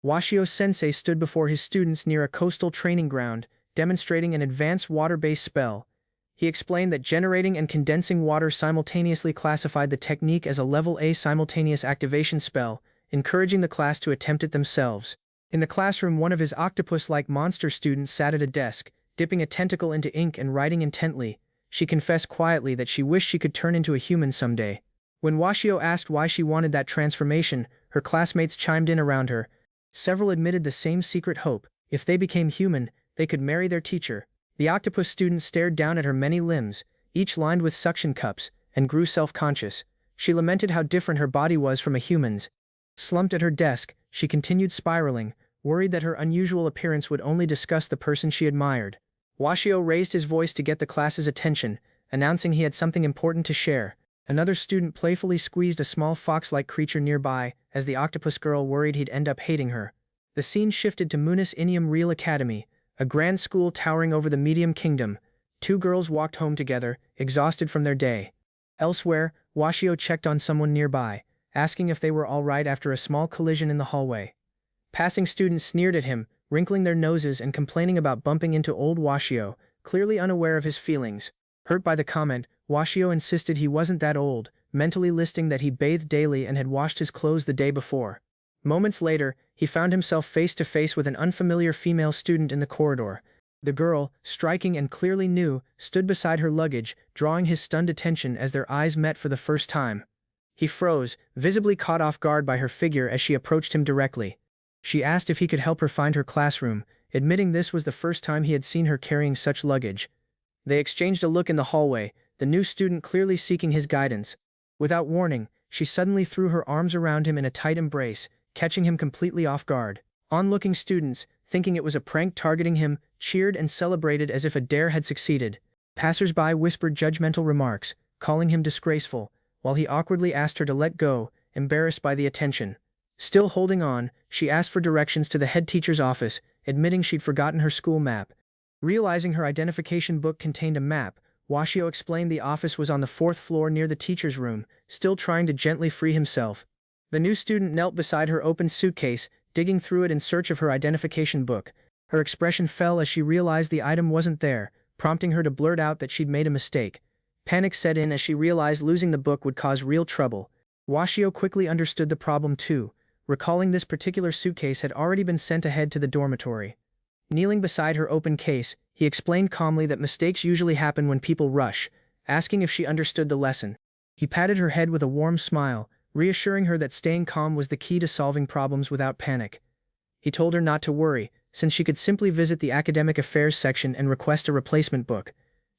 Washio-sensei stood before his students near a coastal training ground, demonstrating an advanced water-based spell. He explained that generating and condensing water simultaneously classified the technique as a Level A simultaneous activation spell, encouraging the class to attempt it themselves. In the classroom, one of his octopus-like monster students sat at a desk, dipping a tentacle into ink and writing intently. She confessed quietly that she wished she could turn into a human someday. When Washio asked why she wanted that transformation, her classmates chimed in around her. Several admitted the same secret hope: if they became human, they could marry their teacher. The octopus student stared down at her many limbs, each lined with suction cups, and grew self-conscious. She lamented how different her body was from a human's. Slumped at her desk, she continued spiraling, worried that her unusual appearance would only disgust the person she admired. Washio raised his voice to get the class's attention, announcing he had something important to share. Another student playfully squeezed a small fox-like creature nearby, as the octopus girl worried he'd end up hating her. The scene shifted to Munis Inium Real Academy, a grand school towering over the Medium Kingdom. Two girls walked home together, exhausted from their day. Elsewhere, Washio checked on someone nearby, asking if they were all right after a small collision in the hallway. Passing students sneered at him, wrinkling their noses and complaining about bumping into old Washio, clearly unaware of his feelings. Hurt by the comment, Washio insisted he wasn't that old, mentally listing that he bathed daily and had washed his clothes the day before. Moments later, he found himself face to face with an unfamiliar female student in the corridor. The girl, striking and clearly new, stood beside her luggage, drawing his stunned attention as their eyes met for the first time. He froze, visibly caught off guard by her figure as she approached him directly. She asked if he could help her find her classroom, admitting this was the first time he had seen her carrying such luggage. They exchanged a look in the hallway, the new student clearly seeking his guidance. Without warning, she suddenly threw her arms around him in a tight embrace, catching him completely off guard. Onlooking students, thinking it was a prank targeting him, cheered and celebrated as if a dare had succeeded. Passers-by whispered judgmental remarks, calling him disgraceful, while he awkwardly asked her to let go, embarrassed by the attention. Still holding on, she asked for directions to the head teacher's office, admitting she'd forgotten her school map. Realizing her identification book contained a map, Washio explained the office was on the 4th floor near the teacher's room, still trying to gently free himself. The new student knelt beside her open suitcase, digging through it in search of her identification book. Her expression fell as she realized the item wasn't there, prompting her to blurt out that she'd made a mistake. Panic set in as she realized losing the book would cause real trouble. Washio quickly understood the problem too, recalling this particular suitcase had already been sent ahead to the dormitory. Kneeling beside her open case, he explained calmly that mistakes usually happen when people rush, asking if she understood the lesson. He patted her head with a warm smile, reassuring her that staying calm was the key to solving problems without panic. He told her not to worry, since she could simply visit the academic affairs section and request a replacement book.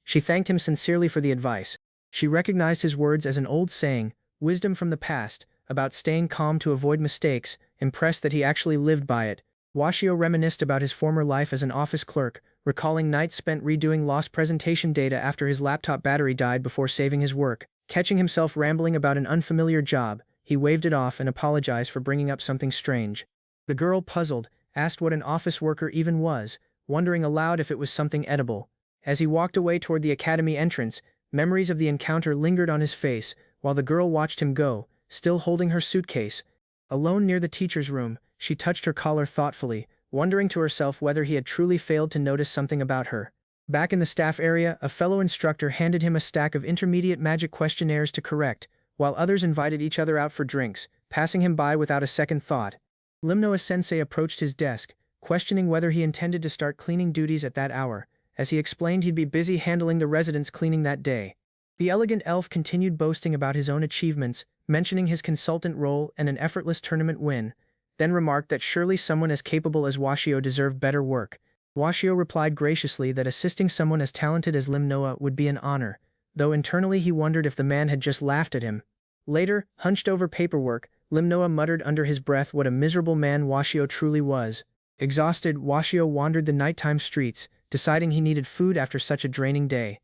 She thanked him sincerely for the advice. She recognized his words as an old saying, wisdom from the past, about staying calm to avoid mistakes, impressed that he actually lived by it. Washio reminisced about his former life as an office clerk, recalling nights spent redoing lost presentation data after his laptop battery died before saving his work. Catching himself rambling about an unfamiliar job, he waved it off and apologized for bringing up something strange. The girl, puzzled, asked what an office worker even was, wondering aloud if it was something edible. As he walked away toward the academy entrance, memories of the encounter lingered on his face, while the girl watched him go, still holding her suitcase. Alone near the teacher's room, she touched her collar thoughtfully, wondering to herself whether he had truly failed to notice something about her. Back in the staff area, a fellow instructor handed him a stack of intermediate magic questionnaires to correct, while others invited each other out for drinks, passing him by without a second thought. Limnoa-sensei approached his desk, questioning whether he intended to start cleaning duties at that hour, as he explained he'd be busy handling the residents' cleaning that day. The elegant elf continued boasting about his own achievements, mentioning his consultant role and an effortless tournament win, then remarked that surely someone as capable as Washio deserved better work. Washio replied graciously that assisting someone as talented as Limnoa would be an honor, though internally he wondered if the man had just laughed at him. Later, hunched over paperwork, Limnoa muttered under his breath what a miserable man Washio truly was. Exhausted, Washio wandered the nighttime streets, deciding he needed food after such a draining day.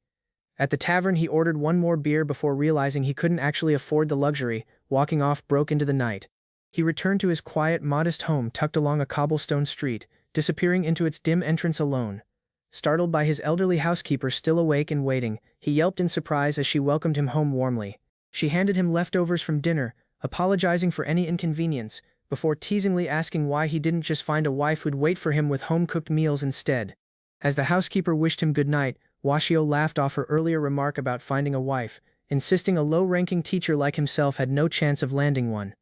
At the tavern he ordered one more beer before realizing he couldn't actually afford the luxury. Walking off broke into the night. He returned to his quiet, modest home tucked along a cobblestone street, disappearing into its dim entrance alone. Startled by his elderly housekeeper still awake and waiting, he yelped in surprise as she welcomed him home warmly. She handed him leftovers from dinner, apologizing for any inconvenience, before teasingly asking why he didn't just find a wife who'd wait for him with home-cooked meals instead. As the housekeeper wished him good night, Washio laughed off her earlier remark about finding a wife, insisting a low-ranking teacher like himself had no chance of landing one.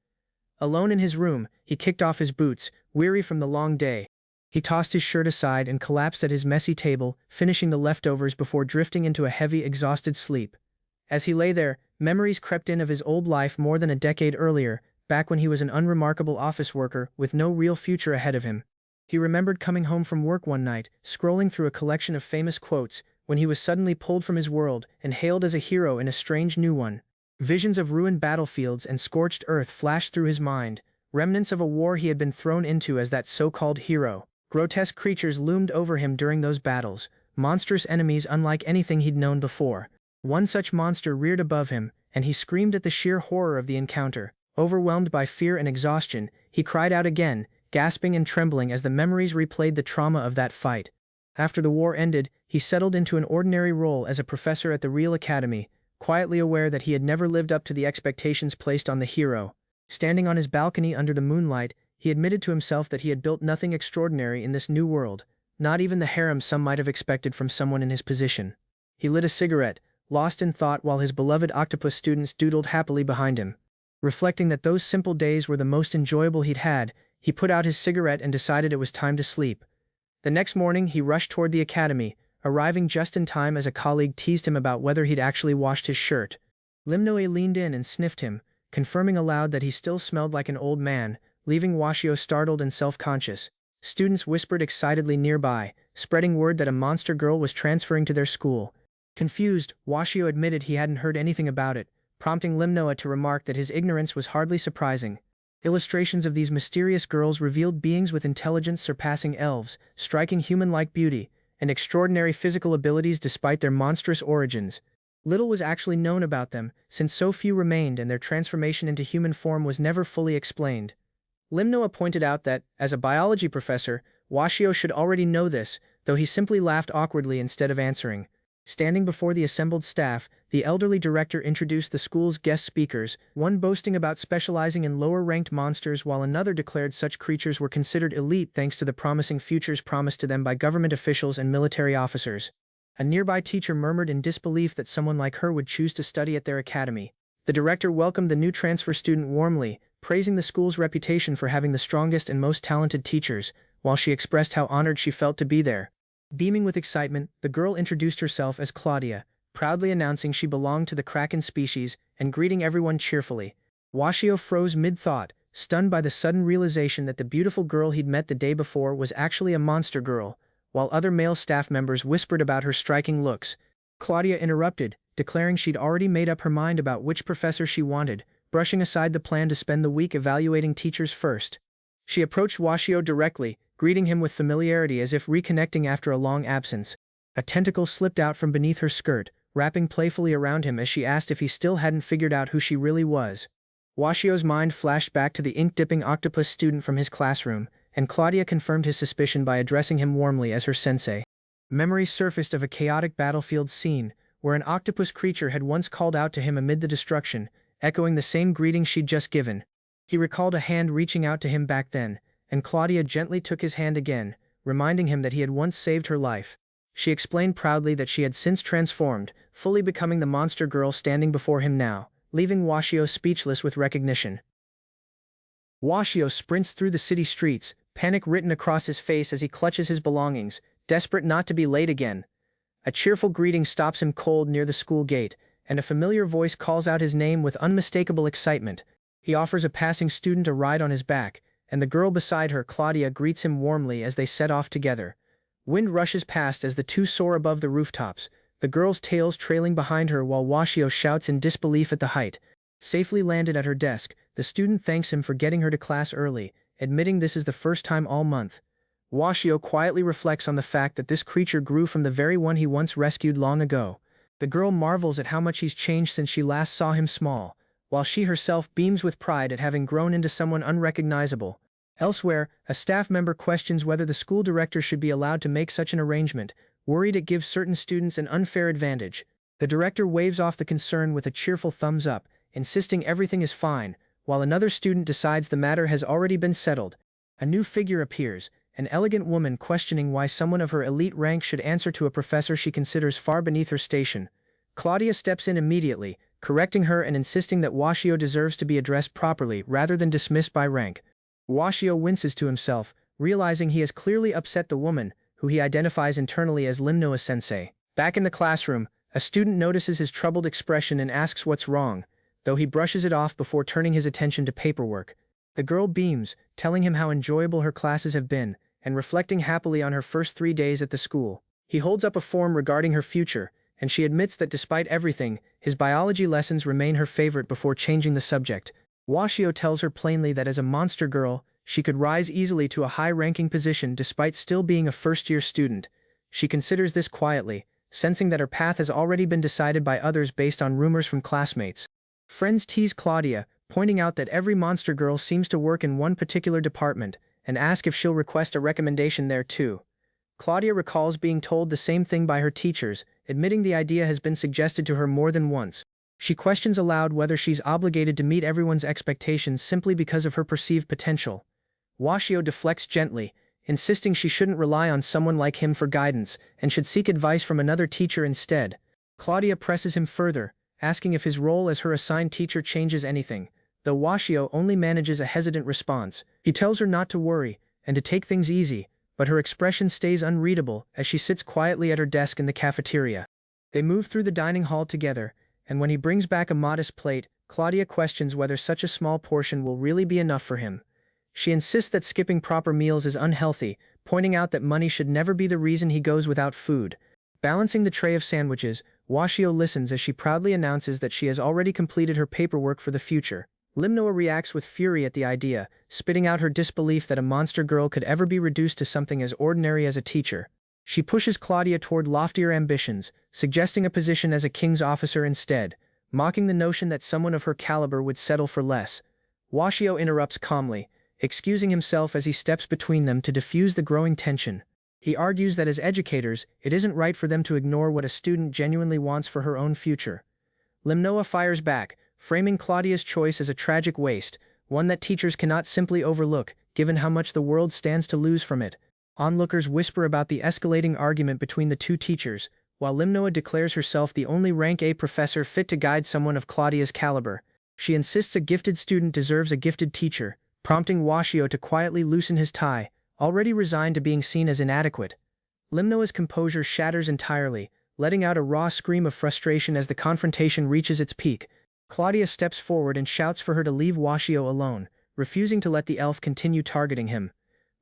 Alone in his room, he kicked off his boots, weary from the long day. He tossed his shirt aside and collapsed at his messy table, finishing the leftovers before drifting into a heavy, exhausted sleep. As he lay there, memories crept in of his old life more than a decade earlier, back when he was an unremarkable office worker with no real future ahead of him. He remembered coming home from work one night, scrolling through a collection of famous quotes, when he was suddenly pulled from his world and hailed as a hero in a strange new one. Visions of ruined battlefields and scorched earth flashed through his mind, remnants of a war he had been thrown into as that so-called hero. Grotesque creatures loomed over him during those battles, monstrous enemies unlike anything he'd known before. One such monster reared above him, and he screamed at the sheer horror of the encounter. Overwhelmed by fear and exhaustion, he cried out again, gasping and trembling as the memories replayed the trauma of that fight. After the war ended, he settled into an ordinary role as a professor at the Real Academy, quietly aware that he had never lived up to the expectations placed on the hero. Standing on his balcony under the moonlight, he admitted to himself that he had built nothing extraordinary in this new world, not even the harem some might have expected from someone in his position. He lit a cigarette, lost in thought while his beloved octopus students doodled happily behind him. Reflecting that those simple days were the most enjoyable he'd had, he put out his cigarette and decided it was time to sleep. The next morning he rushed toward the academy, arriving just in time as a colleague teased him about whether he'd actually washed his shirt. Limnoe leaned in and sniffed him, confirming aloud that he still smelled like an old man, leaving Washio startled and self-conscious. Students whispered excitedly nearby, spreading word that a monster girl was transferring to their school. Confused, Washio admitted he hadn't heard anything about it, prompting Limnoa to remark that his ignorance was hardly surprising. Illustrations of these mysterious girls revealed beings with intelligence surpassing elves, striking human-like beauty, and extraordinary physical abilities despite their monstrous origins. Little was actually known about them, since so few remained and their transformation into human form was never fully explained. Limnoa pointed out that, as a biology professor, Washio should already know this, though he simply laughed awkwardly instead of answering. Standing before the assembled staff, the elderly director introduced the school's guest speakers, one boasting about specializing in lower-ranked monsters while another declared such creatures were considered elite thanks to the promising futures promised to them by government officials and military officers. A nearby teacher murmured in disbelief that someone like her would choose to study at their academy. The director welcomed the new transfer student warmly, praising the school's reputation for having the strongest and most talented teachers, while she expressed how honored she felt to be there. Beaming with excitement, the girl introduced herself as Claudia, proudly announcing she belonged to the Kraken species and greeting everyone cheerfully. Washio froze mid-thought, stunned by the sudden realization that the beautiful girl he'd met the day before was actually a monster girl, while other male staff members whispered about her striking looks. Claudia interrupted, declaring she'd already made up her mind about which professor she wanted, brushing aside the plan to spend the week evaluating teachers first. She approached Washio directly, greeting him with familiarity as if reconnecting after a long absence. A tentacle slipped out from beneath her skirt, wrapping playfully around him as she asked if he still hadn't figured out who she really was. Washio's mind flashed back to the ink-dipping octopus student from his classroom, and Claudia confirmed his suspicion by addressing him warmly as her sensei. Memories surfaced of a chaotic battlefield scene, where an octopus creature had once called out to him amid the destruction, echoing the same greeting she'd just given. He recalled a hand reaching out to him back then, and Claudia gently took his hand again, reminding him that he had once saved her life. She explained proudly that she had since transformed, fully becoming the monster girl standing before him now, leaving Washio speechless with recognition. Washio sprints through the city streets, panic written across his face as he clutches his belongings, desperate not to be late again. A cheerful greeting stops him cold near the school gate, and a familiar voice calls out his name with unmistakable excitement. He offers a passing student a ride on his back, and the girl beside her, Claudia, greets him warmly as they set off together. Wind rushes past as the two soar above the rooftops, the girl's tails trailing behind her while Washio shouts in disbelief at the height. Safely landed at her desk, the student thanks him for getting her to class early, admitting this is the first time all month. Washio quietly reflects on the fact that this creature grew from the very one he once rescued long ago. The girl marvels at how much he's changed since she last saw him small, while she herself beams with pride at having grown into someone unrecognizable. Elsewhere, a staff member questions whether the school director should be allowed to make such an arrangement, worried it gives certain students an unfair advantage. The director waves off the concern with a cheerful thumbs up, insisting everything is fine, while another student decides the matter has already been settled. A new figure appears, an elegant woman questioning why someone of her elite rank should answer to a professor she considers far beneath her station. Claudia steps in immediately, correcting her and insisting that Washio deserves to be addressed properly rather than dismissed by rank. Washio winces to himself, realizing he has clearly upset the woman, who he identifies internally as Limnoa-sensei. Back in the classroom, a student notices his troubled expression and asks what's wrong, though he brushes it off before turning his attention to paperwork. The girl beams, telling him how enjoyable her classes have been, and reflecting happily on her first 3 days at the school. He holds up a form regarding her future, and she admits that despite everything, his biology lessons remain her favorite before changing the subject. Washio tells her plainly that as a monster girl, she could rise easily to a high-ranking position despite still being a first-year student. She considers this quietly, sensing that her path has already been decided by others based on rumors from classmates. Friends tease Claudia, pointing out that every monster girl seems to work in one particular department, and ask if she'll request a recommendation there too. Claudia recalls being told the same thing by her teachers, admitting the idea has been suggested to her more than once. She questions aloud whether she's obligated to meet everyone's expectations simply because of her perceived potential. Washio deflects gently, insisting she shouldn't rely on someone like him for guidance and should seek advice from another teacher instead. Claudia presses him further, asking if his role as her assigned teacher changes anything, though Washio only manages a hesitant response. He tells her not to worry and to take things easy, but her expression stays unreadable as she sits quietly at her desk in the cafeteria. They move through the dining hall together, and when he brings back a modest plate, Claudia questions whether such a small portion will really be enough for him. She insists that skipping proper meals is unhealthy, pointing out that money should never be the reason he goes without food. Balancing the tray of sandwiches, Washio listens as she proudly announces that she has already completed her paperwork for the future. Limnoa reacts with fury at the idea, spitting out her disbelief that a monster girl could ever be reduced to something as ordinary as a teacher. She pushes Claudia toward loftier ambitions, suggesting a position as a king's officer instead, mocking the notion that someone of her caliber would settle for less. Washio interrupts calmly, excusing himself as he steps between them to diffuse the growing tension. He argues that as educators, it isn't right for them to ignore what a student genuinely wants for her own future. Limnoa fires back, framing Claudia's choice as a tragic waste, one that teachers cannot simply overlook, given how much the world stands to lose from it. Onlookers whisper about the escalating argument between the two teachers, while Limnoa declares herself the only rank A professor fit to guide someone of Claudia's caliber. She insists a gifted student deserves a gifted teacher, prompting Washio to quietly loosen his tie, already resigned to being seen as inadequate. Limnoa's composure shatters entirely, letting out a raw scream of frustration as the confrontation reaches its peak. Claudia steps forward and shouts for her to leave Washio alone, refusing to let the elf continue targeting him.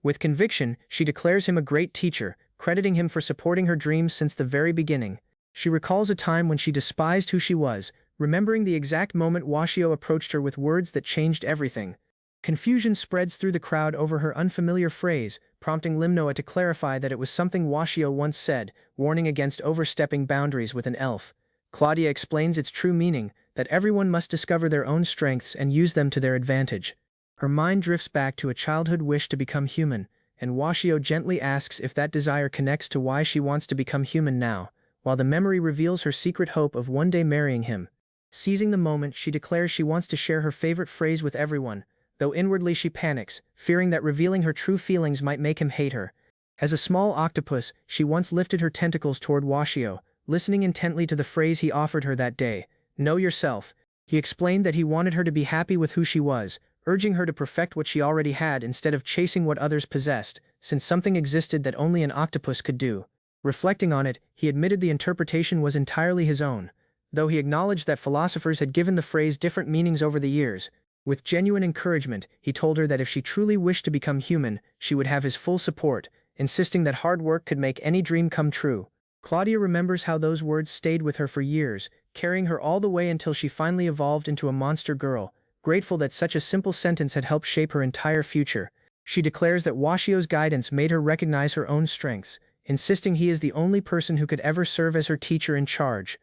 With conviction, she declares him a great teacher, crediting him for supporting her dreams since the very beginning. She recalls a time when she despised who she was, remembering the exact moment Washio approached her with words that changed everything. Confusion spreads through the crowd over her unfamiliar phrase, prompting Limnoa to clarify that it was something Washio once said, warning against overstepping boundaries with an elf. Claudia explains its true meaning, that everyone must discover their own strengths and use them to their advantage. Her mind drifts back to a childhood wish to become human, and Washio gently asks if that desire connects to why she wants to become human now, while the memory reveals her secret hope of one day marrying him. Seizing the moment, she declares she wants to share her favorite phrase with everyone, though inwardly she panics, fearing that revealing her true feelings might make him hate her. As a small octopus, she once lifted her tentacles toward Washio, listening intently to the phrase he offered her that day, "Know yourself." He explained that he wanted her to be happy with who she was, urging her to perfect what she already had instead of chasing what others possessed, since something existed that only an octopus could do. Reflecting on it, he admitted the interpretation was entirely his own, though he acknowledged that philosophers had given the phrase different meanings over the years. With genuine encouragement, he told her that if she truly wished to become human, she would have his full support, insisting that hard work could make any dream come true. Claudia remembers how those words stayed with her for years, carrying her all the way until she finally evolved into a monster girl, grateful that such a simple sentence had helped shape her entire future. She declares that Washio's guidance made her recognize her own strengths, insisting he is the only person who could ever serve as her teacher in charge.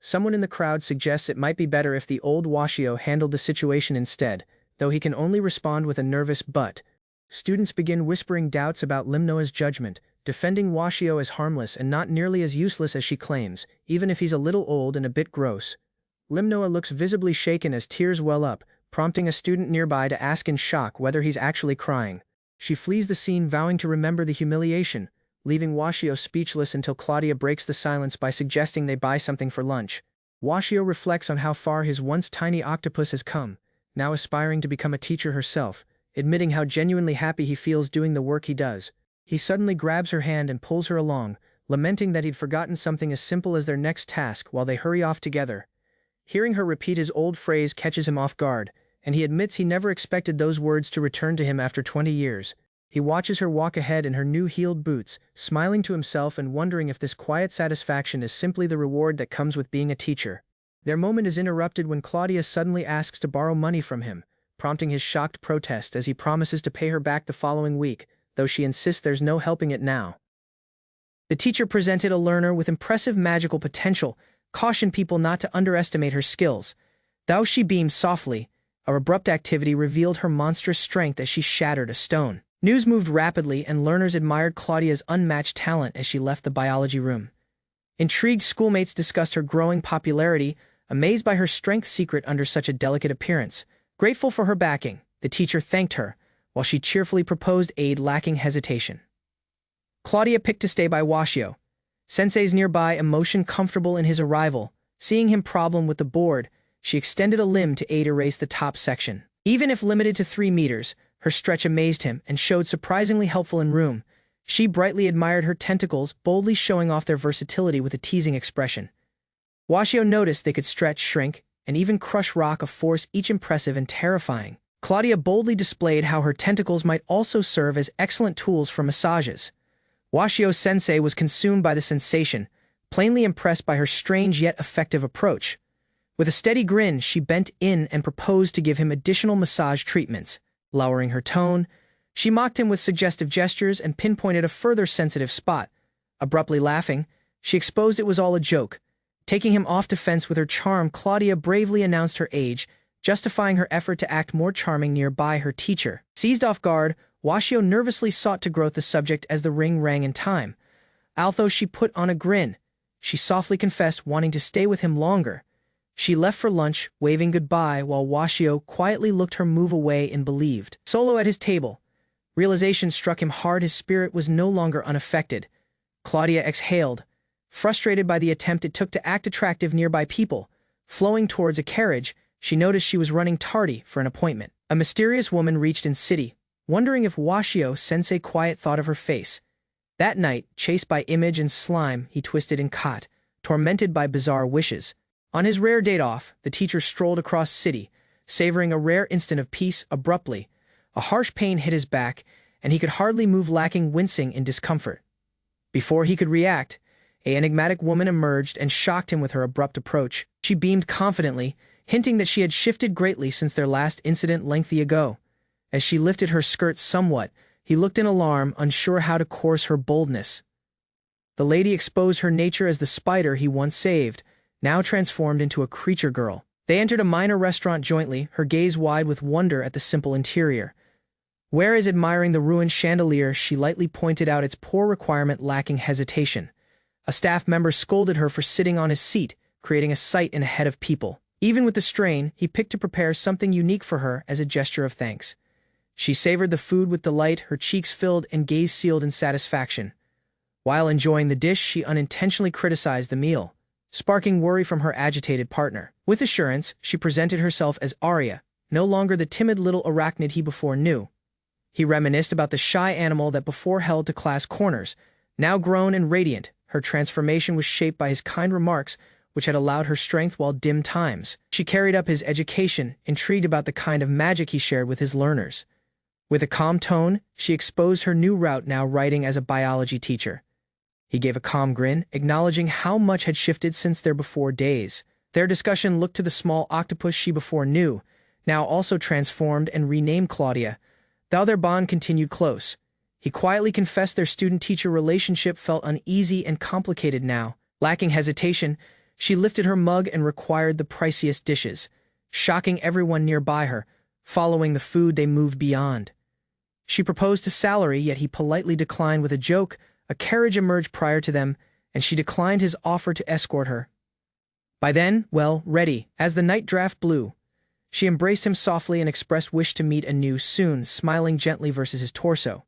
Someone in the crowd suggests it might be better if the old Washio handled the situation instead, though he can only respond with a nervous "but." Students begin whispering doubts about Limnoa's judgment, defending Washio as harmless and not nearly as useless as she claims, even if he's a little old and a bit gross. Limnoa looks visibly shaken as tears well up, prompting a student nearby to ask in shock whether he's actually crying. She flees the scene, vowing to remember the humiliation, leaving Washio speechless until Claudia breaks the silence by suggesting they buy something for lunch. Washio reflects on how far his once tiny octopus has come, now aspiring to become a teacher herself, admitting how genuinely happy he feels doing the work he does. He suddenly grabs her hand and pulls her along, lamenting that he'd forgotten something as simple as their next task while they hurry off together. Hearing her repeat his old phrase catches him off guard, and he admits he never expected those words to return to him after 20 years. He watches her walk ahead in her new heeled boots, smiling to himself and wondering if this quiet satisfaction is simply the reward that comes with being a teacher. Their moment is interrupted when Claudia suddenly asks to borrow money from him, prompting his shocked protest as he promises to pay her back the following week, though she insists there's no helping it now. The teacher presented a learner with impressive magical potential, cautioned people not to underestimate her skills. Though she beamed softly, her abrupt activity revealed her monstrous strength as she shattered a stone. News moved rapidly, and learners admired Claudia's unmatched talent as she left the biology room. Intrigued schoolmates discussed her growing popularity, amazed by her strength secret under such a delicate appearance. Grateful for her backing, the teacher thanked her, while she cheerfully proposed aid lacking hesitation. Claudia picked to stay by Washio. Sensei's nearby, emotion comfortable in his arrival. Seeing him problem with the board, she extended a limb to aid erase the top section. Even if limited to 3 meters, her stretch amazed him and showed surprisingly helpful in room. She brightly admired her tentacles, boldly showing off their versatility with a teasing expression. Washio noticed they could stretch, shrink, and even crush rock, a force each impressive and terrifying. Claudia boldly displayed how her tentacles might also serve as excellent tools for massages. Washio-sensei was consumed by the sensation, plainly impressed by her strange yet effective approach. With a steady grin, she bent in and proposed to give him additional massage treatments. Lowering her tone, she mocked him with suggestive gestures and pinpointed a further sensitive spot. Abruptly laughing, she exposed it was all a joke. Taking him off defense with her charm, Claudia bravely announced her age, justifying her effort to act more charming nearby her teacher. Seized off guard, Washio nervously sought to grope the subject as the ring rang in time. Although she put on a grin, she softly confessed wanting to stay with him longer. She left for lunch, waving goodbye while Washio quietly looked her move away and believed. Solo at his table. Realization struck him hard. His spirit was no longer unaffected. Claudia exhaled, frustrated by the attempt it took to act attractive nearby people. Flowing towards a carriage, she noticed she was running tardy for an appointment. A mysterious woman reached in city, wondering if Washio-sensei quiet thought of her face. That night, chased by image and slime, he twisted and caught, tormented by bizarre wishes. On his rare date off, the teacher strolled across city, savoring a rare instant of peace. Abruptly, a harsh pain hit his back, and he could hardly move, lacking wincing in discomfort. Before he could react, an enigmatic woman emerged and shocked him with her abrupt approach. She beamed confidently, hinting that she had shifted greatly since their last incident lengthy ago. As she lifted her skirts somewhat, he looked in alarm, unsure how to course her boldness. The lady exposed her nature as the spider he once saved, now transformed into a creature girl. They entered a minor restaurant jointly, her gaze wide with wonder at the simple interior. Whereas admiring the ruined chandelier, she lightly pointed out its poor requirement, lacking hesitation. A staff member scolded her for sitting on his seat, creating a sight in a head of people. Even with the strain, he picked to prepare something unique for her as a gesture of thanks. She savored the food with delight, her cheeks filled and gaze sealed in satisfaction. While enjoying the dish, she unintentionally criticized the meal, sparking worry from her agitated partner. With assurance, she presented herself as Arya, no longer the timid little arachnid he before knew. He reminisced about the shy animal that before held to class corners. Now grown and radiant, her transformation was shaped by his kind remarks, which had allowed her strength while dim times. She carried up his education, intrigued about the kind of magic he shared with his learners. With a calm tone, she exposed her new route, now writing as a biology teacher. He gave a calm grin, acknowledging how much had shifted since their before days. Their discussion looked to the small octopus she before knew, now also transformed and renamed Claudia. Though their bond continued close, he quietly confessed their student-teacher relationship felt uneasy and complicated now. Lacking hesitation, she lifted her mug and required the priciest dishes. Shocking everyone nearby her, following the food they moved beyond. She proposed a salary, yet he politely declined with a joke. A carriage emerged prior to them, and she declined his offer to escort her. By then, well, ready, as the night draft blew, She embraced him softly and expressed wish to meet anew soon, smiling gently versus his torso.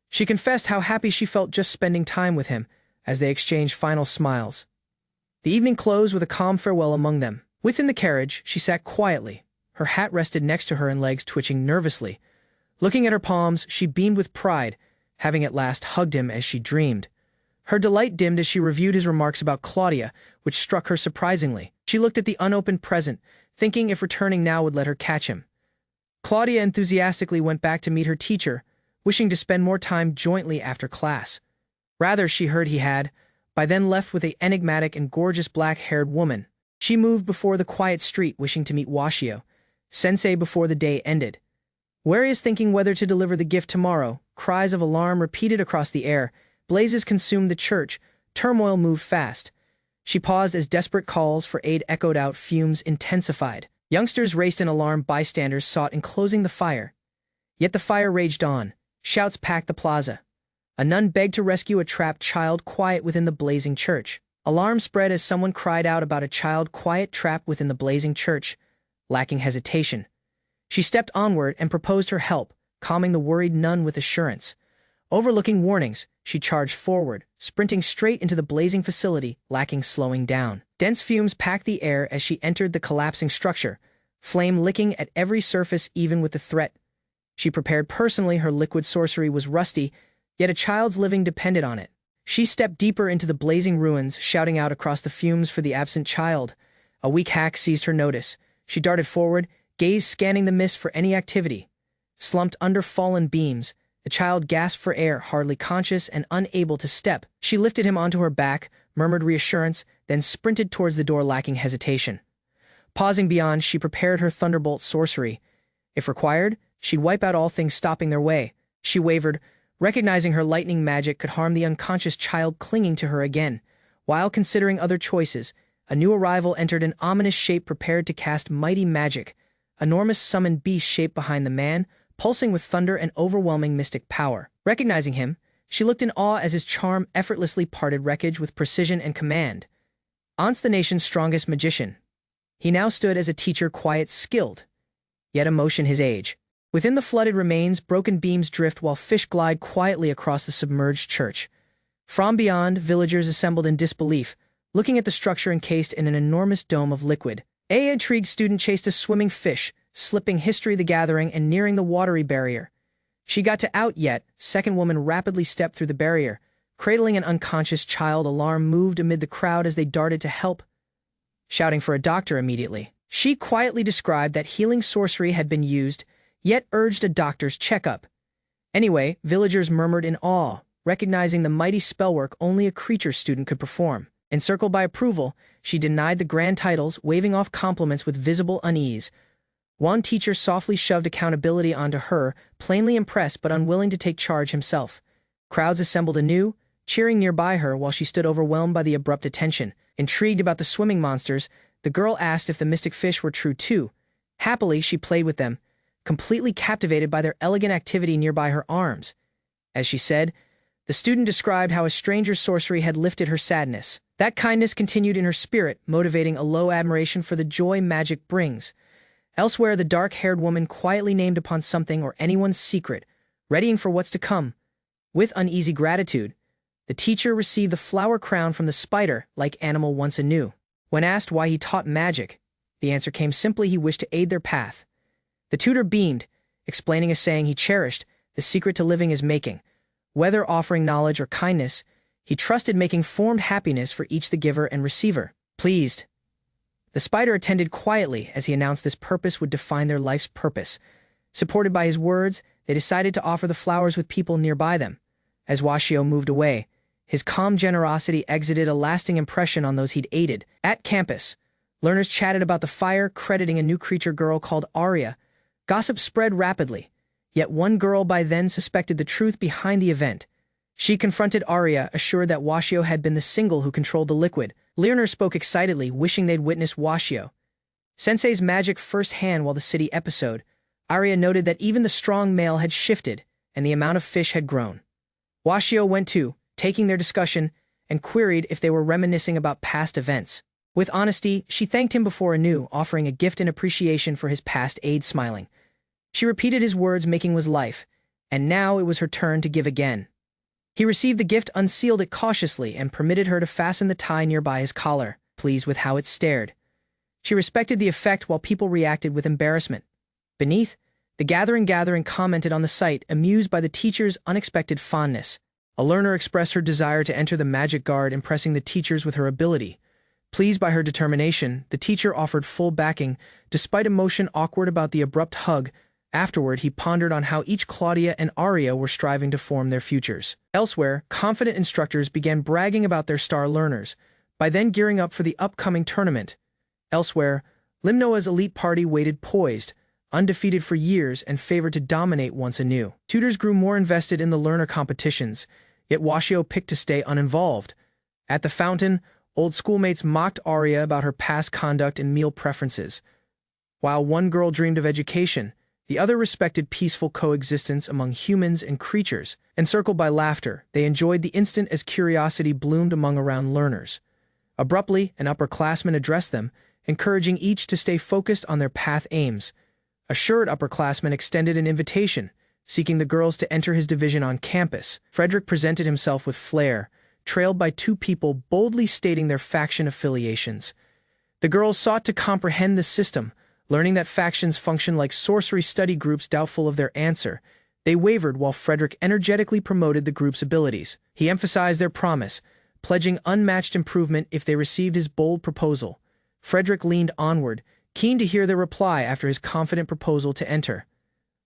She confessed how happy she felt just spending time with him, as they exchanged final smiles. The evening closed with a calm farewell among them. Within the carriage, she sat quietly. Her hat rested next to her and legs twitching nervously. Looking at her palms, she beamed with pride, having at last hugged him as she dreamed. Her delight dimmed as she reviewed his remarks about Claudia, which struck her surprisingly. She looked at the unopened present, thinking if returning now would let her catch him. Claudia enthusiastically went back to meet her teacher, wishing to spend more time jointly after class. Rather, she heard he had, by then left with the enigmatic and gorgeous black-haired woman. She moved before the quiet street, wishing to meet Washio sensei before the day ended. Wary is thinking whether to deliver the gift tomorrow. Cries of alarm repeated across the air. Blazes consumed the church. Turmoil moved fast. She paused as desperate calls for aid echoed out. Fumes intensified. Youngsters raced in alarm. Bystanders sought enclosing the fire. Yet the fire raged on. Shouts packed the plaza. A nun begged to rescue a trapped child quiet within the blazing church. Alarm spread as someone cried out about a child quiet trapped within the blazing church. Lacking hesitation, she stepped onward and proposed her help, calming the worried nun with assurance. Overlooking warnings, she charged forward, sprinting straight into the blazing facility, lacking slowing down. Dense fumes packed the air as she entered the collapsing structure, flame licking at every surface even with the threat. She prepared personally. Her liquid sorcery was rusty, yet a child's living depended on it. She stepped deeper into the blazing ruins, shouting out across the fumes for the absent child. A weak hack seized her notice. She darted forward, gaze scanning the mist for any activity. Slumped under fallen beams, the child gasped for air, hardly conscious and unable to step. She lifted him onto her back, murmured reassurance, then sprinted towards the door lacking hesitation. Pausing beyond, she prepared her thunderbolt sorcery. If required, she'd wipe out all things stopping their way. She wavered, recognizing her lightning magic could harm the unconscious child clinging to her again. While considering other choices, a new arrival entered an ominous shape prepared to cast mighty magic. Enormous summoned beast shape behind the man, pulsing with thunder and overwhelming mystic power. Recognizing him, she looked in awe as his charm effortlessly parted wreckage with precision and command. Once the nation's strongest magician, he now stood as a teacher, quiet, skilled, yet emotion his age. Within the flooded remains, broken beams drift while fish glide quietly across the submerged church. From beyond, villagers assembled in disbelief, looking at the structure encased in an enormous dome of liquid. An intrigued student chased a swimming fish, slipping history the gathering and nearing the watery barrier. She got to out yet, second woman rapidly stepped through the barrier, cradling an unconscious child. Alarm moved amid the crowd as they darted to help, shouting for a doctor immediately. She quietly described that healing sorcery had been used, yet urged a doctor's checkup. Anyway, villagers murmured in awe, recognizing the mighty spellwork only a creature student could perform. Encircled by approval, she denied the grand titles, waving off compliments with visible unease. One teacher softly shoved accountability onto her, plainly impressed but unwilling to take charge himself. Crowds assembled anew, cheering nearby her while she stood overwhelmed by the abrupt attention. Intrigued about the swimming monsters, the girl asked if the mystic fish were true too. Happily, she played with them, completely captivated by their elegant activity nearby her arms. As she said, the student described how a stranger's sorcery had lifted her sadness. That kindness continued in her spirit, motivating a low admiration for the joy magic brings. Elsewhere, the dark-haired woman quietly named upon something or anyone's secret, readying for what's to come. With uneasy gratitude, the teacher received the flower crown from the spider, like animal once anew. When asked why he taught magic, the answer came simply: he wished to aid their path. The tutor beamed, explaining a saying he cherished: the secret to living is making. Whether offering knowledge or kindness, he trusted making formed happiness for each the giver and receiver. Pleased, the spider attended quietly as he announced this purpose would define their life's purpose. Supported by his words, they decided to offer the flowers with people nearby them. As Washio moved away, his calm generosity exited a lasting impression on those he'd aided. At campus, learners chatted about the fire, crediting a new creature girl called Aria. Gossip spread rapidly, yet one girl by then suspected the truth behind the event. She confronted Aria, assured that Washio had been the single who controlled the liquid. Learners spoke excitedly, wishing they'd witnessed Washio sensei's magic firsthand. While the city episode, Aria noted that even the strong male had shifted, and the amount of fish had grown. Washio went too, taking their discussion, and queried if they were reminiscing about past events. With honesty, she thanked him before anew, offering a gift in appreciation for his past aid, smiling. She repeated his words, making was life, and now it was her turn to give again. He received the gift, unsealed it cautiously, and permitted her to fasten the tie nearby his collar, pleased with how it stared. She respected the effect while people reacted with embarrassment. Beneath, the gathering commented on the sight, amused by the teacher's unexpected fondness. A learner expressed her desire to enter the magic guard, impressing the teachers with her ability. Pleased by her determination, the teacher offered full backing, despite emotion awkward about the abrupt hug. Afterward, he pondered on how each Claudia and Aria were striving to form their futures. Elsewhere, confident instructors began bragging about their star learners, by then gearing up for the upcoming tournament. Elsewhere, Limnoa's elite party waited poised, undefeated for years and favored to dominate once anew. Tutors grew more invested in the learner competitions, yet Washio picked to stay uninvolved. At the fountain, old schoolmates mocked Aria about her past conduct and meal preferences. While one girl dreamed of education, the other respected peaceful coexistence among humans and creatures. Encircled by laughter, they enjoyed the instant as curiosity bloomed around learners. Abruptly, an upperclassman addressed them, encouraging each to stay focused on their path aims. A assured upperclassman extended an invitation, seeking the girls to enter his division on campus. Frederick presented himself with flair, trailed by two people boldly stating their faction affiliations. The girls sought to comprehend the system, learning that factions function like sorcery study groups. Doubtful of their answer, they wavered while Frederick energetically promoted the group's abilities. He emphasized their promise, pledging unmatched improvement if they received his bold proposal. Frederick leaned onward, keen to hear their reply after his confident proposal to enter.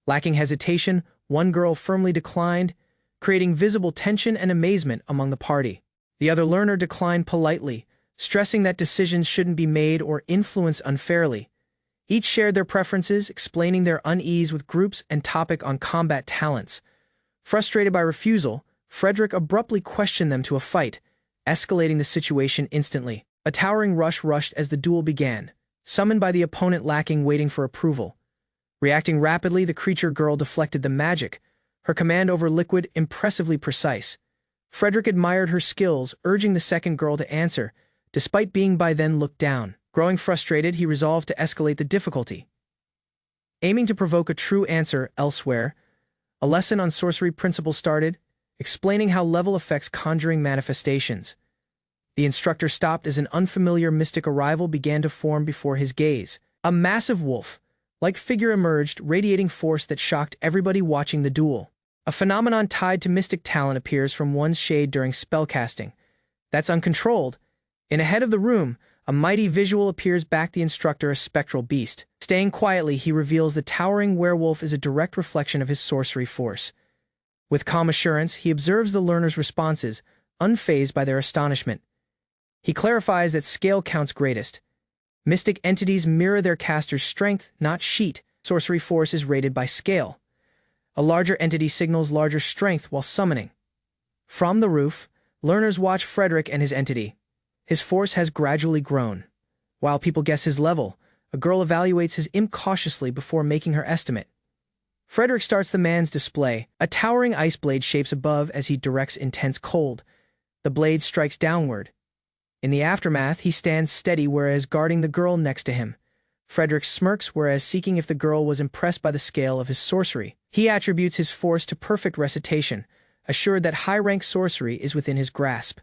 Lacking hesitation, one girl firmly declined, creating visible tension and amazement among the party. The other learner declined politely, stressing that decisions shouldn't be made or influenced unfairly. Each shared their preferences, explaining their unease with groups and topic on combat talents. Frustrated by refusal, Frederick abruptly questioned them to a fight, escalating the situation instantly. A towering rush rushed as the duel began, summoned by the opponent lacking waiting for approval. Reacting rapidly, the creature girl deflected the magic, her command over liquid impressively precise. Frederick admired her skills, urging the second girl to answer, despite being by then looked down. Growing frustrated, he resolved to escalate the difficulty. Aiming to provoke a true answer elsewhere, a lesson on sorcery principles started, explaining how level affects conjuring manifestations. The instructor stopped as an unfamiliar mystic arrival began to form before his gaze. A massive wolf-like figure emerged, radiating force that shocked everybody watching the duel. A phenomenon tied to mystic talent appears from one's shade during spellcasting. That's uncontrolled. In a head of the room, a mighty visual appears back the instructor, a spectral beast. Staying quietly, he reveals the towering werewolf is a direct reflection of his sorcery force. With calm assurance, he observes the learners' responses, unfazed by their astonishment. He clarifies that scale counts greatest. Mystic entities mirror their caster's strength, not sheet. Sorcery force is rated by scale. A larger entity signals larger strength while summoning. From the roof, learners watch Frederick and his entity. His force has gradually grown. While people guess his level, a girl evaluates his imp cautiously before making her estimate. Frederick starts the man's display. A towering ice blade shapes above as he directs intense cold. The blade strikes downward. In the aftermath, he stands steady, whereas guarding the girl next to him. Frederick smirks, whereas seeking if the girl was impressed by the scale of his sorcery. He attributes his force to perfect recitation, assured that high-rank sorcery is within his grasp.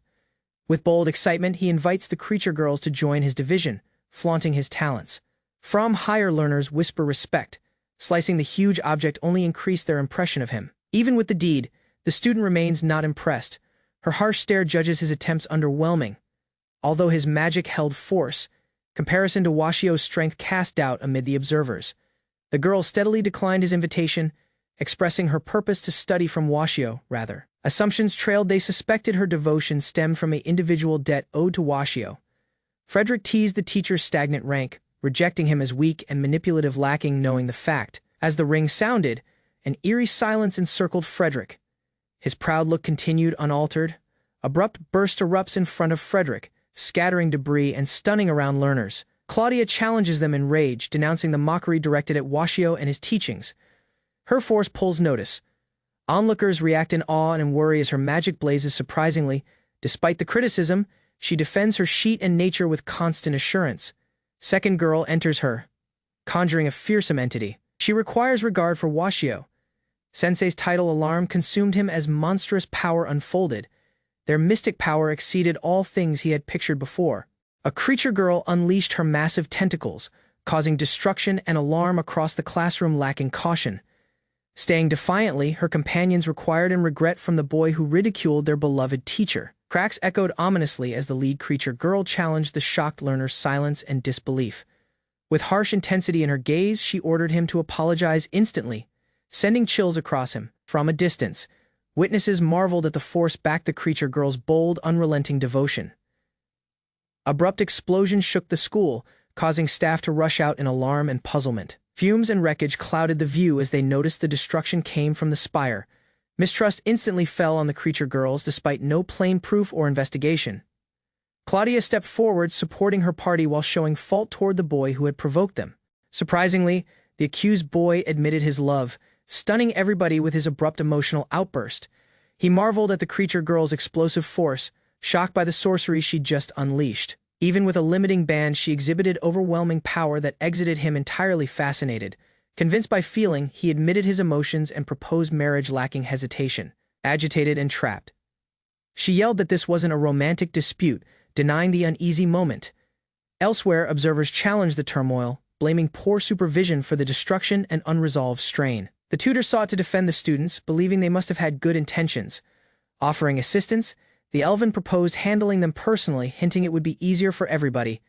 With bold excitement, he invites the creature girls to join his division, flaunting his talents. From higher learners whisper respect. Slicing the huge object only increased their impression of him. Even with the deed, the student remains not impressed. Her harsh stare judges his attempts underwhelming. Although his magic held force, comparison to Washio's strength cast doubt amid the observers. The girl steadily declined his invitation, expressing her purpose to study from Washio, rather. Assumptions trailed. They suspected her devotion stemmed from an individual debt owed to Washio. Frederick teased the teacher's stagnant rank, rejecting him as weak and manipulative, lacking knowing the fact. As the ring sounded, an eerie silence encircled Frederick. His proud look continued unaltered. Abrupt burst erupts in front of Frederick, scattering debris and stunning around learners. Claudia challenges them in rage, denouncing the mockery directed at Washio and his teachings. Her force pulls notice. Onlookers react in awe and in worry as her magic blazes. Surprisingly, despite the criticism, She defends her sheet and nature with constant assurance. Second girl enters her, conjuring a fearsome entity. She requires regard for Washio. Sensei's tidal alarm consumed him as monstrous power unfolded. Their mystic power exceeded all things he had pictured before. A creature girl unleashed her massive tentacles, causing destruction and alarm across the classroom lacking caution. Staying defiantly, her companions required and regret from the boy who ridiculed their beloved teacher. Cracks echoed ominously as the lead creature girl challenged the shocked learner's silence and disbelief. With harsh intensity in her gaze, she ordered him to apologize instantly, sending chills across him. From a distance, witnesses marveled at the force backed the creature girl's bold, unrelenting devotion. Abrupt explosion shook the school, causing staff to rush out in alarm and puzzlement. Fumes and wreckage clouded the view as they noticed the destruction came from the spire. Mistrust instantly fell on the creature girls despite no plain proof or investigation. Claudia stepped forward, supporting her party while showing fault toward the boy who had provoked them. Surprisingly, the accused boy admitted his love, stunning everybody with his abrupt emotional outburst. He marveled at the creature girl's explosive force, shocked by the sorcery she'd just unleashed. Even with a limiting band, she exhibited overwhelming power that exited him entirely fascinated. Convinced by feeling, he admitted his emotions and proposed marriage lacking hesitation. Agitated and trapped, she yelled that this wasn't a romantic dispute, denying the uneasy moment. Elsewhere, observers challenged the turmoil, blaming poor supervision for the destruction and unresolved strain. The tutor sought to defend the students, believing they must have had good intentions. Offering assistance, the elven proposed handling them personally, hinting it would be easier for everybody.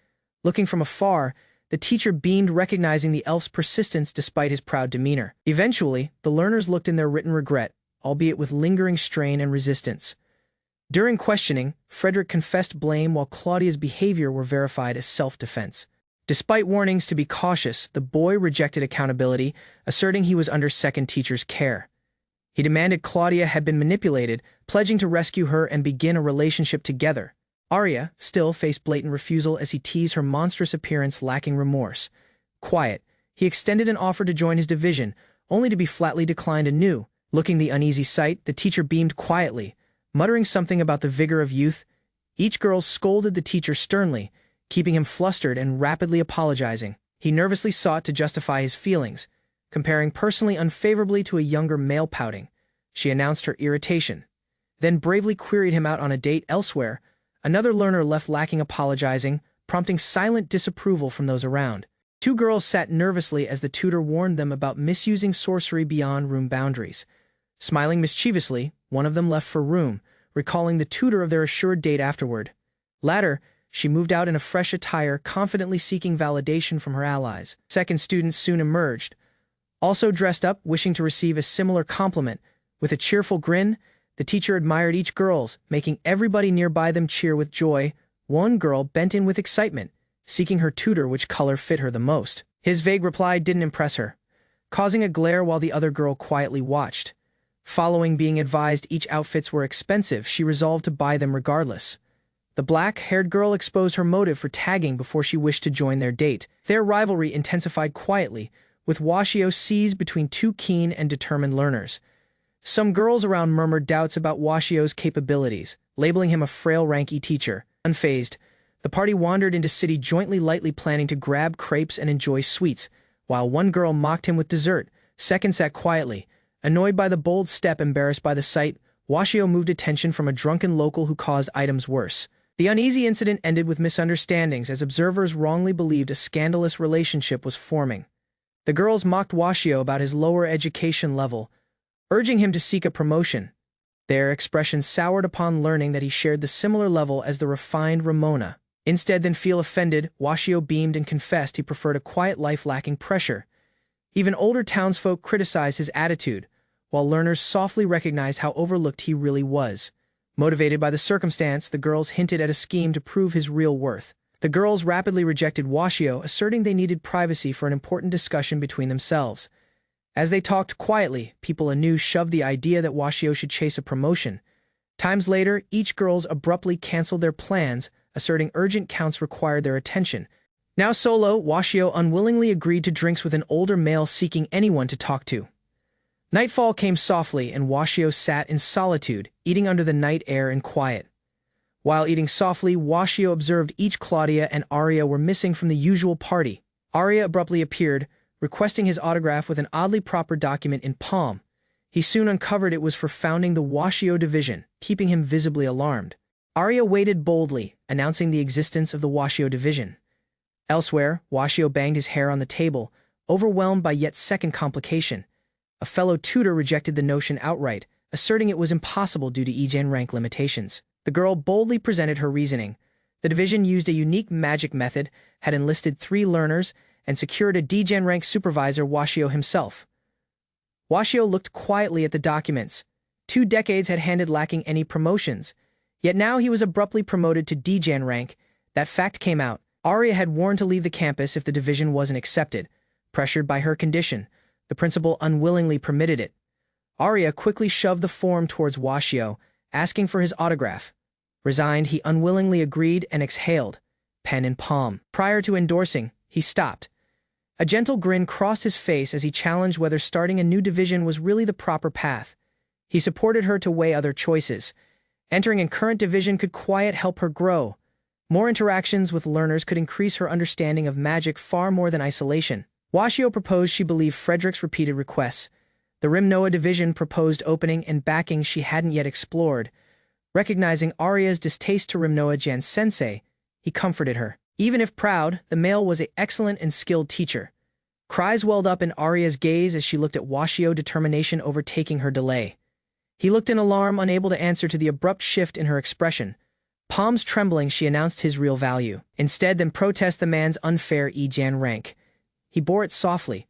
Looking from afar, the teacher beamed, recognizing the elf's persistence despite his proud demeanor. Eventually, the learners looked in their written regret, albeit with lingering strain and resistance. During questioning, Frederick confessed blame while Claudia's behavior were verified as self-defense. Despite warnings to be cautious, the boy rejected accountability, asserting he was under second teacher's care. He demanded Claudia had been manipulated, pledging to rescue her and begin a relationship together. Arya still faced blatant refusal as he teased her monstrous appearance, lacking remorse. Quiet, he extended an offer to join his division, only to be flatly declined anew. Looking the uneasy sight, the teacher beamed quietly, muttering something about the vigor of youth. Each girl scolded the teacher sternly, keeping him flustered and rapidly apologizing. He nervously sought to justify his feelings, comparing personally unfavorably to a younger male. Pouting, she announced her irritation, then bravely queried him out on a date elsewhere. Another learner left lacking apologizing, prompting silent disapproval from those around. Two girls sat nervously as the tutor warned them about misusing sorcery beyond room boundaries. Smiling mischievously, one of them left for room, recalling the tutor of their assured date afterward. Later, she moved out in a fresh attire, confidently seeking validation from her allies. Second students soon emerged, also dressed up, wishing to receive a similar compliment. With a cheerful grin, the teacher admired each girl's, making everybody nearby them cheer with joy. One girl bent in with excitement, seeking her tutor which color fit her the most. His vague reply didn't impress her, causing a glare while the other girl quietly watched. Following being advised each outfits were expensive, she resolved to buy them regardless. The black-haired girl exposed her motive for tagging before she wished to join their date. Their rivalry intensified quietly, with Washio seized between two keen and determined learners. Some girls around murmured doubts about Washio's capabilities, labeling him a frail ranky teacher. Unfazed, the party wandered into city jointly, lightly planning to grab crepes and enjoy sweets. While one girl mocked him with dessert, second sat quietly, annoyed by the bold step, embarrassed by the sight. Washio moved attention from a drunken local who caused items worse. The uneasy incident ended with misunderstandings as observers wrongly believed a scandalous relationship was forming. The girls mocked Washio about his lower education level, urging him to seek a promotion. Their expressions soured upon learning that he shared the similar level as the refined Ramona. Instead than feel offended, Washio beamed and confessed he preferred a quiet life lacking pressure. Even older townsfolk criticized his attitude, while learners softly recognized how overlooked he really was. Motivated by the circumstance, the girls hinted at a scheme to prove his real worth. The girls rapidly rejected Washio, asserting they needed privacy for an important discussion between themselves. As they talked quietly, people anew shoved the idea that Washio should chase a promotion. Times later, each girls abruptly canceled their plans, asserting urgent counts required their attention. Now solo, Washio unwillingly agreed to drinks with an older male seeking anyone to talk to. Nightfall came softly, and Washio sat in solitude, eating under the night air in quiet. While eating softly, Washio observed each Claudia and Arya were missing from the usual party. Arya abruptly appeared, requesting his autograph with an oddly proper document in palm. He soon uncovered it was for founding the Washio division, keeping him visibly alarmed. Arya waited boldly, announcing the existence of the Washio division. Elsewhere, Washio banged his hair on the table, overwhelmed by yet second complication. A fellow tutor rejected the notion outright, asserting it was impossible due to Ijan rank limitations. The girl boldly presented her reasoning. The division used a unique magic method, had enlisted 3 learners, and secured a D-Gen rank supervisor, Washio himself. Washio looked quietly at the documents. 2 decades had handed lacking any promotions, yet now he was abruptly promoted to D-Gen rank. That fact came out. Arya had warned to leave the campus if the division wasn't accepted. Pressured by her condition, the principal unwillingly permitted it. Arya quickly shoved the form towards Washio, asking for his autograph. Resigned, he unwillingly agreed and exhaled, pen in palm. Prior to endorsing, he stopped. A gentle grin crossed his face as he challenged whether starting a new division was really the proper path. He supported her to weigh other choices. Entering a current division could help her grow. More interactions with learners could increase her understanding of magic far more than isolation. Washio proposed she believe Frederick's repeated requests. The Rimnoa division proposed opening and backing she hadn't yet explored. Recognizing Arya's distaste to Rimnoa Jan-sensei, he comforted her. Even if proud, the male was an excellent and skilled teacher. Cries welled up in Arya's gaze as she looked at Washio, determination overtaking her delay. He looked in alarm, unable to answer to the abrupt shift in her expression. Palms trembling, she announced his real value. Instead than protest the man's unfair Ijan rank, he bore it softly.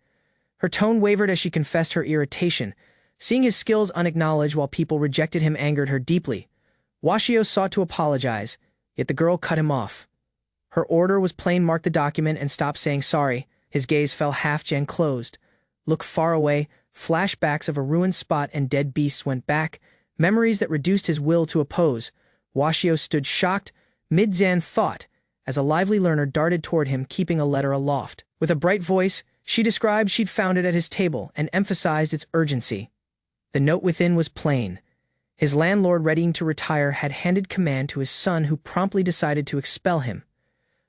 Her tone wavered as she confessed her irritation. Seeing his skills unacknowledged while people rejected him angered her deeply. Washio sought to apologize, yet the girl cut him off. Her order was plain: mark the document and stop saying sorry. His gaze fell half-gen closed. Look far away, flashbacks of a ruined spot and dead beasts went back, memories that reduced his will to oppose. Washio stood shocked, mid-Zen thought, as a lively learner darted toward him keeping a letter aloft. With a bright voice, she described she'd found it at his table and emphasized its urgency. The note within was plain. His landlord, readying to retire, had handed command to his son, who promptly decided to expel him.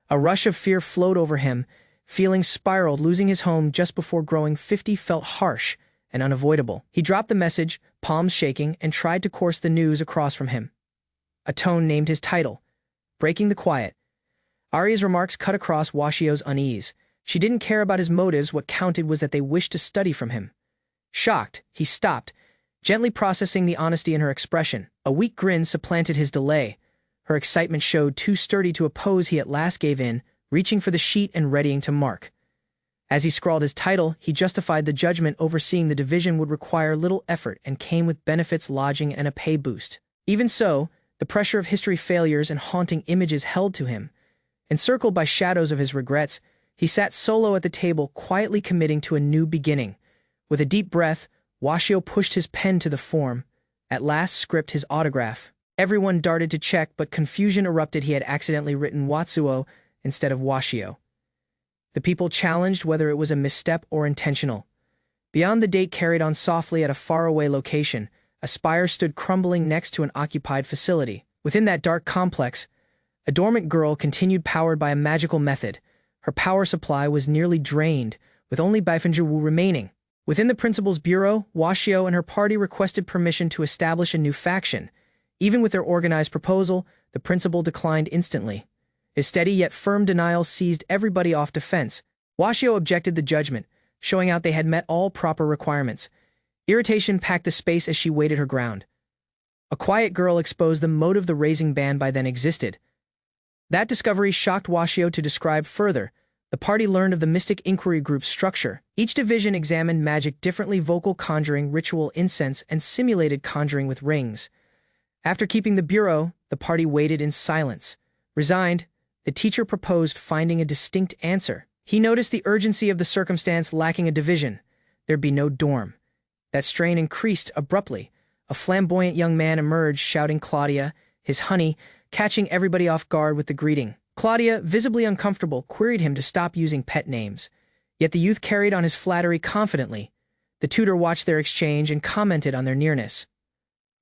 A rush of fear flowed over him. Feelings spiraled. Losing his home just before growing 50 felt harsh and unavoidable. He dropped the message, palms shaking, and tried to course the news across from him. A tone named his title, breaking the quiet. Arya's remarks cut across Washio's unease. She didn't care about his motives. What counted was that they wished to study from him. Shocked, he stopped, gently processing the honesty in her expression. A weak grin supplanted his delay. Her excitement showed too sturdy to oppose. He at last gave in, reaching for the sheet and readying to mark. As he scrawled his title, he justified the judgment. Overseeing the division would require little effort and came with benefits, lodging, and a pay boost. Even so, the pressure of history failures and haunting images held to him. Encircled by shadows of his regrets, he sat solo at the table, quietly committing to a new beginning. With a deep breath, Washio pushed his pen to the form, at last script his autograph. Everyone darted to check, but confusion erupted. He had accidentally written Watsuo instead of Washio. The people challenged whether it was a misstep or intentional. Beyond the date carried on softly at a faraway location, a spire stood crumbling next to an occupied facility. Within that dark complex, a dormant girl continued, powered by a magical method. Her power supply was nearly drained, with only Baifunjiwu remaining. Within the principal's bureau, Washio and her party requested permission to establish a new faction. Even with their organized proposal, the principal declined instantly. His steady yet firm denial seized everybody off defense. Washio objected the judgment, showing out they had met all proper requirements. Irritation packed the space as she waited her ground. A quiet girl exposed the motive the raising ban by then existed. That discovery shocked Washio to describe further. The party learned of the Mystic Inquiry Group's structure. Each division examined magic differently: vocal conjuring, ritual incense, and simulated conjuring with rings. After keeping the bureau, the party waited in silence. Resigned, the teacher proposed finding a distinct answer. He noticed the urgency of the circumstance. Lacking a division, there'd be no dorm. That strain increased abruptly. A flamboyant young man emerged, shouting Claudia, his honey, catching everybody off guard with the greeting. Claudia, visibly uncomfortable, queried him to stop using pet names. Yet the youth carried on his flattery confidently. The tutor watched their exchange and commented on their nearness.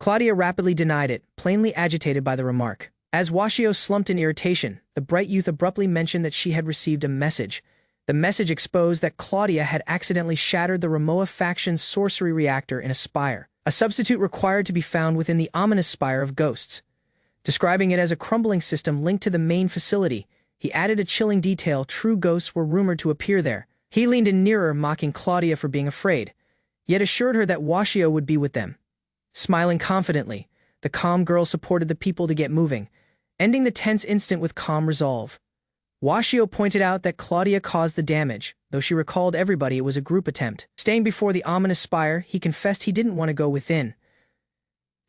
Claudia rapidly denied it, plainly agitated by the remark. As Washio slumped in irritation, the bright youth abruptly mentioned that she had received a message. The message exposed that Claudia had accidentally shattered the Ramoa faction's sorcery reactor in a spire, a substitute required to be found within the ominous spire of ghosts. Describing it as a crumbling system linked to the main facility, he added a chilling detail: true ghosts were rumored to appear there. He leaned in nearer, mocking Claudia for being afraid, yet assured her that Washio would be with them. Smiling confidently, the calm girl supported the people to get moving, ending the tense instant with calm resolve. Washio pointed out that Claudia caused the damage, though she recalled everybody it was a group attempt. Staying before the ominous spire, he confessed he didn't want to go within.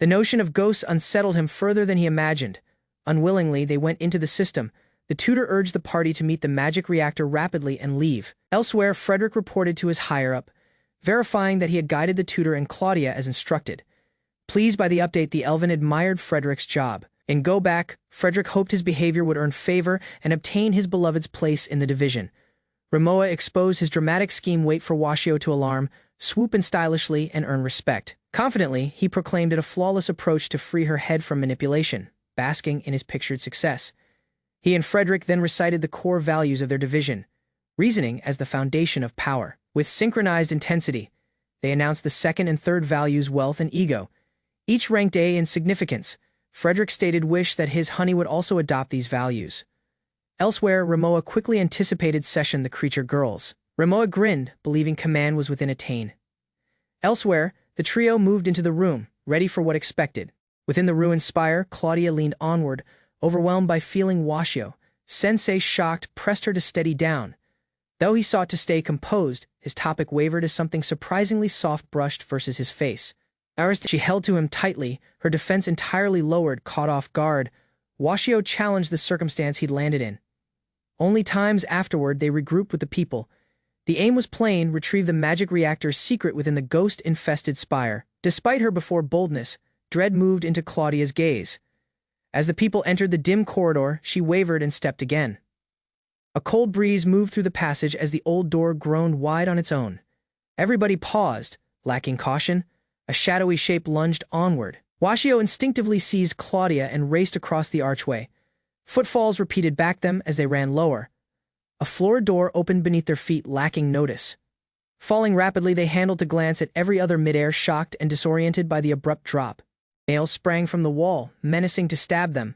The notion of ghosts unsettled him further than he imagined. Unwillingly, they went into the system. The tutor urged the party to meet the magic reactor rapidly and leave. Elsewhere, Frederick reported to his higher-up, verifying that he had guided the tutor and Claudia as instructed. Pleased by the update, the Elven admired Frederick's job. In Go Back, Frederick hoped his behavior would earn favor and obtain his beloved's place in the division. Ramoa exposed his dramatic scheme: wait for Washio to alarm, swoop in stylishly, and earn respect. Confidently, he proclaimed it a flawless approach to free her head from manipulation, basking in his pictured success. He and Frederick then recited the core values of their division, reasoning as the foundation of power. With synchronized intensity, they announced the second and third values: wealth and ego, each ranked A in significance. Frederick stated wish that his honey would also adopt these values. Elsewhere, Ramoa quickly anticipated session the creature girls. Ramoa grinned, believing command was within attain. Elsewhere, the trio moved into the room, ready for what expected. Within the ruined spire, Claudia leaned onward, overwhelmed by feeling Washio. Sensei, shocked, pressed her to steady down. Though he sought to stay composed, his topic wavered as something surprisingly soft brushed versus his face. She held to him tightly, her defense entirely lowered. Caught off guard, Washio challenged the circumstance he'd landed in. Only times afterward they regrouped with the people. The aim was plain: retrieve the magic reactor's secret within the ghost-infested spire. Despite her before boldness, dread moved into Claudia's gaze. As the people entered the dim corridor, she wavered and stepped again. A cold breeze moved through the passage as the old door groaned wide on its own. Everybody paused, lacking caution. A shadowy shape lunged onward. Washio instinctively seized Claudia and raced across the archway. Footfalls repeated back them as they ran lower. A floor door opened beneath their feet, lacking notice. Falling rapidly, they handled to glance at every other midair, shocked and disoriented by the abrupt drop. Nails sprang from the wall, menacing to stab them.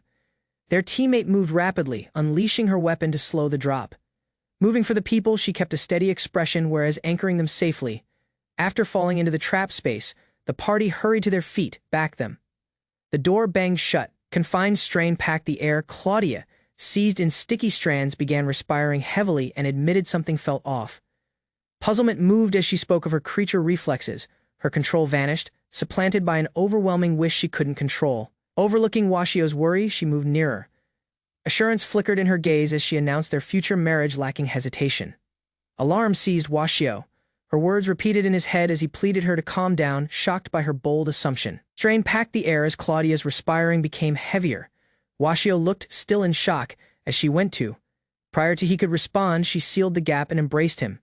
Their teammate moved rapidly, unleashing her weapon to slow the drop. Moving for the people, she kept a steady expression, whereas anchoring them safely. After falling into the trap space, the party hurried to their feet, back them. The door banged shut. Confined strain packed the air. Claudia, seized in sticky strands, began respiring heavily and admitted something felt off. Puzzlement moved as she spoke of her creature reflexes. Her control vanished, supplanted by an overwhelming wish she couldn't control. Overlooking Washio's worry, she moved nearer. Assurance flickered in her gaze as she announced their future marriage, lacking hesitation. Alarm seized Washio. Her words repeated in his head as he pleaded her to calm down, shocked by her bold assumption. Strain packed the air as Claudia's respiring became heavier. Washio looked, still in shock, as she went to. Prior to he could respond, she sealed the gap and embraced him.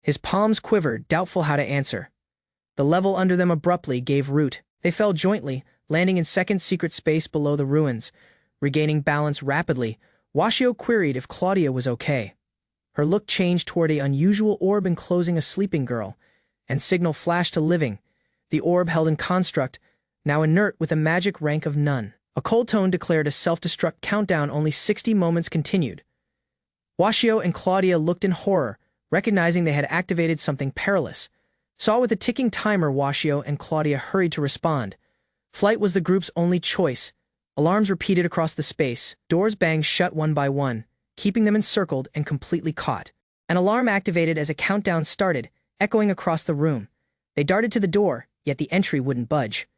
His palms quivered, doubtful how to answer. The level under them abruptly gave root. They fell jointly, landing in second secret space below the ruins. Regaining balance rapidly, Washio queried if Claudia was okay. Her look changed toward an unusual orb enclosing a sleeping girl, and signal flashed to living. The orb held in construct, now inert with a magic rank of none. A cold tone declared a self-destruct countdown. Only 60 moments continued. Washio and Claudia looked in horror, recognizing they had activated something perilous. Saw with a ticking timer, Washio and Claudia hurried to respond. Flight was the group's only choice. Alarms repeated across the space. Doors banged shut one by one, keeping them encircled and completely caught. An alarm activated as a countdown started, echoing across the room. They darted to the door, yet the entry wouldn't budge.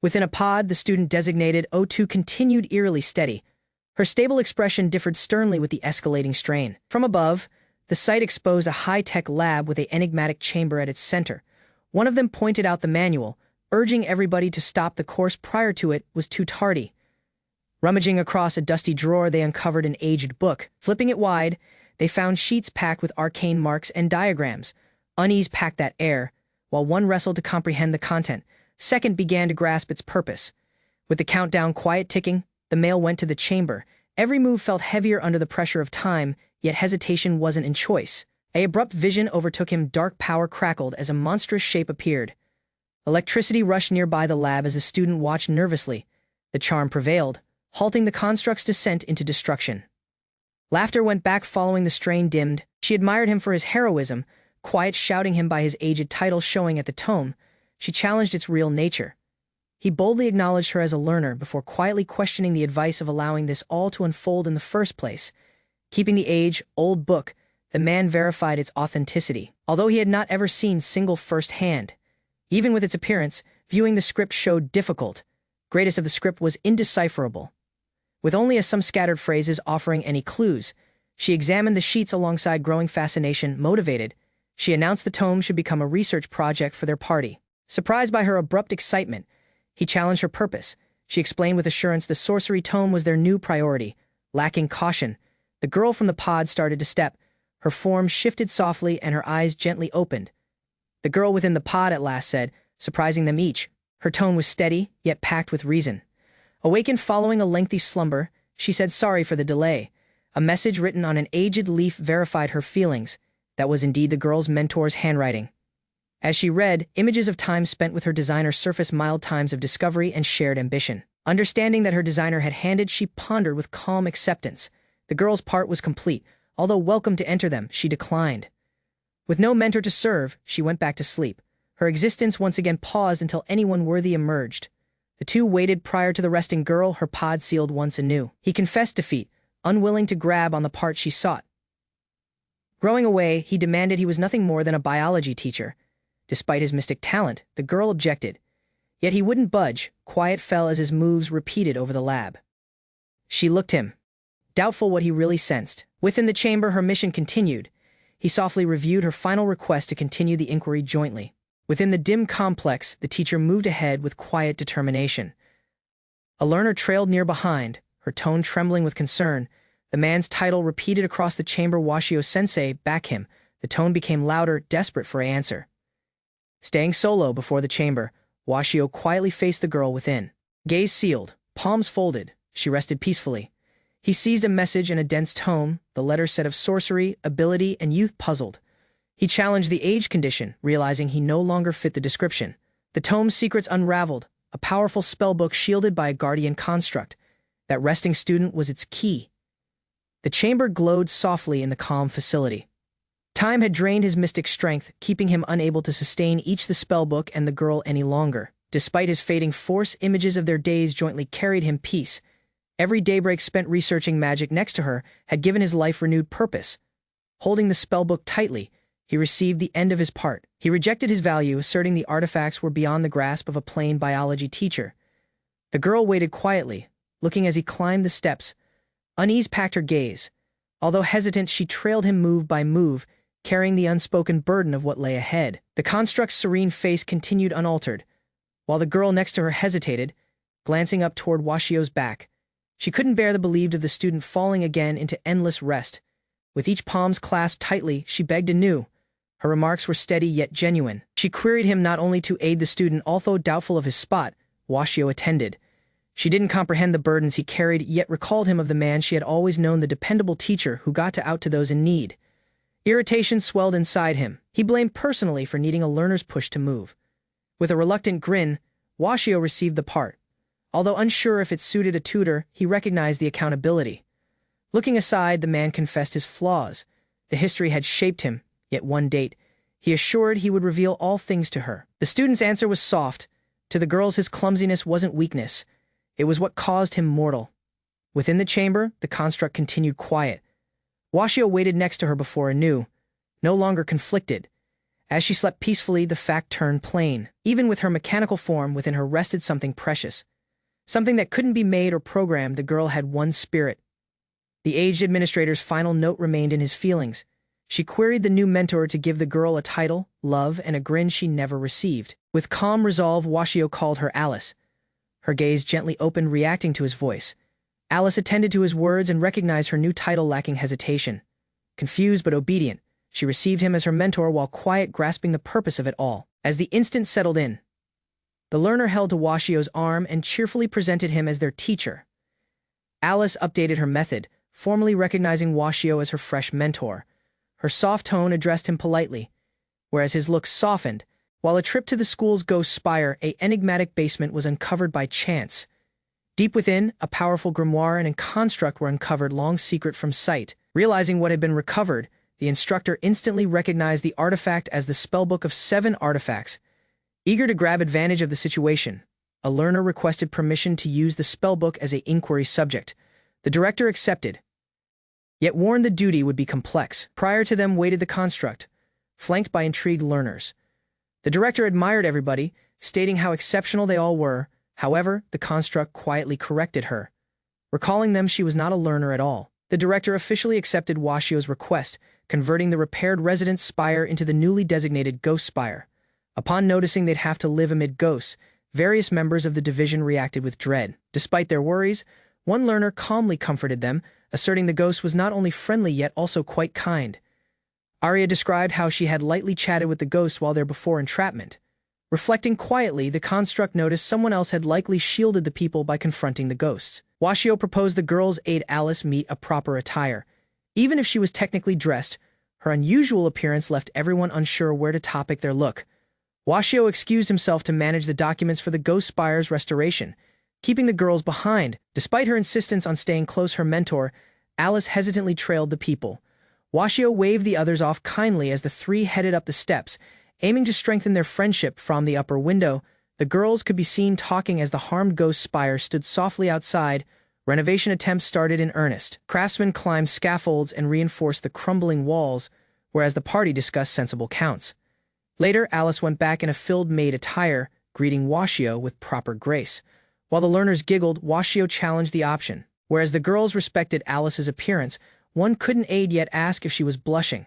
Within a pod, the student designated O2 continued eerily steady. Her stable expression differed sternly with the escalating strain. From above, the site exposed a high-tech lab with an enigmatic chamber at its center. One of them pointed out the manual, urging everybody to stop. The course prior to it was too tardy. Rummaging across a dusty drawer, they uncovered an aged book. Flipping it wide, they found sheets packed with arcane marks and diagrams. Unease packed that air, while one wrestled to comprehend the content. Second began to grasp its purpose. With the countdown quiet ticking, the male went to the chamber. Every move felt heavier under the pressure of time, yet hesitation wasn't in choice. An abrupt vision overtook him. Dark power crackled as a monstrous shape appeared. Electricity rushed nearby the lab as the student watched nervously. The charm prevailed, halting the construct's descent into destruction. Laughter went back following the strain dimmed. She admired him for his heroism, quiet shouting him by his aged title showing at the tome. She challenged its real nature. He boldly acknowledged her as a learner before quietly questioning the advice of allowing this all to unfold in the first place. Keeping the age-old book, the man verified its authenticity, although he had not ever seen single firsthand. Even with its appearance, viewing the script showed difficult. Greatest of the script was indecipherable. With only some scattered phrases offering any clues, she examined the sheets alongside growing fascination. Motivated, she announced the tome should become a research project for their party. Surprised by her abrupt excitement, he challenged her purpose. She explained with assurance the sorcery tome was their new priority. Lacking caution, the girl from the pod started to step. Her form shifted softly and her eyes gently opened. The girl within the pod at last said, surprising them each. Her tone was steady, yet packed with reason. Awakened following a lengthy slumber, she said sorry for the delay. A message written on an aged leaf verified her feelings. That was indeed the girl's mentor's handwriting. As she read, images of time spent with her designer surfaced, mild times of discovery and shared ambition. Understanding that her designer had handed, she pondered with calm acceptance. The girl's part was complete. Although welcome to enter them, she declined. With no mentor to serve, she went back to sleep. Her existence once again paused until anyone worthy emerged. The two waited prior to the resting girl, her pod sealed once anew. He confessed defeat, unwilling to grab on the part she sought. Growing away, he demanded he was nothing more than a biology teacher. Despite his mystic talent, the girl objected. Yet he wouldn't budge. Quiet fell as his moves repeated over the lab. She looked him, doubtful what he really sensed. Within the chamber, her mission continued. He softly reviewed her final request to continue the inquiry jointly. Within the dim complex, the teacher moved ahead with quiet determination. A learner trailed near behind, her tone trembling with concern. The man's title repeated across the chamber. Washio-sensei, back him. The tone became louder, desperate for an answer. Staying solo before the chamber, Washio quietly faced the girl within. Gaze sealed, palms folded, she rested peacefully. He seized a message in a dense tome, the letter said of sorcery, ability, and youth. Puzzled, he challenged the age condition, realizing he no longer fit the description. The tome's secrets unraveled, a powerful spellbook shielded by a guardian construct. That resting student was its key. The chamber glowed softly in the calm facility. Time had drained his mystic strength, keeping him unable to sustain the spellbook and the girl any longer. Despite his fading force, images of their days jointly carried him peace. Every daybreak spent researching magic next to her had given his life renewed purpose. Holding the spellbook tightly, he received the end of his part. He rejected his value, asserting the artifacts were beyond the grasp of a plain biology teacher. The girl waited quietly, looking as he climbed the steps. Unease packed her gaze. Although hesitant, she trailed him move by move, carrying the unspoken burden of what lay ahead. The construct's serene face continued unaltered, while the girl next to her hesitated, glancing up toward Washio's back. She couldn't bear the belief of the student falling again into endless rest. With each palms clasped tightly, she begged anew. Her remarks were steady yet genuine. She queried him not only to aid the student, although doubtful of his spot. Washio attended. She didn't comprehend the burdens he carried, yet recalled him of the man she had always known, the dependable teacher who got out to those in need. Irritation swelled inside him. He blamed personally for needing a learner's push to move. With a reluctant grin, Washio received the part. Although unsure if it suited a tutor, he recognized the accountability. Looking aside, the man confessed his flaws. The history had shaped him, yet one date, he assured he would reveal all things to her. The student's answer was soft. To the girls, his clumsiness wasn't weakness. It was what caused him mortal. Within the chamber, the construct continued quiet. Washio waited next to her before anew, no longer conflicted. As she slept peacefully, the fact turned plain. Even with her mechanical form, within her rested something precious. Something that couldn't be made or programmed. The girl had one spirit. The aged administrator's final note remained in his feelings. She queried the new mentor to give the girl a title, love, and a grin she never received. With calm resolve, Washio called her Alice. Her gaze gently opened, reacting to his voice. Alice attended to his words and recognized her new title, lacking hesitation. Confused but obedient, she received him as her mentor while quiet, grasping the purpose of it all. As the instant settled in, the learner held to Washio's arm and cheerfully presented him as their teacher. Alice updated her method, formally recognizing Washio as her fresh mentor. Her soft tone addressed him politely, whereas his looks softened. While a trip to the school's ghost spire, an enigmatic basement was uncovered by chance. Deep within, a powerful grimoire and a construct were uncovered long secret from sight. Realizing what had been recovered, the instructor instantly recognized the artifact as the spellbook of 7 artifacts. Eager to grab advantage of the situation, a learner requested permission to use the spellbook as an inquiry subject. The director accepted, yet warned the duty would be complex. Prior to them waited the construct, flanked by intrigued learners. The director admired everybody, stating how exceptional they all were. However, the construct quietly corrected her, recalling them she was not a learner at all. The director officially accepted Washio's request, converting the repaired residence spire into the newly designated ghost spire. Upon noticing they'd have to live amid ghosts, various members of the division reacted with dread. Despite their worries, one learner calmly comforted them, asserting the ghost was not only friendly yet also quite kind. Arya described how she had lightly chatted with the ghost while there before entrapment. Reflecting quietly, the construct noticed someone else had likely shielded the people by confronting the ghosts. Washio proposed the girls aid Alice meet a proper attire. Even if she was technically dressed, her unusual appearance left everyone unsure where to topic their look. Washio excused himself to manage the documents for the ghost spire's restoration, keeping the girls behind. Despite her insistence on staying close her mentor, Alice hesitantly trailed the people. Washio waved the others off kindly as the 3 headed up the steps, aiming to strengthen their friendship. From the upper window, the girls could be seen talking as the harmed ghost spire stood softly outside. Renovation attempts started in earnest. Craftsmen climbed scaffolds and reinforced the crumbling walls, whereas the party discussed sensible counts. Later, Alice went back in a filled maid attire, greeting Washio with proper grace. While the learners giggled, Washio challenged the option. Whereas the girls respected Alice's appearance, one couldn't aid yet ask if she was blushing.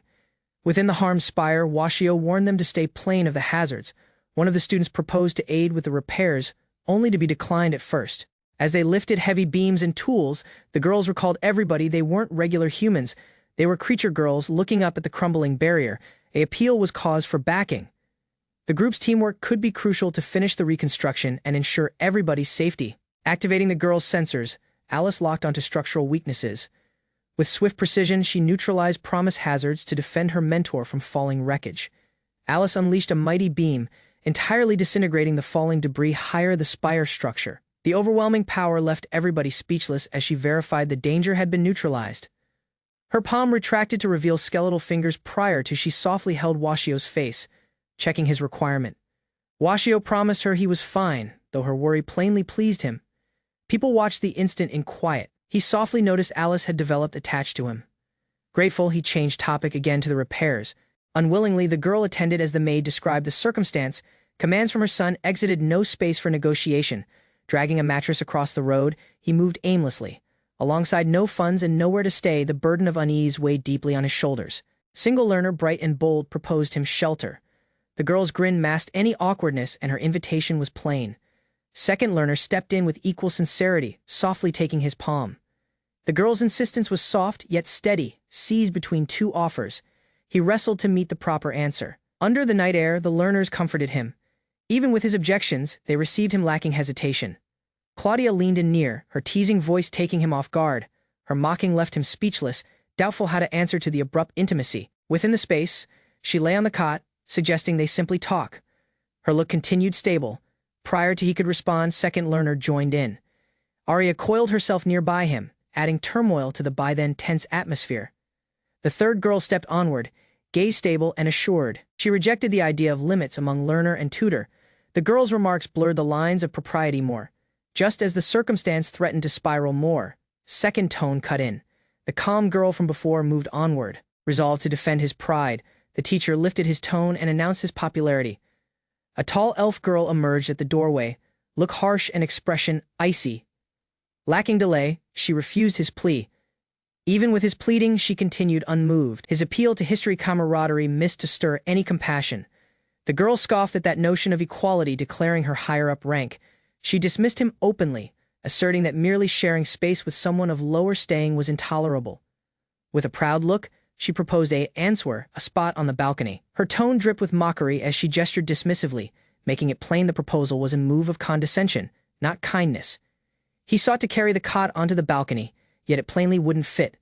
Within the harmed spire, Washio warned them to stay plain of the hazards. One of the students proposed to aid with the repairs, only to be declined at first. As they lifted heavy beams and tools, the girls recalled everybody they weren't regular humans. They were creature girls looking up at the crumbling barrier. An appeal was caused for backing. The group's teamwork could be crucial to finish the reconstruction and ensure everybody's safety. Activating the girls' sensors, Alice locked onto structural weaknesses. With swift precision, she neutralized promise hazards to defend her mentor from falling wreckage. Alice unleashed a mighty beam, entirely disintegrating the falling debris higher the spire structure. The overwhelming power left everybody speechless as she verified the danger had been neutralized. Her palm retracted to reveal skeletal fingers prior to she softly held Washio's face, checking his requirement. Washio promised her he was fine, though her worry plainly pleased him. People watched the instant in quiet. He softly noticed Alice had developed attached to him. Grateful, he changed topic again to the repairs. Unwillingly, the girl attended as the maid described the circumstance. Commands from her son exited no space for negotiation. Dragging a mattress across the road, he moved aimlessly. Alongside no funds and nowhere to stay, the burden of unease weighed deeply on his shoulders. Single learner, bright and bold, proposed him shelter. The girl's grin masked any awkwardness, and her invitation was plain. Second learner stepped in with equal sincerity, softly taking his palm. The girl's insistence was soft yet steady, seized between 2 offers. He wrestled to meet the proper answer. Under the night air, the learners comforted him. Even with his objections, they received him lacking hesitation. Claudia leaned in near, her teasing voice taking him off guard. Her mocking left him speechless, doubtful how to answer to the abrupt intimacy. Within the space, she lay on the cot, suggesting they simply talk. Her look continued stable. Prior to he could respond, second learner joined in. Arya coiled herself nearby him, adding turmoil to the by-then tense atmosphere. The third girl stepped onward, gaze stable and assured. She rejected the idea of limits among learner and tutor. The girl's remarks blurred the lines of propriety more. Just as the circumstance threatened to spiral more, second tone cut in. The calm girl from before moved onward. Resolved to defend his pride, the teacher lifted his tone and announced his popularity. A tall elf girl emerged at the doorway, look harsh and expression icy. Lacking delay, she refused his plea. Even with his pleading, she continued unmoved. His appeal to history camaraderie missed to stir any compassion. The girl scoffed at that notion of equality, declaring her higher-up rank. She dismissed him openly, asserting that merely sharing space with someone of lower staying was intolerable. With a proud look, she proposed an answer, a spot on the balcony. Her tone dripped with mockery as she gestured dismissively, making it plain the proposal was a move of condescension, not kindness. He sought to carry the cot onto the balcony, yet it plainly wouldn't fit.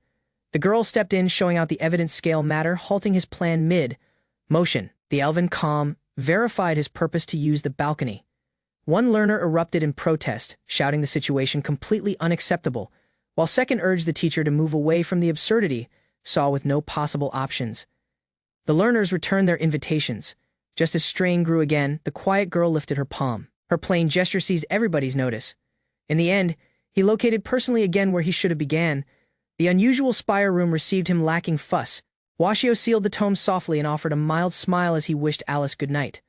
The girl stepped in, showing out the evidence scale matter, halting his plan mid-motion. The elven calm verified his purpose to use the balcony. One learner erupted in protest, shouting the situation completely unacceptable, while second urged the teacher to move away from the absurdity, saw with no possible options. The learners returned their invitations. Just as strain grew again, the quiet girl lifted her palm. Her plain gesture seized everybody's notice. In the end, he located personally again where he should have began. The unusual spire room received him lacking fuss. Washio sealed the tome softly and offered a mild smile as he wished Alice good night.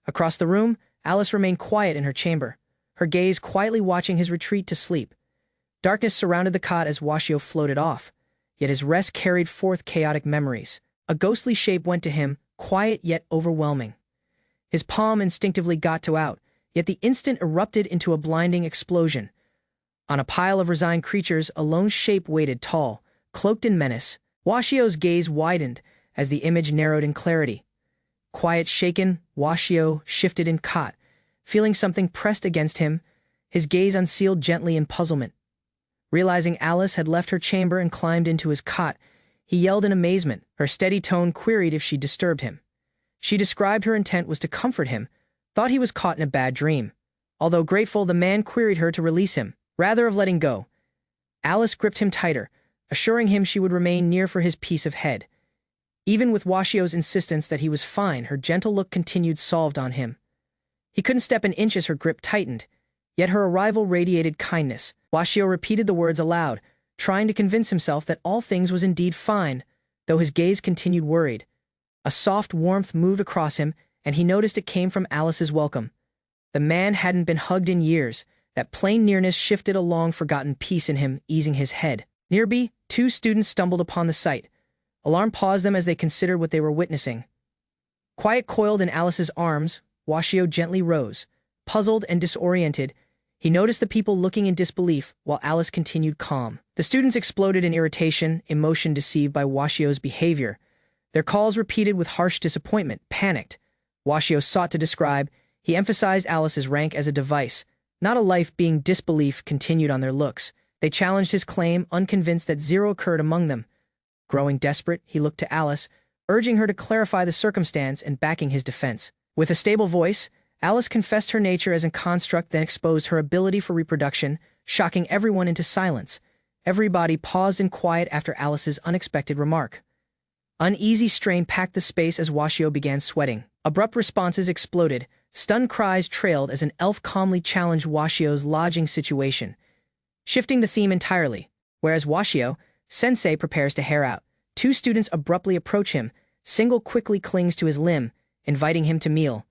Across the room, Alice remained quiet in her chamber, her gaze quietly watching his retreat to sleep. Darkness surrounded the cot as Washio floated off, yet his rest carried forth chaotic memories. A ghostly shape went to him, quiet yet overwhelming. His palm instinctively got to out, yet the instant erupted into a blinding explosion. On a pile of resigned creatures, a lone shape waited tall, cloaked in menace. Washio's gaze widened as the image narrowed in clarity. Quiet shaken, Washio shifted in cot, feeling something pressed against him, his gaze unsealed gently in puzzlement. Realizing Alice had left her chamber and climbed into his cot, he yelled in amazement. Her steady tone queried if she disturbed him. She described her intent was to comfort him, thought he was caught in a bad dream. Although grateful, the man queried her to release him, rather of letting go. Alice gripped him tighter, assuring him she would remain near for his peace of head. Even with Washio's insistence that he was fine, her gentle look continued solved on him. He couldn't step an inch as her grip tightened, yet her arrival radiated kindness. Washio repeated the words aloud, trying to convince himself that all things was indeed fine, though his gaze continued worried. A soft warmth moved across him, and he noticed it came from Alice's welcome. The man hadn't been hugged in years. That plain nearness shifted a long-forgotten peace in him, easing his head. Nearby, two students stumbled upon the sight. Alarm paused them as they considered what they were witnessing. Quiet coiled in Alice's arms, Washio gently rose. Puzzled and disoriented, he noticed the people looking in disbelief, while Alice continued calm. The students exploded in irritation, emotion deceived by Washio's behavior. Their calls repeated with harsh disappointment, panicked. Washio sought to describe. He emphasized Alice's rank as a device, not a life being. Disbelief continued on their looks. They challenged his claim, unconvinced that zero occurred among them. Growing desperate, he looked to Alice, urging her to clarify the circumstance and backing his defense. With a stable voice, Alice confessed her nature as a construct, then exposed her ability for reproduction, shocking everyone into silence. Everybody paused in quiet after Alice's unexpected remark. Uneasy strain packed the space as Washio began sweating. Abrupt responses exploded. Stunned cries trailed as an elf calmly challenged Washio's lodging situation, shifting the theme entirely. Whereas Washio, sensei, prepares to hair out, two students abruptly approach him. Single quickly clings to his limb, inviting him to meal.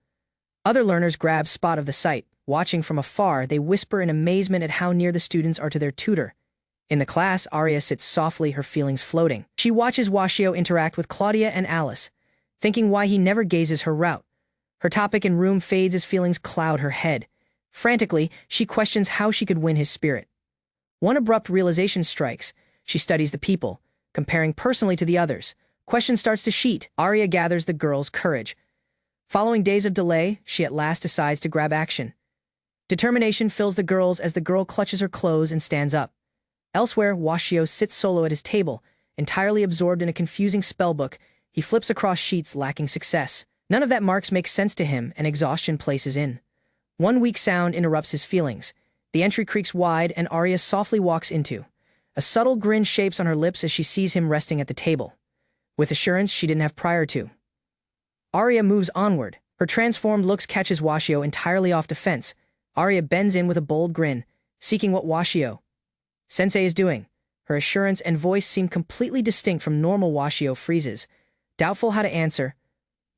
Other learners grab spot of the sight. Watching from afar, they whisper in amazement at how near the students are to their tutor. In the class, Arya sits softly, her feelings floating. She watches Washio interact with Claudia and Alice, thinking why he never gazes her route. Her topic in room fades as feelings cloud her head. Frantically, she questions how she could win his spirit. One abrupt realization strikes. She studies the people, comparing personally to the others. Question starts to sheet. Arya gathers the girl's courage. Following days of delay, she at last decides to grab action. Determination fills the girls as the girl clutches her clothes and stands up. Elsewhere, Washio sits solo at his table, entirely absorbed in a confusing spellbook. He flips across sheets, lacking success. None of that marks makes sense to him, and exhaustion places in. One weak sound interrupts his feelings. The entry creaks wide, and Arya softly walks into. A subtle grin shapes on her lips as she sees him resting at the table, with assurance she didn't have prior to. Arya moves onward. Her transformed looks catches Washio entirely off defense. Arya bends in with a bold grin, seeking what Washio sensei is doing. Her assurance and voice seem completely distinct from normal. Washio freezes, doubtful how to answer.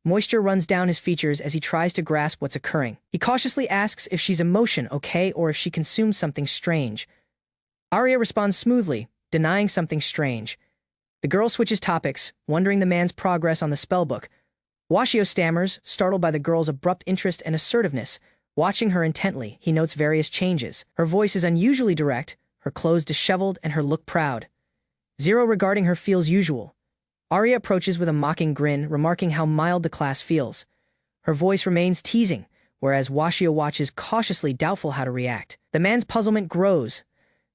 Moisture runs down his features as he tries to grasp what's occurring. He cautiously asks if she's emotion okay or if she consumes something strange. Arya responds smoothly, denying something strange. The girl switches topics, wondering the man's progress on the spellbook. Washio stammers, startled by the girl's abrupt interest and assertiveness. Watching her intently, he notes various changes. Her voice is unusually direct, her clothes disheveled, and her look proud. Zero regarding her feels usual. Arya approaches with a mocking grin, remarking how mild the class feels. Her voice remains teasing, whereas Washio watches cautiously, doubtful how to react. The man's puzzlement grows.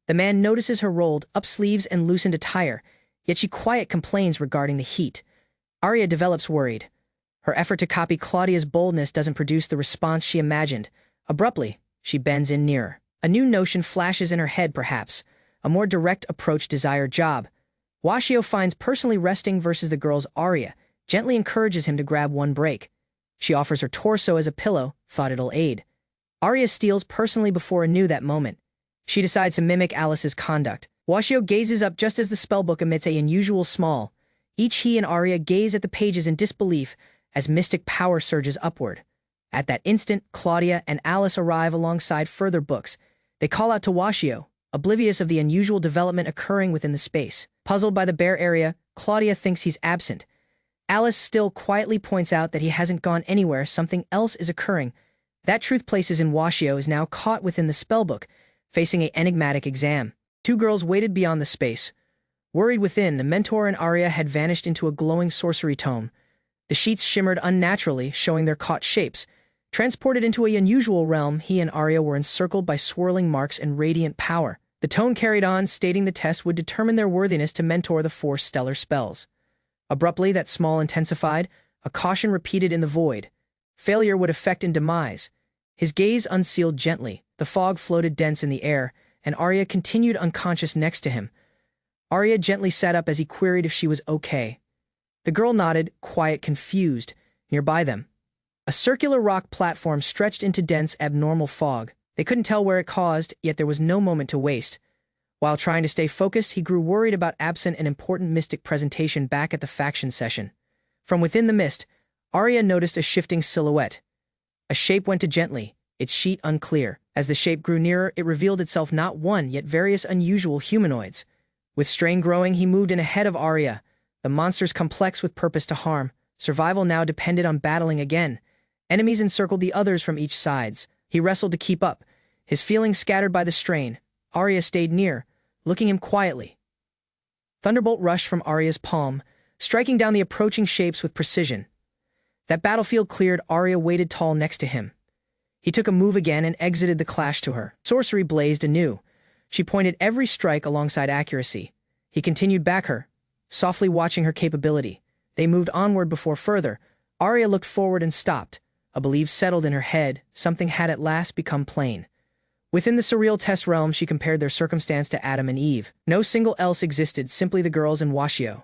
The man notices her rolled up sleeves and loosened attire, yet she quiet complains regarding the heat. Arya develops worried. Her effort to copy Claudia's boldness doesn't produce the response she imagined. Abruptly, she bends in nearer. A new notion flashes in her head, perhaps. A more direct approach desired job. Washio finds personally resting versus the girl's Arya, gently encourages him to grab one break. She offers her torso as a pillow, thought it'll aid. Arya steals personally before anew that moment. She decides to mimic Alice's conduct. Washio gazes up just as the spellbook emits an unusual small. Each he and Arya gaze at the pages in disbelief as mystic power surges upward. At that instant, Claudia and Alice arrive alongside further books. They call out to Washio, oblivious of the unusual development occurring within the space. Puzzled by the bare area, Claudia thinks he's absent. Alice still quietly points out that he hasn't gone anywhere, something else is occurring. That truth places in Washio is now caught within the spellbook, facing an enigmatic exam. Two girls waited beyond the space. Worried within, the mentor and Arya had vanished into a glowing sorcery tome. The sheets shimmered unnaturally, showing their caught shapes. Transported into an unusual realm, he and Arya were encircled by swirling marks and radiant power. The tone carried on, stating the test would determine their worthiness to mentor the four stellar spells. Abruptly, that small intensified, a caution repeated in the void. Failure would affect in demise. His gaze unsealed gently. The fog floated dense in the air, and Arya continued unconscious next to him. Arya gently sat up as he queried if she was okay. The girl nodded, quiet, confused. Nearby them, a circular rock platform stretched into dense, abnormal fog. They couldn't tell where it caused, yet there was no moment to waste. While trying to stay focused, he grew worried about absent and important mystic presentation back at the faction session. From within the mist, Arya noticed a shifting silhouette. A shape went to gently, its sheet unclear. As the shape grew nearer, it revealed itself not one, yet various unusual humanoids. With strain growing, he moved in ahead of Arya. The monsters complex with purpose to harm. Survival now depended on battling again. Enemies encircled the others from each sides. He wrestled to keep up, his feelings scattered by the strain. Arya stayed near, looking him quietly. Thunderbolt rushed from Arya's palm, striking down the approaching shapes with precision. That battlefield cleared, Arya waited tall next to him. He took a move again and exited the clash to her. Sorcery blazed anew. She pointed every strike alongside accuracy. He continued back her, softly watching her capability. They moved onward before further. Arya looked forward and stopped. A belief settled in her head. Something had at last become plain. Within the surreal test realm, she compared their circumstance to Adam and Eve. No single else existed, simply the girls and Washio.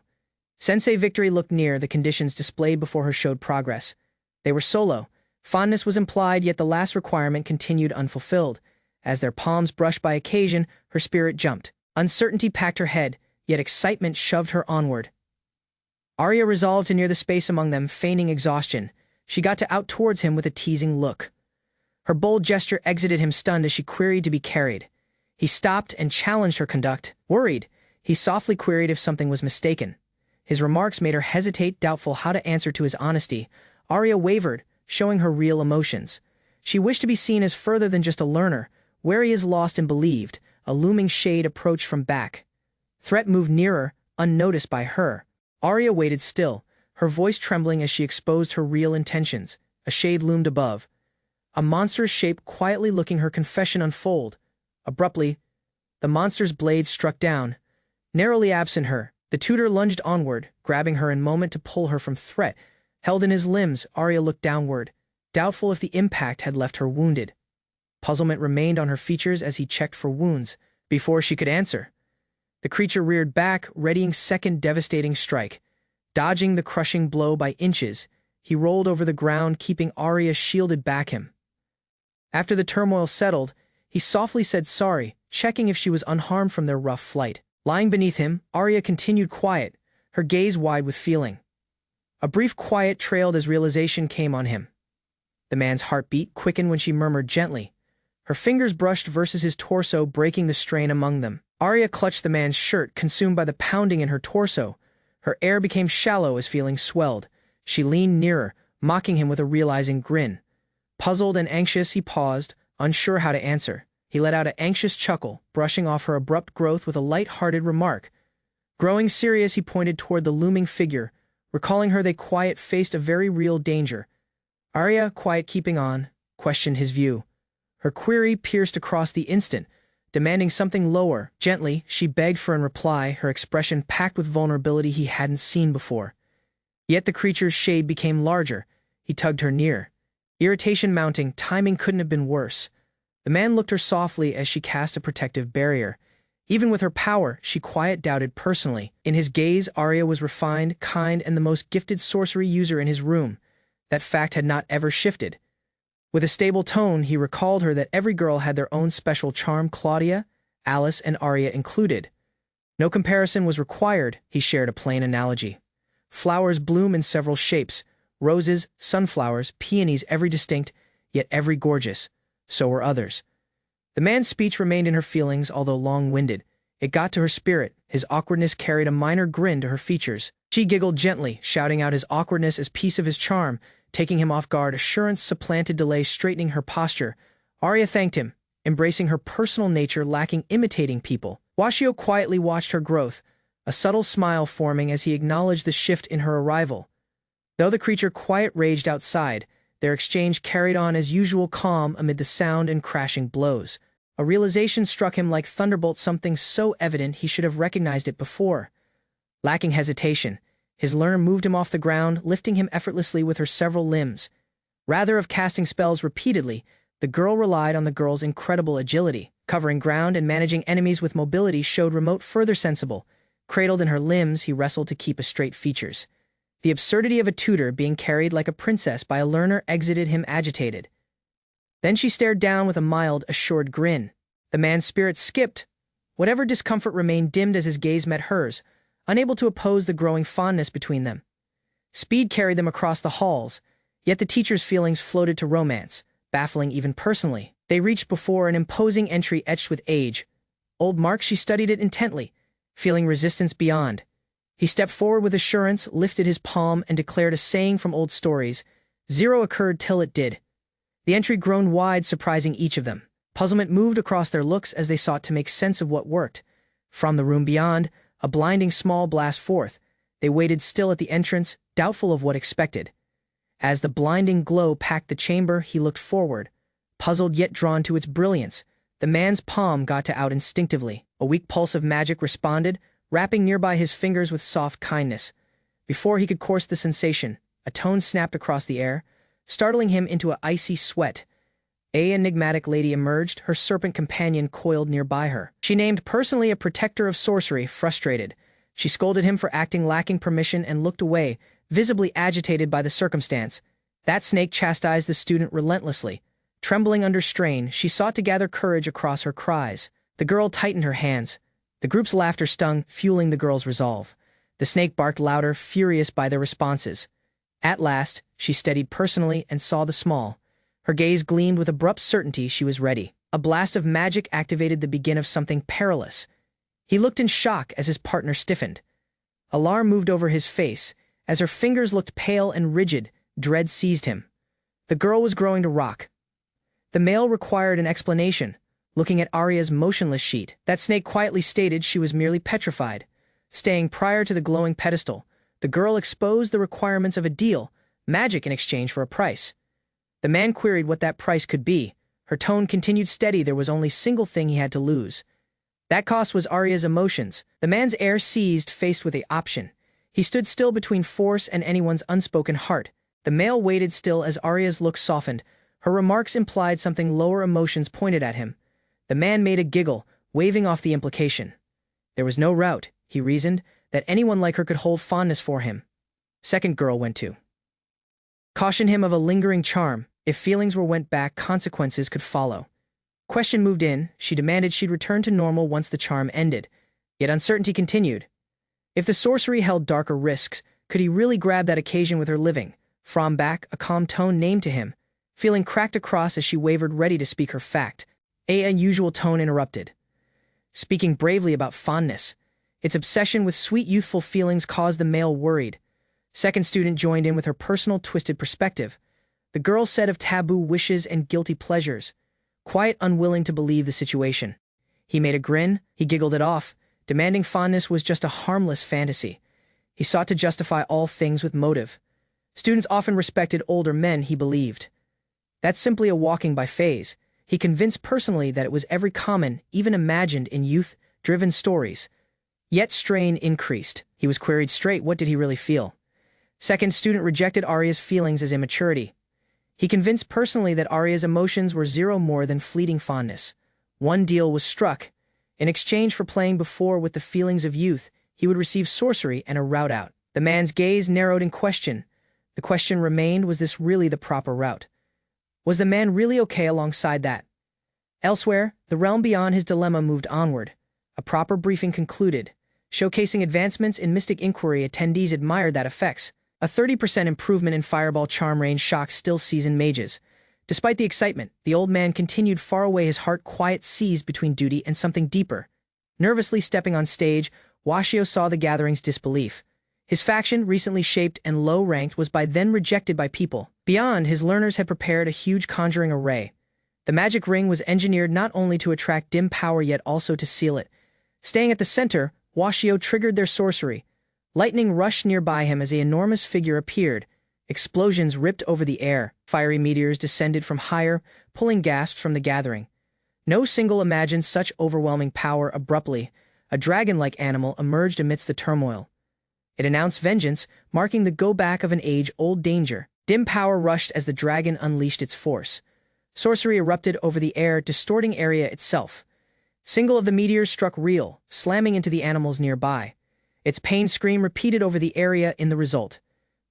Sensei Victory looked near. The conditions displayed before her showed progress. They were solo. Fondness was implied, yet the last requirement continued unfulfilled. As their palms brushed by occasion, her spirit jumped. Uncertainty packed her head, yet excitement shoved her onward. Arya resolved to near the space among them, feigning exhaustion. She got out towards him with a teasing look. Her bold gesture exited him stunned as she queried to be carried. He stopped and challenged her conduct. Worried, he softly queried if something was mistaken. His remarks made her hesitate, doubtful how to answer to his honesty. Arya wavered, showing her real emotions. She wished to be seen as further than just a learner, wary as lost and believed. A looming shade approached from back. Threat moved nearer, unnoticed by her. Arya waited still, her voice trembling as she exposed her real intentions. A shade loomed above, a monstrous shape quietly looking her confession unfold. Abruptly, the monster's blade struck down, narrowly absent her. The tutor lunged onward, grabbing her in moment to pull her from threat. Held in his limbs, Arya looked downward, doubtful if the impact had left her wounded. Puzzlement remained on her features as he checked for wounds. Before she could answer, the creature reared back, readying second devastating strike. Dodging the crushing blow by inches, he rolled over the ground, keeping Arya shielded back him. After the turmoil settled, he softly said sorry, checking if she was unharmed from their rough flight. Lying beneath him, Arya continued quiet, her gaze wide with feeling. A brief quiet trailed as realization came on him. The man's heartbeat quickened when she murmured gently. Her fingers brushed versus his torso, breaking the strain among them. Arya clutched the man's shirt, consumed by the pounding in her torso. Her air became shallow as feelings swelled. She leaned nearer, mocking him with a realizing grin. Puzzled and anxious, he paused, unsure how to answer. He let out an anxious chuckle, brushing off her abrupt growth with a light-hearted remark. Growing serious, he pointed toward the looming figure, recalling her they quiet faced a very real danger. Arya, quiet keeping on, questioned his view. Her query pierced across the instant, demanding something lower. Gently, she begged for in reply, her expression packed with vulnerability he hadn't seen before. Yet the creature's shade became larger. He tugged her near. Irritation mounting, timing couldn't have been worse. The man looked her softly as she cast a protective barrier. Even with her power, she quite doubted personally. In his gaze, Arya was refined, kind, and the most gifted sorcery user in his room. That fact had not ever shifted. With a stable tone, he recalled her that every girl had their own special charm, Claudia, Alice, and Arya included. No comparison was required, he shared a plain analogy. Flowers bloom in several shapes. Roses, sunflowers, peonies, every distinct, yet every gorgeous. So were others. The man's speech remained in her feelings, although long-winded. It got to her spirit. His awkwardness carried a minor grin to her features. She giggled gently, shouting out his awkwardness as piece of his charm, taking him off guard. Assurance supplanted delay, straightening her posture. Arya thanked him, embracing her personal nature lacking imitating people. Washio quietly watched her growth, a subtle smile forming as he acknowledged the shift in her arrival. Though the creature quiet raged outside, their exchange carried on as usual, calm amid the sound and crashing blows. A realization struck him like thunderbolt, something so evident he should have recognized it before. Lacking hesitation, his learner moved him off the ground, lifting him effortlessly with her several limbs. Rather of casting spells repeatedly, the girl relied on the girl's incredible agility. Covering ground and managing enemies with mobility showed remote further sensible. Cradled in her limbs, he wrestled to keep a straight features. The absurdity of a tutor being carried like a princess by a learner exited him agitated. Then she stared down with a mild, assured grin. The man's spirit skipped. Whatever discomfort remained dimmed as his gaze met hers, unable to oppose the growing fondness between them. Speed carried them across the halls, yet the teacher's feelings floated to romance, baffling even personally. They reached before an imposing entry etched with age. Old mark, she studied it intently, feeling resistance beyond. He stepped forward with assurance, lifted his palm, and declared a saying from old stories. Zero occurred till it did. The entry groaned wide, surprising each of them. Puzzlement moved across their looks as they sought to make sense of what worked. From the room beyond, a blinding small blast forth. They waited still at the entrance, doubtful of what expected. As the blinding glow packed the chamber, he looked forward, puzzled yet drawn to its brilliance. The man's palm got to out instinctively. A weak pulse of magic responded, wrapping nearby his fingers with soft kindness. Before he could course the sensation, a tone snapped across the air, startling him into an icy sweat. An enigmatic lady emerged, her serpent companion coiled nearby her. She named personally a protector of sorcery, frustrated. She scolded him for acting lacking permission and looked away, visibly agitated by the circumstance. That snake chastised the student relentlessly. Trembling under strain, she sought to gather courage across her cries. The girl tightened her hands. The group's laughter stung, fueling the girl's resolve. The snake barked louder, furious by their responses. At last, she steadied personally and saw the small. Her gaze gleamed with abrupt certainty. She was ready. A blast of magic activated the begin of something perilous. He looked in shock as his partner stiffened. Alarm moved over his face. As her fingers looked pale and rigid, dread seized him. The girl was growing to rock. The male required an explanation. Looking at Arya's motionless sheet, that snake quietly stated she was merely petrified. Staying prior to the glowing pedestal, the girl exposed the requirements of a deal, magic in exchange for a price. The man queried what that price could be. Her tone continued steady. There was only single thing he had to lose. That cost was Arya's emotions. The man's air seized, faced with the option. He stood still between force and anyone's unspoken heart. The male waited still as Arya's look softened. Her remarks implied something lower emotions pointed at him. The man made a giggle, waving off the implication. There was no route, he reasoned, that anyone like her could hold fondness for him. Second girl went to caution him of a lingering charm. If feelings went back, consequences could follow. Question moved in. She demanded she'd return to normal once the charm ended. Yet uncertainty continued. If the sorcery held darker risks, could he really grab that occasion with her living? From back, a calm tone named to him, feeling cracked across as she wavered, ready to speak her fact. An unusual tone interrupted. Speaking bravely about fondness. Its obsession with sweet youthful feelings caused the male worried. Second student joined in with her personal twisted perspective. The girl said of taboo wishes and guilty pleasures, quite unwilling to believe the situation. He made a grin. He giggled it off, demanding fondness was just a harmless fantasy. He sought to justify all things with motive. Students often respected older men, he believed. That's simply a walking by phase. He convinced personally that it was every common, even imagined in youth-driven stories. Yet strain increased. He was queried straight, what did he really feel? Second student rejected Arya's feelings as immaturity. He convinced personally that Arya's emotions were zero more than fleeting fondness. One deal was struck. In exchange for playing before with the feelings of youth, he would receive sorcery and a route out. The man's gaze narrowed in question. The question remained, was this really the proper route? Was the man really okay alongside that? Elsewhere, the realm beyond his dilemma moved onward. A proper briefing concluded. Showcasing advancements in mystic inquiry, attendees admired that effects. A 30% improvement in fireball charm range shocked still seasoned mages. Despite the excitement, the old man continued far away, his heart quiet, seized between duty and something deeper. Nervously stepping on stage, Washio saw the gathering's disbelief. His faction, recently shaped and low-ranked, was by then rejected by people. Beyond, his learners had prepared a huge conjuring array. The magic ring was engineered not only to attract dim power yet also to seal it. Staying at the center, Washio triggered their sorcery. Lightning rushed nearby him as an enormous figure appeared. Explosions ripped over the air. Fiery meteors descended from higher, pulling gasps from the gathering. No single imagined such overwhelming power. Abruptly, a dragon-like animal emerged amidst the turmoil. It announced vengeance, marking the go-back of an age-old danger. Dim power rushed as the dragon unleashed its force. Sorcery erupted over the air, distorting area itself. Single of the meteors struck real, slamming into the animals nearby. Its pain scream repeated over the area in the result.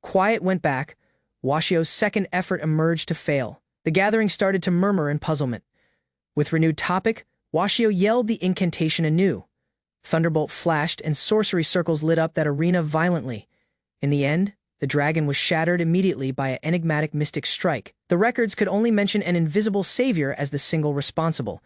Quiet went back. Washio's second effort emerged to fail. The gathering started to murmur in puzzlement. With renewed topic, Washio yelled the incantation anew. Thunderbolt flashed and sorcery circles lit up that arena violently. In the end, the dragon was shattered immediately by an enigmatic mystic strike. The records could only mention an invisible savior as the single responsible.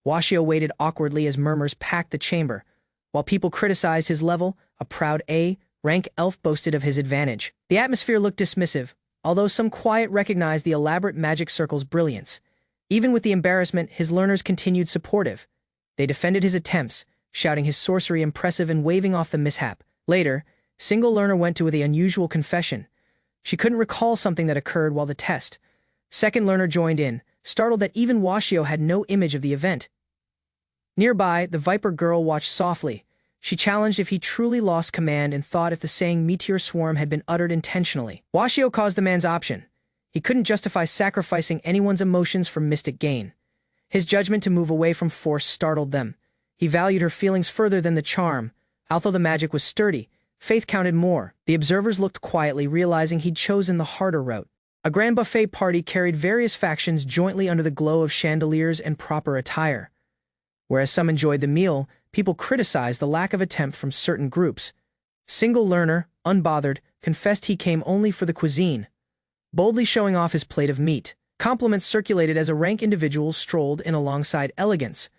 Washio waited awkwardly as murmurs packed the chamber. While people criticized his level, a proud A-rank elf boasted of his advantage. The atmosphere looked dismissive, although some quiet recognized the elaborate magic circle's brilliance. Even with the embarrassment, his learners continued supportive. They defended his attempts, shouting his sorcery impressive and waving off the mishap. Later, single learner went to with the unusual confession. She couldn't recall something that occurred while the test. Second learner joined in, startled that even Washio had no image of the event. Nearby, the Viper girl watched softly. She challenged if he truly lost command and thought if the saying meteor swarm had been uttered intentionally. Washio caused the man's option. He couldn't justify sacrificing anyone's emotions for mystic gain. His judgment to move away from force startled them. He valued her feelings further than the charm. Although the magic was sturdy, faith counted more. The observers looked quietly, realizing he'd chosen the harder route. A grand buffet party carried various factions jointly under the glow of chandeliers and proper attire. Whereas some enjoyed the meal, people criticized the lack of attempt from certain groups. Single learner, unbothered, confessed he came only for the cuisine, boldly showing off his plate of meat. Compliments circulated as a rank individual strolled in alongside elegance.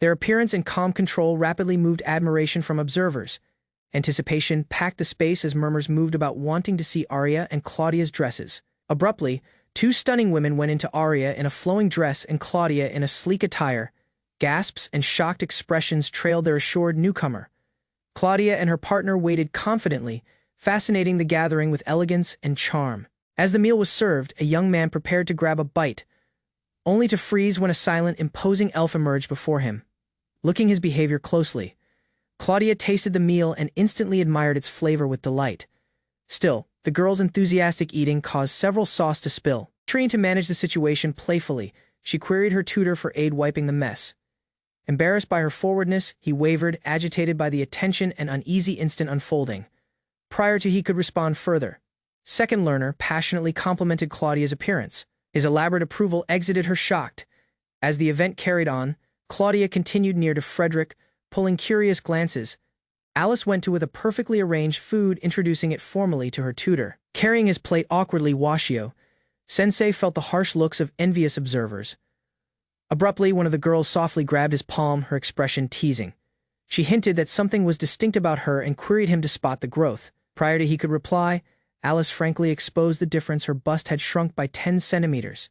Their appearance and calm control rapidly moved admiration from observers. Anticipation packed the space as murmurs moved about wanting to see Arya and Claudia's dresses. Abruptly, two stunning women went into Arya in a flowing dress and Claudia in a sleek attire. Gasps and shocked expressions trailed their assured newcomer. Claudia and her partner waited confidently, fascinating the gathering with elegance and charm. As the meal was served, a young man prepared to grab a bite, only to freeze when a silent, imposing elf emerged before him. Looking his behavior closely, Claudia tasted the meal and instantly admired its flavor with delight. Still, the girl's enthusiastic eating caused several sauce to spill. Trying to manage the situation playfully, she queried her tutor for aid wiping the mess. Embarrassed by her forwardness, he wavered, agitated by the attention and uneasy instant unfolding. Prior to he could respond further, second learner passionately complimented Claudia's appearance. His elaborate approval exited her shocked. As the event carried on, Claudia continued near to Frederick, pulling curious glances. Alice went to with a perfectly arranged food, introducing it formally to her tutor. Carrying his plate awkwardly, Washio Sensei felt the harsh looks of envious observers. Abruptly, one of the girls softly grabbed his palm, her expression teasing. She hinted that something was distinct about her and queried him to spot the growth. Prior to he could reply, Alice frankly exposed the difference. Her bust had shrunk by 10 centimeters.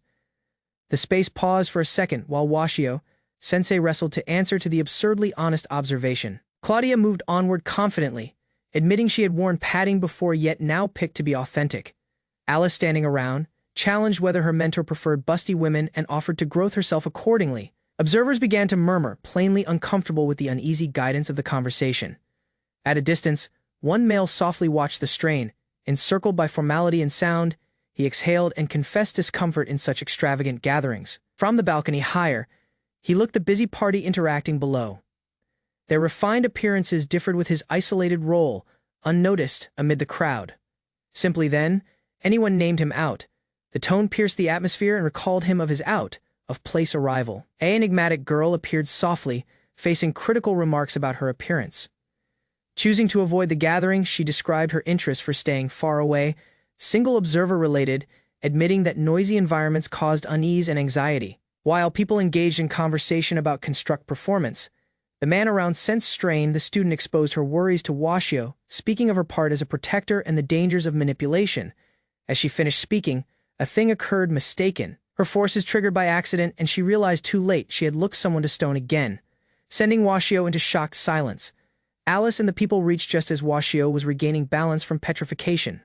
The space paused for a second while Washio Sensei wrestled to answer to the absurdly honest observation. Claudia moved onward confidently, admitting she had worn padding before yet now picked to be authentic. Alice, standing around, challenged whether her mentor preferred busty women and offered to growth herself accordingly. Observers began to murmur, plainly uncomfortable with the uneasy guidance of the conversation. At a distance, one male softly watched the strain. Encircled by formality and sound, he exhaled and confessed discomfort in such extravagant gatherings. From the balcony higher, he looked the busy party interacting below. Their refined appearances differed with his isolated role, unnoticed amid the crowd. Simply then, anyone named him out. The tone pierced the atmosphere and recalled him of his out-of-place arrival. An enigmatic girl appeared softly, facing critical remarks about her appearance. Choosing to avoid the gathering, she described her interest for staying far away, single observer related, admitting that noisy environments caused unease and anxiety. While people engaged in conversation about construct performance, the man around sensed strain. The student exposed her worries to Washio, speaking of her part as a protector and the dangers of manipulation. As she finished speaking, a thing occurred mistaken. Her forces triggered by accident, and she realized too late she had looked someone to stone again, sending Washio into shocked silence. Alice and the people reached just as Washio was regaining balance from petrification.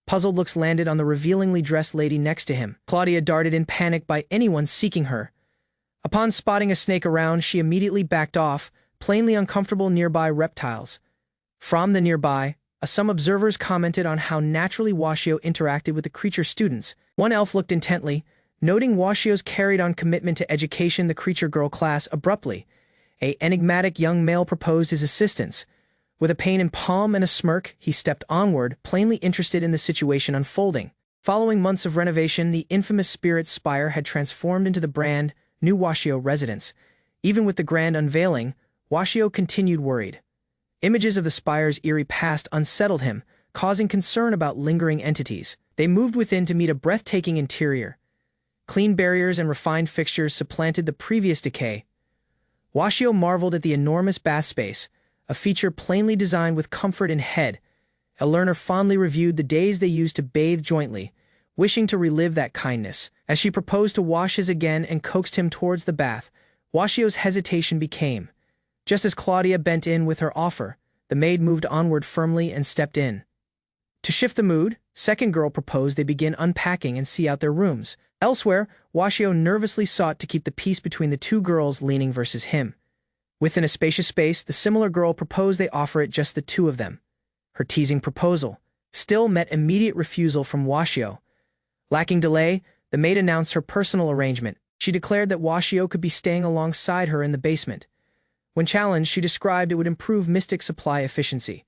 Puzzled looks landed on the revealingly dressed lady next to him. Claudia darted in panic by anyone seeking her. Upon spotting a snake around, she immediately backed off, plainly uncomfortable nearby reptiles. From the nearby, some observers commented on how naturally Washio interacted with the creature students. One elf looked intently, noting Washio's carried-on commitment to education. The creature girl class abruptly. An enigmatic young male proposed his assistance. With a pain in palm and a smirk, he stepped onward, plainly interested in the situation unfolding. Following months of renovation, the infamous Spirit Spire had transformed into the brand new Washio residence. Even with the grand unveiling, Washio continued worried. Images of the spire's eerie past unsettled him, causing concern about lingering entities. They moved within to meet a breathtaking interior. Clean barriers and refined fixtures supplanted the previous decay. Washio marveled at the enormous bath space, a feature plainly designed with comfort in head. A learner fondly reviewed the days they used to bathe jointly, wishing to relive that kindness. As she proposed to wash his again and coaxed him towards the bath, Washio's hesitation became. Just as Claudia bent in with her offer, the maid moved onward firmly and stepped in. To shift the mood, second girl proposed they begin unpacking and see out their rooms. Elsewhere, Washio nervously sought to keep the peace between the two girls leaning versus him. Within a spacious space, the similar girl proposed they offer it just the two of them. Her teasing proposal still met immediate refusal from Washio. Lacking delay, the maid announced her personal arrangement. She declared that Washio could be staying alongside her in the basement. When challenged, she described it would improve mystic supply efficiency.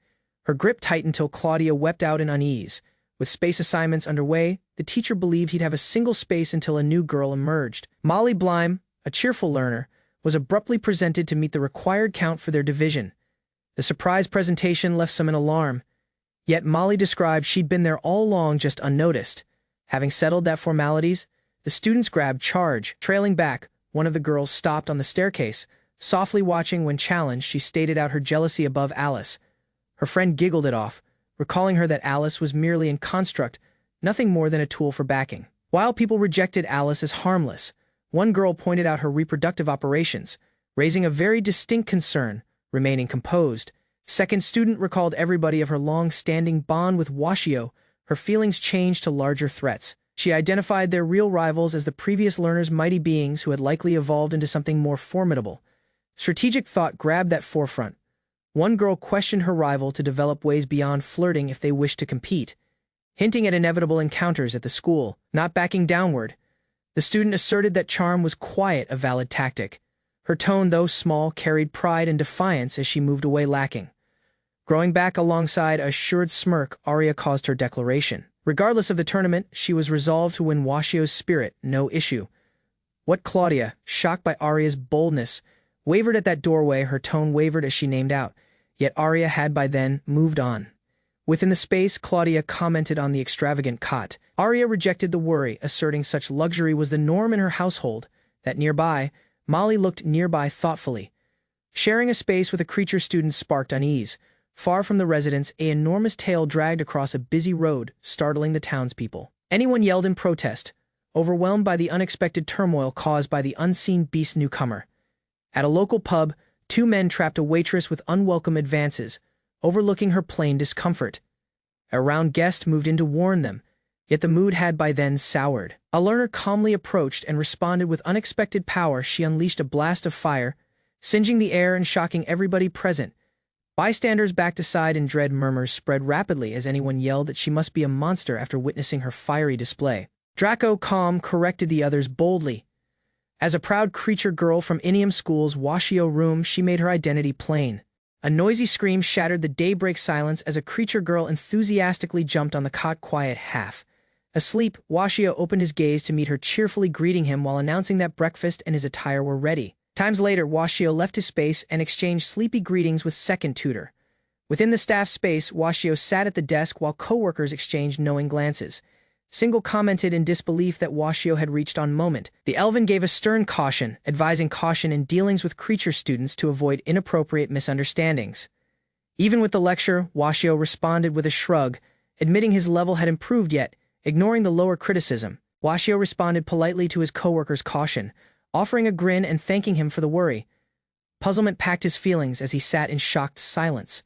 Her grip tightened till Claudia wept out in unease. With space assignments underway, the teacher believed he'd have a single space until a new girl emerged. Molly Blime, a cheerful learner, was abruptly presented to meet the required count for their division. The surprise presentation left some in alarm. Yet Molly described she'd been there all along, just unnoticed. Having settled that formalities, the students grabbed charge. Trailing back, one of the girls stopped on the staircase. Softly watching when challenged, she stated out her jealousy above Alice. Her friend giggled it off, recalling her that Alice was merely in construct, nothing more than a tool for backing. While people rejected Alice as harmless, one girl pointed out her reproductive operations, raising a very distinct concern. Remaining composed, second student recalled everybody of her long-standing bond with Washio. Her feelings changed to larger threats. She identified their real rivals as the previous learner's mighty beings who had likely evolved into something more formidable. Strategic thought grabbed that forefront. One girl questioned her rival to develop ways beyond flirting if they wished to compete, hinting at inevitable encounters at the school. Not backing downward, the student asserted that charm was quite a valid tactic. Her tone, though small, carried pride and defiance as she moved away lacking. Growing back alongside a assured smirk, Arya caused her declaration. Regardless of the tournament, she was resolved to win Washio's spirit, no issue. What Claudia, shocked by Arya's boldness, wavered at that doorway. Her tone wavered as she named out, yet Arya had by then moved on. Within the space, Claudia commented on the extravagant cot. Arya rejected the worry, asserting such luxury was the norm in her household. That nearby, Molly looked nearby thoughtfully. Sharing a space with a creature student sparked unease. Far from the residence, an enormous tail dragged across a busy road, startling the townspeople. Anyone yelled in protest, overwhelmed by the unexpected turmoil caused by the unseen beast newcomer. At a local pub, two men trapped a waitress with unwelcome advances, overlooking her plain discomfort. A round guest moved in to warn them, Yet the mood had by then soured. A learner calmly approached and responded with unexpected power. She unleashed a blast of fire, singeing the air and shocking everybody present. Bystanders backed aside and dread murmurs spread rapidly as anyone yelled that she must be a monster after witnessing her fiery display. Draco, calm, corrected the others boldly. As a proud creature girl from Inium School's Washio room, she made her identity plain. A noisy scream shattered the daybreak silence as a creature girl enthusiastically jumped on the cot. Quiet half asleep, Washio opened his gaze to meet her, cheerfully greeting him while announcing that breakfast and his attire were ready. Times later, Washio left his space and exchanged sleepy greetings with second tutor. Within the staff space, Washio sat at the desk while coworkers exchanged knowing glances. Single commented in disbelief that Washio had reached on moment. The Elven gave a stern caution, advising caution in dealings with creature students to avoid inappropriate misunderstandings. Even with the lecture, Washio responded with a shrug, admitting his level had improved yet, ignoring the lower criticism. Washio responded politely to his coworker's caution, offering a grin and thanking him for the worry. Puzzlement packed his feelings as he sat in shocked silence.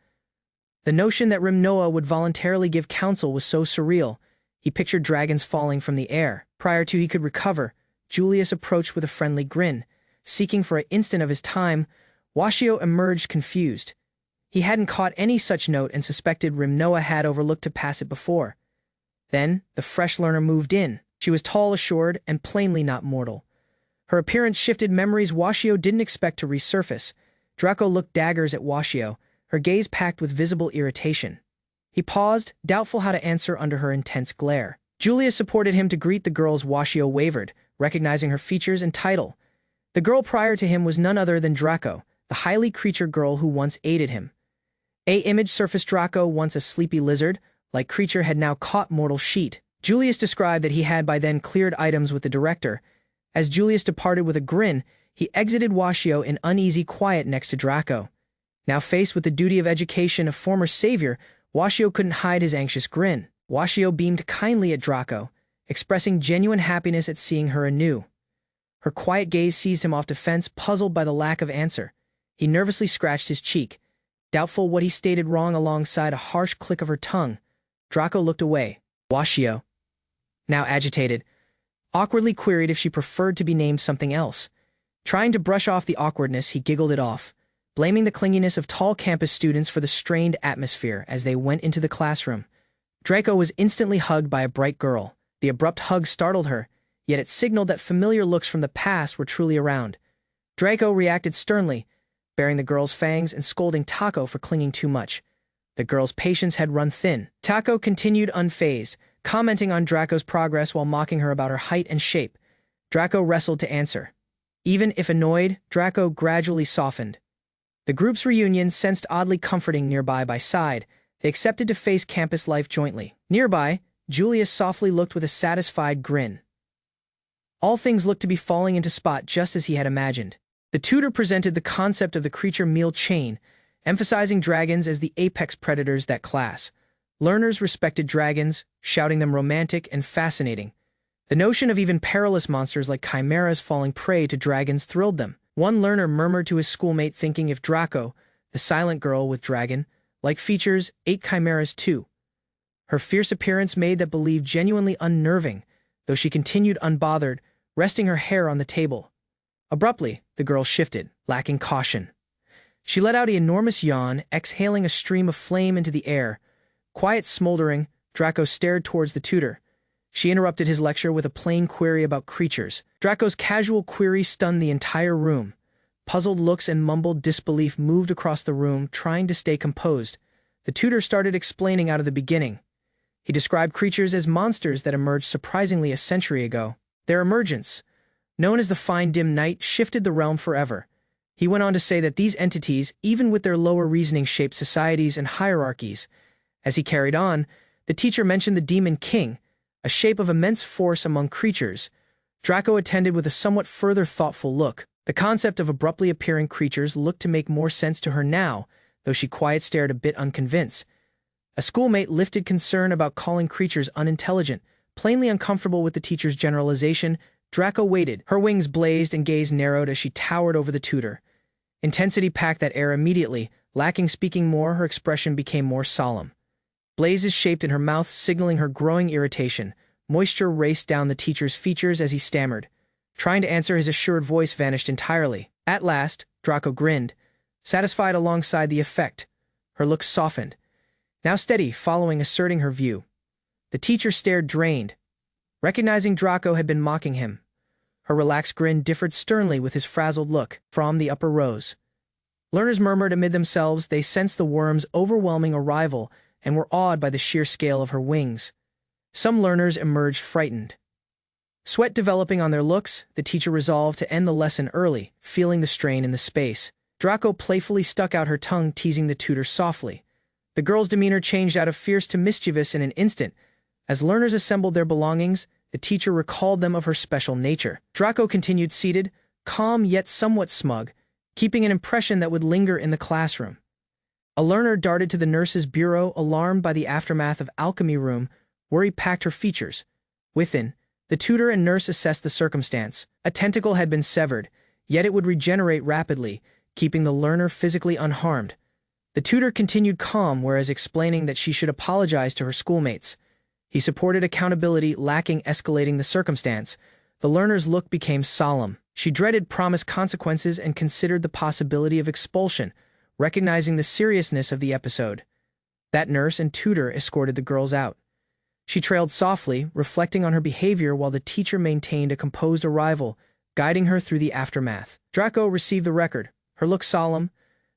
The notion that Rimnoa would voluntarily give counsel was so surreal. He pictured dragons falling from the air. Prior to he could recover, Julius approached with a friendly grin. Seeking for an instant of his time, Washio emerged confused. He hadn't caught any such note and suspected Rimnoa had overlooked to pass it before. Then, the fresh learner moved in. She was tall, assured, and plainly not mortal. Her appearance shifted memories Washio didn't expect to resurface. Draco looked daggers at Washio, her gaze packed with visible irritation. He paused, doubtful how to answer under her intense glare. Julius supported him to greet the girls. Washio wavered, recognizing her features and title. The girl prior to him was none other than Draco, the highly creature girl who once aided him. A image surfaced. Draco, once a sleepy lizard-like creature, had now caught mortal sheet. Julius described that he had by then cleared items with the director. As Julius departed with a grin, he exited Washio in uneasy quiet next to Draco. Now faced with the duty of education, a former savior, Washio couldn't hide his anxious grin. Washio beamed kindly at Draco, expressing genuine happiness at seeing her anew. Her quiet gaze seized him off defense, puzzled by the lack of answer. He nervously scratched his cheek, doubtful what he stated wrong. Alongside a harsh click of her tongue, Draco looked away. Washio, now agitated, awkwardly queried if she preferred to be named something else. Trying to brush off the awkwardness, he giggled it off, blaming the clinginess of tall campus students for the strained atmosphere as they went into the classroom. Draco was instantly hugged by a bright girl. The abrupt hug startled her, yet it signaled that familiar looks from the past were truly around. Draco reacted sternly, baring the girl's fangs and scolding Taco for clinging too much. The girl's patience had run thin. Taco continued unfazed, commenting on Draco's progress while mocking her about her height and shape. Draco wrestled to answer. Even if annoyed, Draco gradually softened. The group's reunion sensed oddly comforting. Nearby by side, they accepted to face campus life jointly. Nearby, Julius softly looked with a satisfied grin. All things looked to be falling into spot just as he had imagined. The tutor presented the concept of the creature meal chain, emphasizing dragons as the apex predators that class. Learners respected dragons, shouting them romantic and fascinating. The notion of even perilous monsters like chimeras falling prey to dragons thrilled them. One learner murmured to his schoolmate, thinking if Draco, the silent girl with dragon-like features, ate chimeras too. Her fierce appearance made that belief genuinely unnerving, though she continued unbothered, resting her hair on the table. Abruptly, the girl shifted, lacking caution. She let out an enormous yawn, exhaling a stream of flame into the air. Quiet smoldering, Draco stared towards the tutor. She interrupted his lecture with a plain query about creatures. Draco's casual query stunned the entire room. Puzzled looks and mumbled disbelief moved across the room, trying to stay composed. The tutor started explaining out of the beginning. He described creatures as monsters that emerged surprisingly a century ago. Their emergence, known as the Fine Dim Night, shifted the realm forever. He went on to say that these entities, even with their lower reasoning, shaped societies and hierarchies. As he carried on, the teacher mentioned the Demon King, a shape of immense force among creatures. Draco attended with a somewhat further thoughtful look. The concept of abruptly appearing creatures looked to make more sense to her now, though she quiet stared a bit unconvinced. A schoolmate lifted concern about calling creatures unintelligent, plainly uncomfortable with the teacher's generalization. Draco waited. Her wings blazed and gaze narrowed as she towered over the tutor. Intensity packed that air immediately. Lacking speaking more, her expression became more solemn. Blazes shaped in her mouth, signaling her growing irritation. Moisture raced down the teacher's features as he stammered. Trying to answer, his assured voice vanished entirely. At last, Draco grinned, satisfied alongside the effect. Her look softened. Now steady, following, asserting her view. The teacher stared, drained, recognizing Draco had been mocking him. Her relaxed grin differed sternly with his frazzled look. From the upper rows, learners murmured amid themselves. They sensed the worm's overwhelming arrival and were awed by the sheer scale of her wings. Some learners emerged frightened. Sweat developing on their looks, the teacher resolved to end the lesson early, feeling the strain in the space. Draco playfully stuck out her tongue, teasing the tutor softly. The girl's demeanor changed out of fierce to mischievous in an instant. As learners assembled their belongings, the teacher recalled them of her special nature. Draco continued seated, calm yet somewhat smug, keeping an impression that would linger in the classroom. A learner darted to the nurse's bureau, alarmed by the aftermath of alchemy room. Worry packed her features. Within, the tutor and nurse assessed the circumstance. A tentacle had been severed, yet it would regenerate rapidly, keeping the learner physically unharmed. The tutor continued calm, whereas explaining that she should apologize to her schoolmates. He supported accountability, lacking escalating the circumstance. The learner's look became solemn. She dreaded promised consequences and considered the possibility of expulsion, recognizing the seriousness of the episode. That nurse and tutor escorted the girls out. She trailed softly, reflecting on her behavior while the teacher maintained a composed arrival, guiding her through the aftermath. Draco received the record, her look solemn.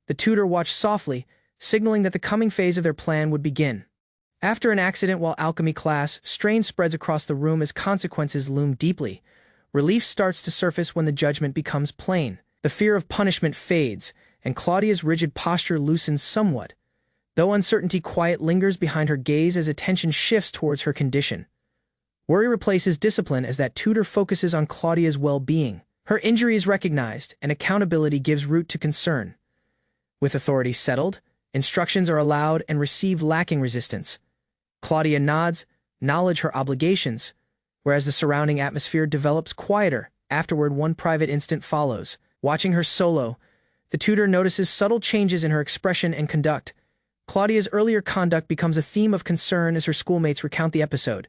The tutor watched softly, signaling that the coming phase of their plan would begin. After an accident while alchemy class, strain spreads across the room as consequences loom deeply. Relief starts to surface when the judgment becomes plain. The fear of punishment fades, and Claudia's rigid posture loosens somewhat, though uncertainty quiet lingers behind her gaze as attention shifts towards her condition. Worry replaces discipline as that tutor focuses on Claudia's well-being. Her injury is recognized, and accountability gives root to concern. With authority settled, instructions are allowed and received, lacking resistance. Claudia nods, knowledge her obligations, whereas the surrounding atmosphere develops quieter. Afterward, one private instant follows. Watching her solo, the tutor notices subtle changes in her expression and conduct. Claudia's earlier conduct becomes a theme of concern as her schoolmates recount the episode.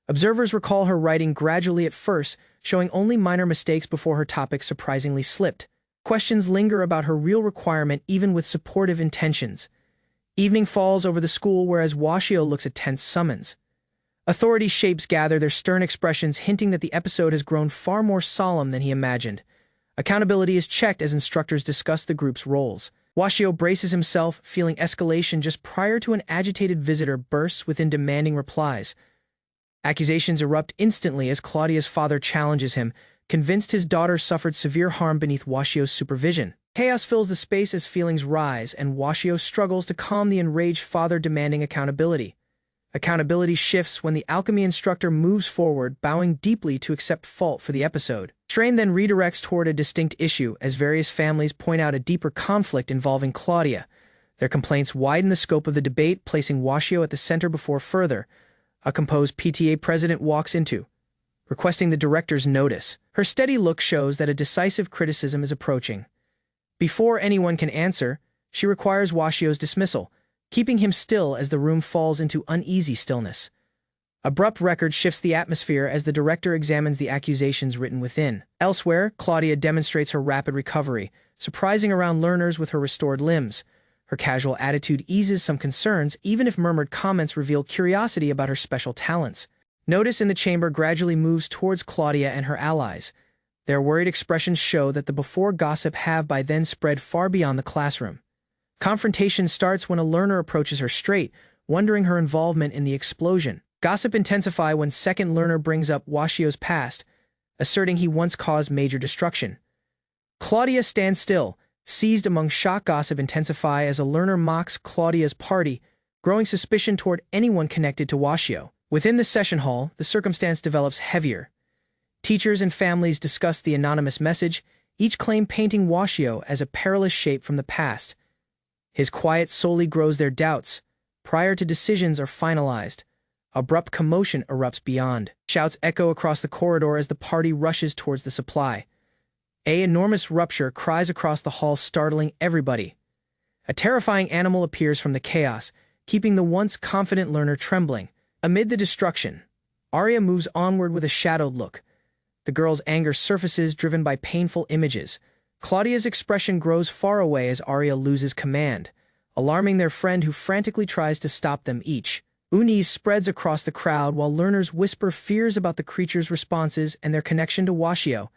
Observers recall her writing gradually at first, showing only minor mistakes before her topic surprisingly slipped. Questions linger about her real requirement even with supportive intentions. Evening falls over the school, whereas Washio looks at tense summons. Authority shapes gather, their stern expressions hinting that the episode has grown far more solemn than he imagined. Accountability is checked as instructors discuss the group's roles. Washio braces himself, feeling escalation just prior to an agitated visitor bursts within demanding replies. Accusations erupt instantly as Claudia's father challenges him, convinced his daughter suffered severe harm beneath Washio's supervision. Chaos fills the space as feelings rise, and Washio struggles to calm the enraged father demanding accountability. Accountability shifts when the alchemy instructor moves forward, bowing deeply to accept fault for the episode. Strain then redirects toward a distinct issue as various families point out a deeper conflict involving Claudia. Their complaints widen the scope of the debate, placing Washio at the center before further. A composed PTA president walks into, requesting the director's notice. Her steady look shows that a decisive criticism is approaching. Before anyone can answer, she requires Washio's dismissal, keeping him still as the room falls into uneasy stillness. Abrupt record shifts the atmosphere as the director examines the accusations written within. Elsewhere, Claudia demonstrates her rapid recovery, surprising around learners with her restored limbs. Her casual attitude eases some concerns, even if murmured comments reveal curiosity about her special talents. Notice in the chamber gradually moves towards Claudia and her allies. Their worried expressions show that the before gossip have by then spread far beyond the classroom. Confrontation starts when a learner approaches her straight, wondering her involvement in the explosion. Gossip intensifies when second learner brings up Washio's past, asserting he once caused major destruction. Claudia stands still, seized among shock. Gossip intensify as a learner mocks Claudia's party, growing suspicion toward anyone connected to Washio. Within the session hall, the circumstance develops heavier. Teachers and families discuss the anonymous message, each claim painting Washio as a perilous shape from the past. His quiet solely grows their doubts, prior to decisions are finalized. Abrupt commotion erupts beyond. Shouts echo across the corridor as the party rushes towards the supply. An enormous rupture cries across the hall, startling everybody. A terrifying animal appears from the chaos, keeping the once confident learner trembling. Amid the destruction, Arya moves onward with a shadowed look. The girl's anger surfaces, driven by painful images. Claudia's expression grows far away as Arya loses command, alarming their friend who frantically tries to stop them each. Unease spreads across the crowd while learners whisper fears about the creature's responses and their connection to Washio.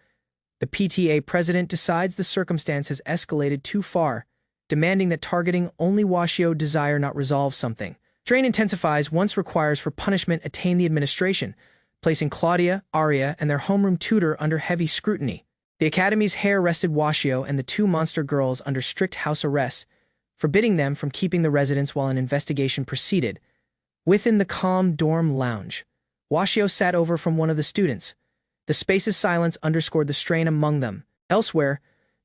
The PTA president decides the circumstance has escalated too far, demanding that targeting only Washio desire not resolve something. Strain intensifies once requires for punishment attain the administration, placing Claudia, Arya, and their homeroom tutor under heavy scrutiny. The Academy's hair-arrested Washio and the two monster girls under strict house arrest, forbidding them from keeping the residence while an investigation proceeded. Within the calm dorm lounge, Washio sat over from one of the students. The space's silence underscored the strain among them. Elsewhere,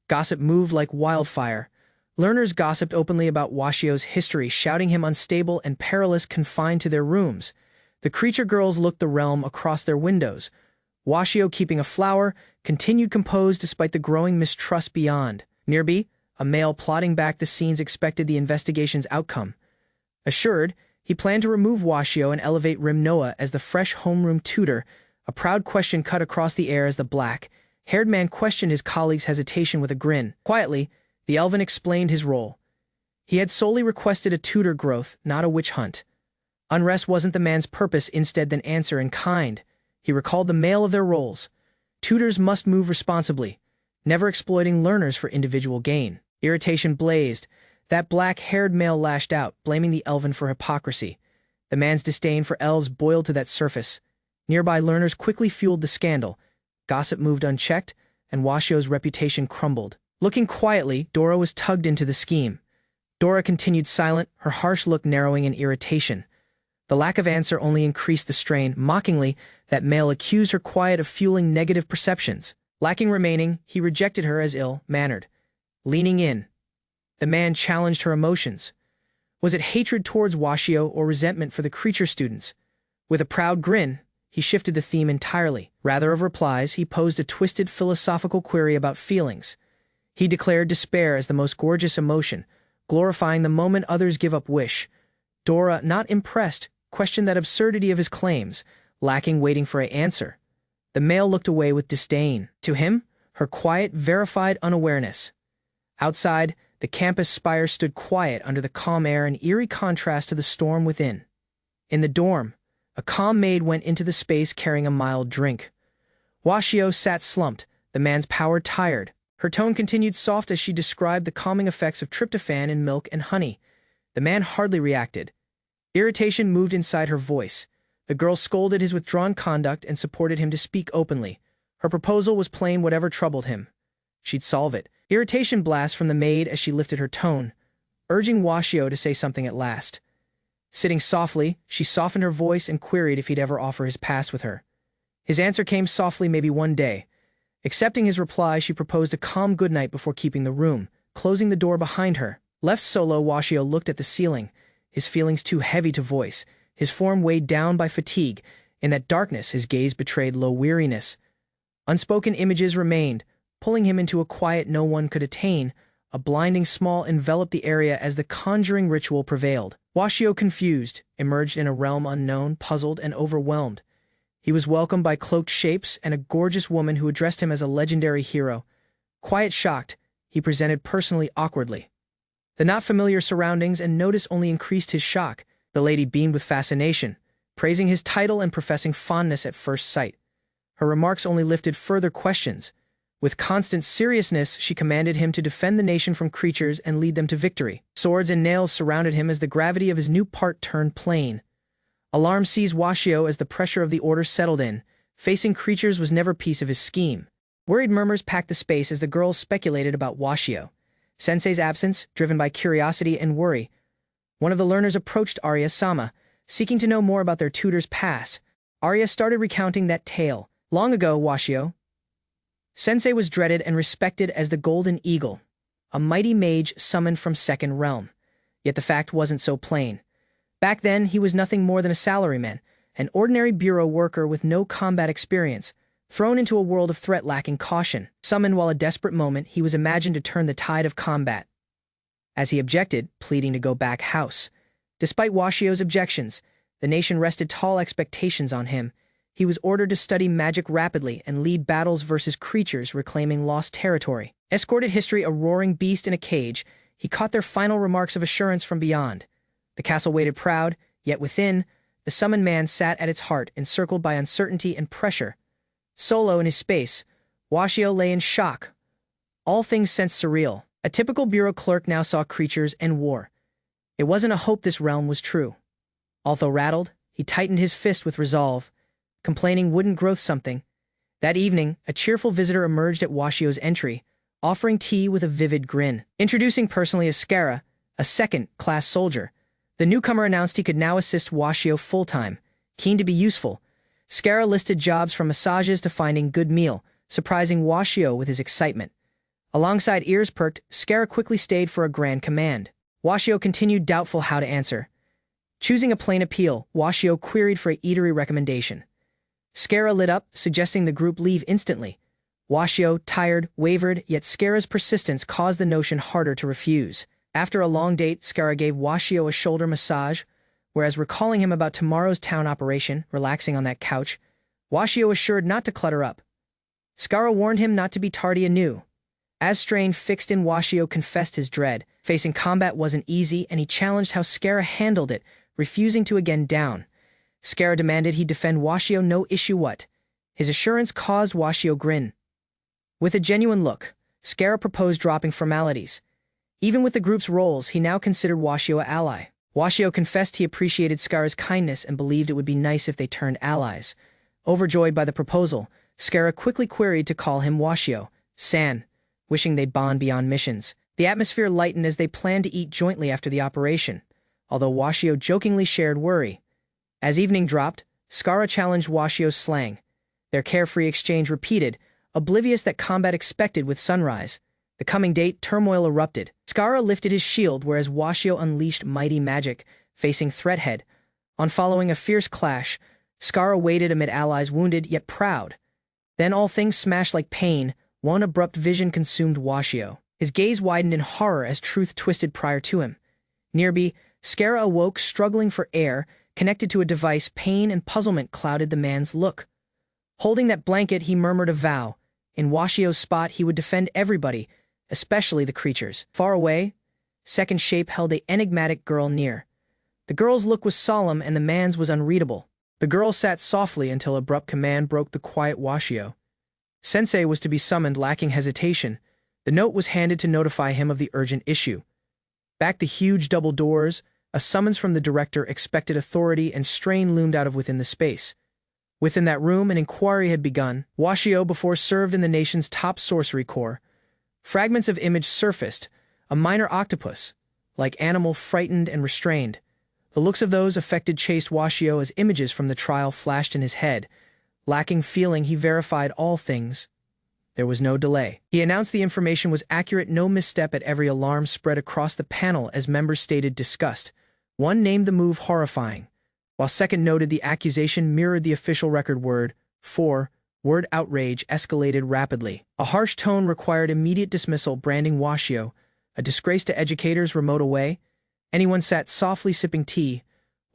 gossip moved like wildfire. Learners gossiped openly about Washio's history, shouting him unstable and perilous confined to their rooms. The creature girls looked the realm across their windows. Washio, keeping a flower, continued composed despite the growing mistrust beyond. Nearby, a male plotting back the scenes expected the investigation's outcome. Assured, he planned to remove Washio and elevate Rimnoa as the fresh homeroom tutor. A proud question cut across the air as the black-haired man questioned his colleague's hesitation with a grin. Quietly, the elven explained his role. He had solely requested a tutor growth, not a witch hunt. Unrest wasn't the man's purpose, instead than answer in kind. He recalled the male of their roles. Tutors must move responsibly, never exploiting learners for individual gain. Irritation blazed. That black-haired male lashed out, blaming the elven for hypocrisy. The man's disdain for elves boiled to that surface. Nearby learners quickly fueled the scandal. Gossip moved unchecked, and Washio's reputation crumbled. Looking quietly, Dora was tugged into the scheme. Dora continued silent, her harsh look narrowing in irritation. The lack of answer only increased the strain. Mockingly, that male accused her quiet of fueling negative perceptions. Lacking remaining, he rejected her as ill-mannered. Leaning in, the man challenged her emotions. Was it hatred towards Washio or resentment for the creature students? With a proud grin, he shifted the theme entirely. Rather of replies, he posed a twisted philosophical query about feelings. He declared despair as the most gorgeous emotion, glorifying the moment others give up wish. Dora, not impressed, questioned that absurdity of his claims, lacking waiting for an answer. The male looked away with disdain. To him, her quiet verified unawareness. Outside, the campus spire stood quiet under the calm air, in eerie contrast to the storm within. In the dorm, a calm maid went into the space carrying a mild drink. Washio sat slumped, the man's power tired. Her tone continued soft as she described the calming effects of tryptophan in milk and honey. The man hardly reacted. Irritation moved inside her voice. The girl scolded his withdrawn conduct and supported him to speak openly. Her proposal was plain: whatever troubled him, she'd solve it. Irritation blast from the maid as she lifted her tone, urging Washio to say something at last. Sitting softly, she softened her voice and queried if he'd ever offer his past with her. His answer came softly: maybe one day. Accepting his reply, she proposed a calm goodnight before keeping the room, closing the door behind her. Left solo, Washio looked at the ceiling, his feelings too heavy to voice, his form weighed down by fatigue. In that darkness, his gaze betrayed low weariness. Unspoken images remained, pulling him into a quiet no one could attain. A blinding small enveloped the area as the conjuring ritual prevailed. Washio, confused, emerged in a realm unknown, puzzled and overwhelmed. He was welcomed by cloaked shapes and a gorgeous woman who addressed him as a legendary hero. Quiet shocked, he presented personally awkwardly. The not familiar surroundings and notice only increased his shock. The lady beamed with fascination, praising his title and professing fondness at first sight. Her remarks only lifted further questions. With constant seriousness, she commanded him to defend the nation from creatures and lead them to victory. Swords and nails surrounded him as the gravity of his new part turned plain. Alarm seized Washio as the pressure of the order settled in. Facing creatures was never piece of his scheme. Worried murmurs packed the space as the girls speculated about Washio. Sensei's absence, driven by curiosity and worry. One of the learners approached Arya-sama, seeking to know more about their tutor's past. Arya started recounting that tale. Long ago, Washio. Sensei was dreaded and respected as the Golden Eagle, a mighty mage summoned from Second Realm. Yet the fact wasn't so plain. Back then, he was nothing more than a salaryman, an ordinary bureau worker with no combat experience, thrown into a world of threat lacking caution. Summoned while a desperate moment, he was imagined to turn the tide of combat. As he objected, pleading to go back house. Despite Washio's objections, the nation rested tall expectations on him. he was ordered to study magic rapidly and lead battles versus creatures reclaiming lost territory. Escorted history a roaring beast in a cage, he caught their final remarks of assurance from beyond. The castle waited proud, yet within, the summoned man sat at its heart, encircled by uncertainty and pressure. Solo in his space, Washio lay in shock. All things sensed surreal. A typical bureau clerk now saw creatures and war. It wasn't a hope this realm was true. Although rattled, he tightened his fist with resolve. Complaining wouldn't growth something. That evening, a cheerful visitor emerged at Washio's entry, offering tea with a vivid grin. Introducing personally as Skara, a second-class soldier, the newcomer announced he could now assist Washio full-time. Keen to be useful, Skara listed jobs from massages to finding good meal, surprising Washio with his excitement. Alongside ears perked, Skara quickly stayed for a grand command. Washio continued, doubtful how to answer. Choosing a plain appeal, Washio queried for a eatery recommendation. Skara lit up, suggesting the group leave instantly. Washio, tired, wavered, yet Skara's persistence caused the notion harder to refuse. After a long date, Skara gave Washio a shoulder massage, whereas recalling him about tomorrow's town operation, relaxing on that couch, Washio assured not to clutter up. Skara warned him not to be tardy anew. As strain fixed in, Washio confessed his dread. Facing combat wasn't easy, and he challenged how Skara handled it, refusing to again down. Skara demanded he defend Washio no issue what. His assurance caused Washio grin. With a genuine look, Skara proposed dropping formalities. Even with the group's roles, he now considered Washio an ally. Washio confessed he appreciated Skara's kindness and believed it would be nice if they turned allies. Overjoyed by the proposal, Skara quickly queried to call him Washio-san, wishing they'd bond beyond missions. The atmosphere lightened as they planned to eat jointly after the operation, although Washio jokingly shared worry. As evening dropped, Skara challenged Washio's slang. Their carefree exchange repeated, oblivious that combat expected with sunrise. The coming date, turmoil erupted. Skara lifted his shield, whereas Washio unleashed mighty magic, facing Threathead. On following a fierce clash, Skara waited amid allies wounded yet proud. Then all things smashed like pain. One abrupt vision consumed Washio. His gaze widened in horror as truth twisted prior to him. Nearby, Skara awoke, struggling for air, connected to a device. Pain and puzzlement clouded the man's look. Holding that blanket, he murmured a vow. In Washio's spot, he would defend everybody, especially the creatures. Far away, Second Shape held an enigmatic girl near. The girl's look was solemn and the man's was unreadable. The girl sat softly until abrupt command broke the quiet Washio. Sensei was to be summoned, lacking hesitation. The note was handed to notify him of the urgent issue. Back the huge double doors, a summons from the director expected authority, and strain loomed out of within the space. Within that room, an inquiry had begun. Washio before served in the nation's top sorcery corps. Fragments of image surfaced, a minor octopus, like animal frightened and restrained. The looks of those affected chased Washio as images from the trial flashed in his head. Lacking feeling, he verified all things. There was no delay. He announced the information was accurate, no misstep. At every alarm spread across the panel as members stated disgust. One named the move horrifying, while second noted the accusation mirrored the official record. Word outrage escalated rapidly. A harsh tone required immediate dismissal, branding Washio a disgrace to educators remote away. Anyone sat softly sipping tea.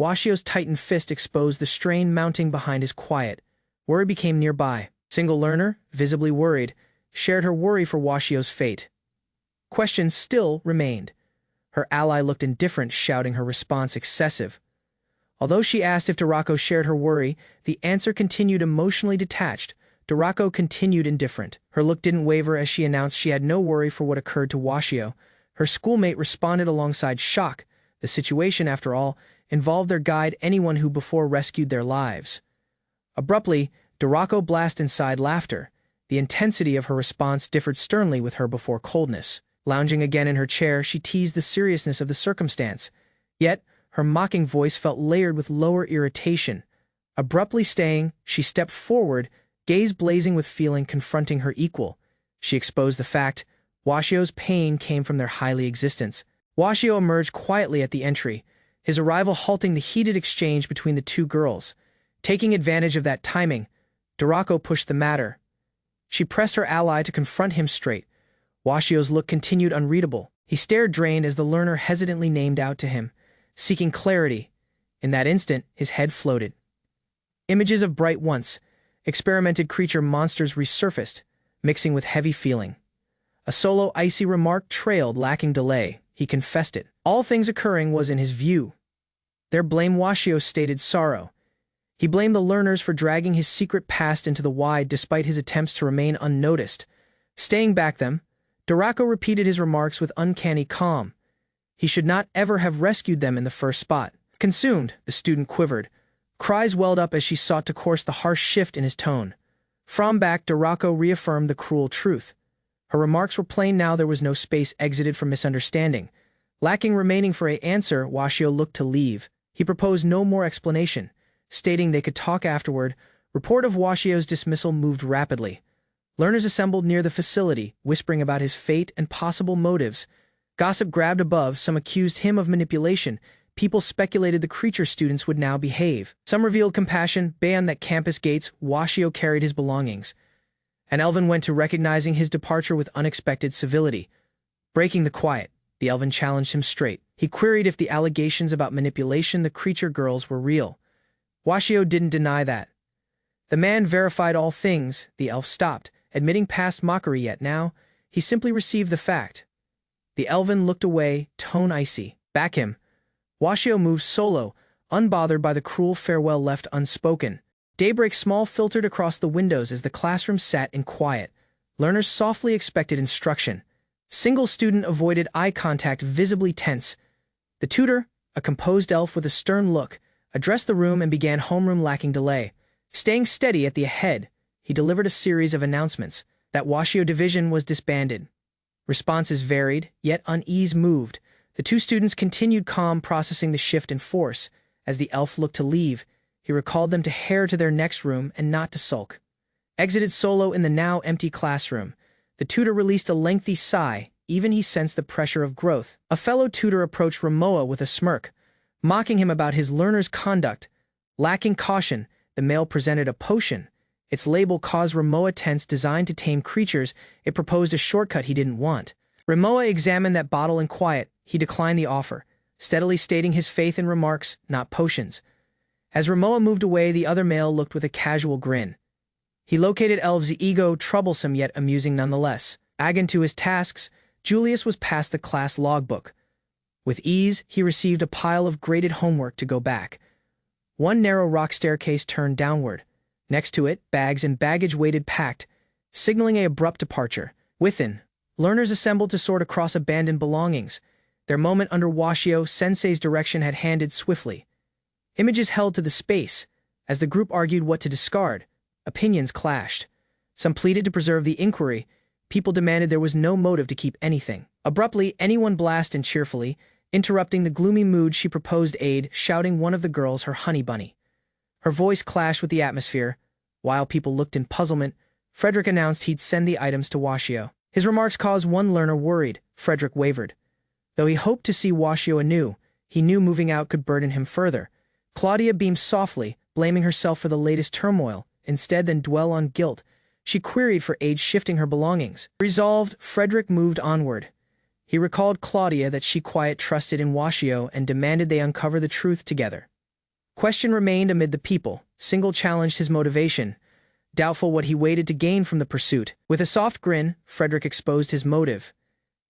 Washio's tightened fist exposed the strain mounting behind his quiet. Worry became nearby. Single learner, visibly worried, shared her worry for Washio's fate. Questions still remained. Her ally looked indifferent, shouting her response excessive. Although she asked if Dorako shared her worry, the answer continued emotionally detached. Dorako continued indifferent. Her look didn't waver as she announced she had no worry for what occurred to Washio. Her schoolmate responded alongside shock. The situation, after all, involved their guide, anyone who before rescued their lives. Abruptly, Dorako blasted inside laughter. The intensity of her response differed sternly with her before coldness. Lounging again in her chair, she teased the seriousness of the circumstance. Yet, her mocking voice felt layered with lower irritation. Abruptly staying, she stepped forward, gaze blazing with feeling, confronting her equal. She exposed the fact. Washio's pain came from their highly existence. Washio emerged quietly at the entry, his arrival halting the heated exchange between the two girls. Taking advantage of that timing, Dorako pushed the matter. She pressed her ally to confront him straight. Washio's look continued unreadable. He stared drained as the learner hesitantly named out to him, seeking clarity. In that instant, his head floated. Images of bright once experimented creature monsters resurfaced, mixing with heavy feeling. A solo icy remark trailed, lacking delay. He confessed it. All things occurring was in his view. Their blame, Washio stated sorrow. He blamed the learners for dragging his secret past into the wide despite his attempts to remain unnoticed. Staying back them, Dorako repeated his remarks with uncanny calm. He should not ever have rescued them in the first spot. Consumed, the student quivered. Cries welled up as she sought to course the harsh shift in his tone. From back, Dorako reaffirmed the cruel truth. Her remarks were plain now. There was no space exited for misunderstanding. Lacking remaining for an answer, Washio looked to leave. He proposed no more explanation, stating they could talk afterward. Report of Washio's dismissal moved rapidly. Learners assembled near the facility, whispering about his fate and possible motives. Gossip grabbed above. Some accused him of manipulation. People speculated the creature students would now behave. Some revealed compassion. Beyond that campus gates, Washio carried his belongings. An elven went to recognizing his departure with unexpected civility. Breaking the quiet, the elven challenged him straight. He queried if the allegations about manipulation the creature girls were real. Washio didn't deny that. The man verified all things. The elf stopped, admitting past mockery, yet now he simply received the fact. The elven looked away, tone icy. Back him. Washio moved solo, unbothered by the cruel farewell left unspoken. Daybreak small filtered across the windows as the classroom sat in quiet. Learners softly expected instruction. Single student avoided eye contact, visibly tense. The tutor, a composed elf with a stern look, addressed the room and began homeroom lacking delay. Staying steady at the head, he delivered a series of announcements. That Washio division was disbanded. Responses varied, yet unease moved. The two students continued calm, processing the shift in force. As the elf looked to leave, he recalled them to hare to their next room and not to sulk. Exited solo in the now empty classroom, the tutor released a lengthy sigh. Even he sensed the pressure of growth. A fellow tutor approached Ramoa with a smirk, mocking him about his learner's conduct. Lacking caution, the male presented a potion. Its label caused Ramoa tense. Designed to tame creatures, it proposed a shortcut he didn't want. Ramoa examined that bottle in quiet. He declined the offer, steadily stating his faith in remarks, not potions. As Ramoa moved away, the other male looked with a casual grin. He located Elv's ego troublesome yet amusing nonetheless. Agon to his tasks, Julius was past the class logbook. With ease, he received a pile of graded homework to go back. One narrow rock staircase turned downward. Next to it, bags and baggage waited packed, signaling an abrupt departure. Within, learners assembled to sort across abandoned belongings. Their moment under Washio Sensei's direction had handed swiftly. Images held to the space. As the group argued what to discard, opinions clashed. Some pleaded to preserve the inquiry. People demanded there was no motive to keep anything. Abruptly, anyone blasted and cheerfully, interrupting the gloomy mood. She proposed aid, shouting one of the girls her honey bunny. Her voice clashed with the atmosphere. While people looked in puzzlement, Frederick announced he'd send the items to Washio. His remarks caused one learner worried. Frederick wavered. Though he hoped to see Washio anew, he knew moving out could burden him further. Claudia beamed softly, blaming herself for the latest turmoil. Instead than dwell on guilt, she queried for aid, shifting her belongings. Resolved, Frederick moved onward. He recalled Claudia that she quiet trusted in Washio and demanded they uncover the truth together. Question remained amid the people. Single challenged his motivation, doubtful what he waited to gain from the pursuit. With a soft grin, Frederick exposed his motive.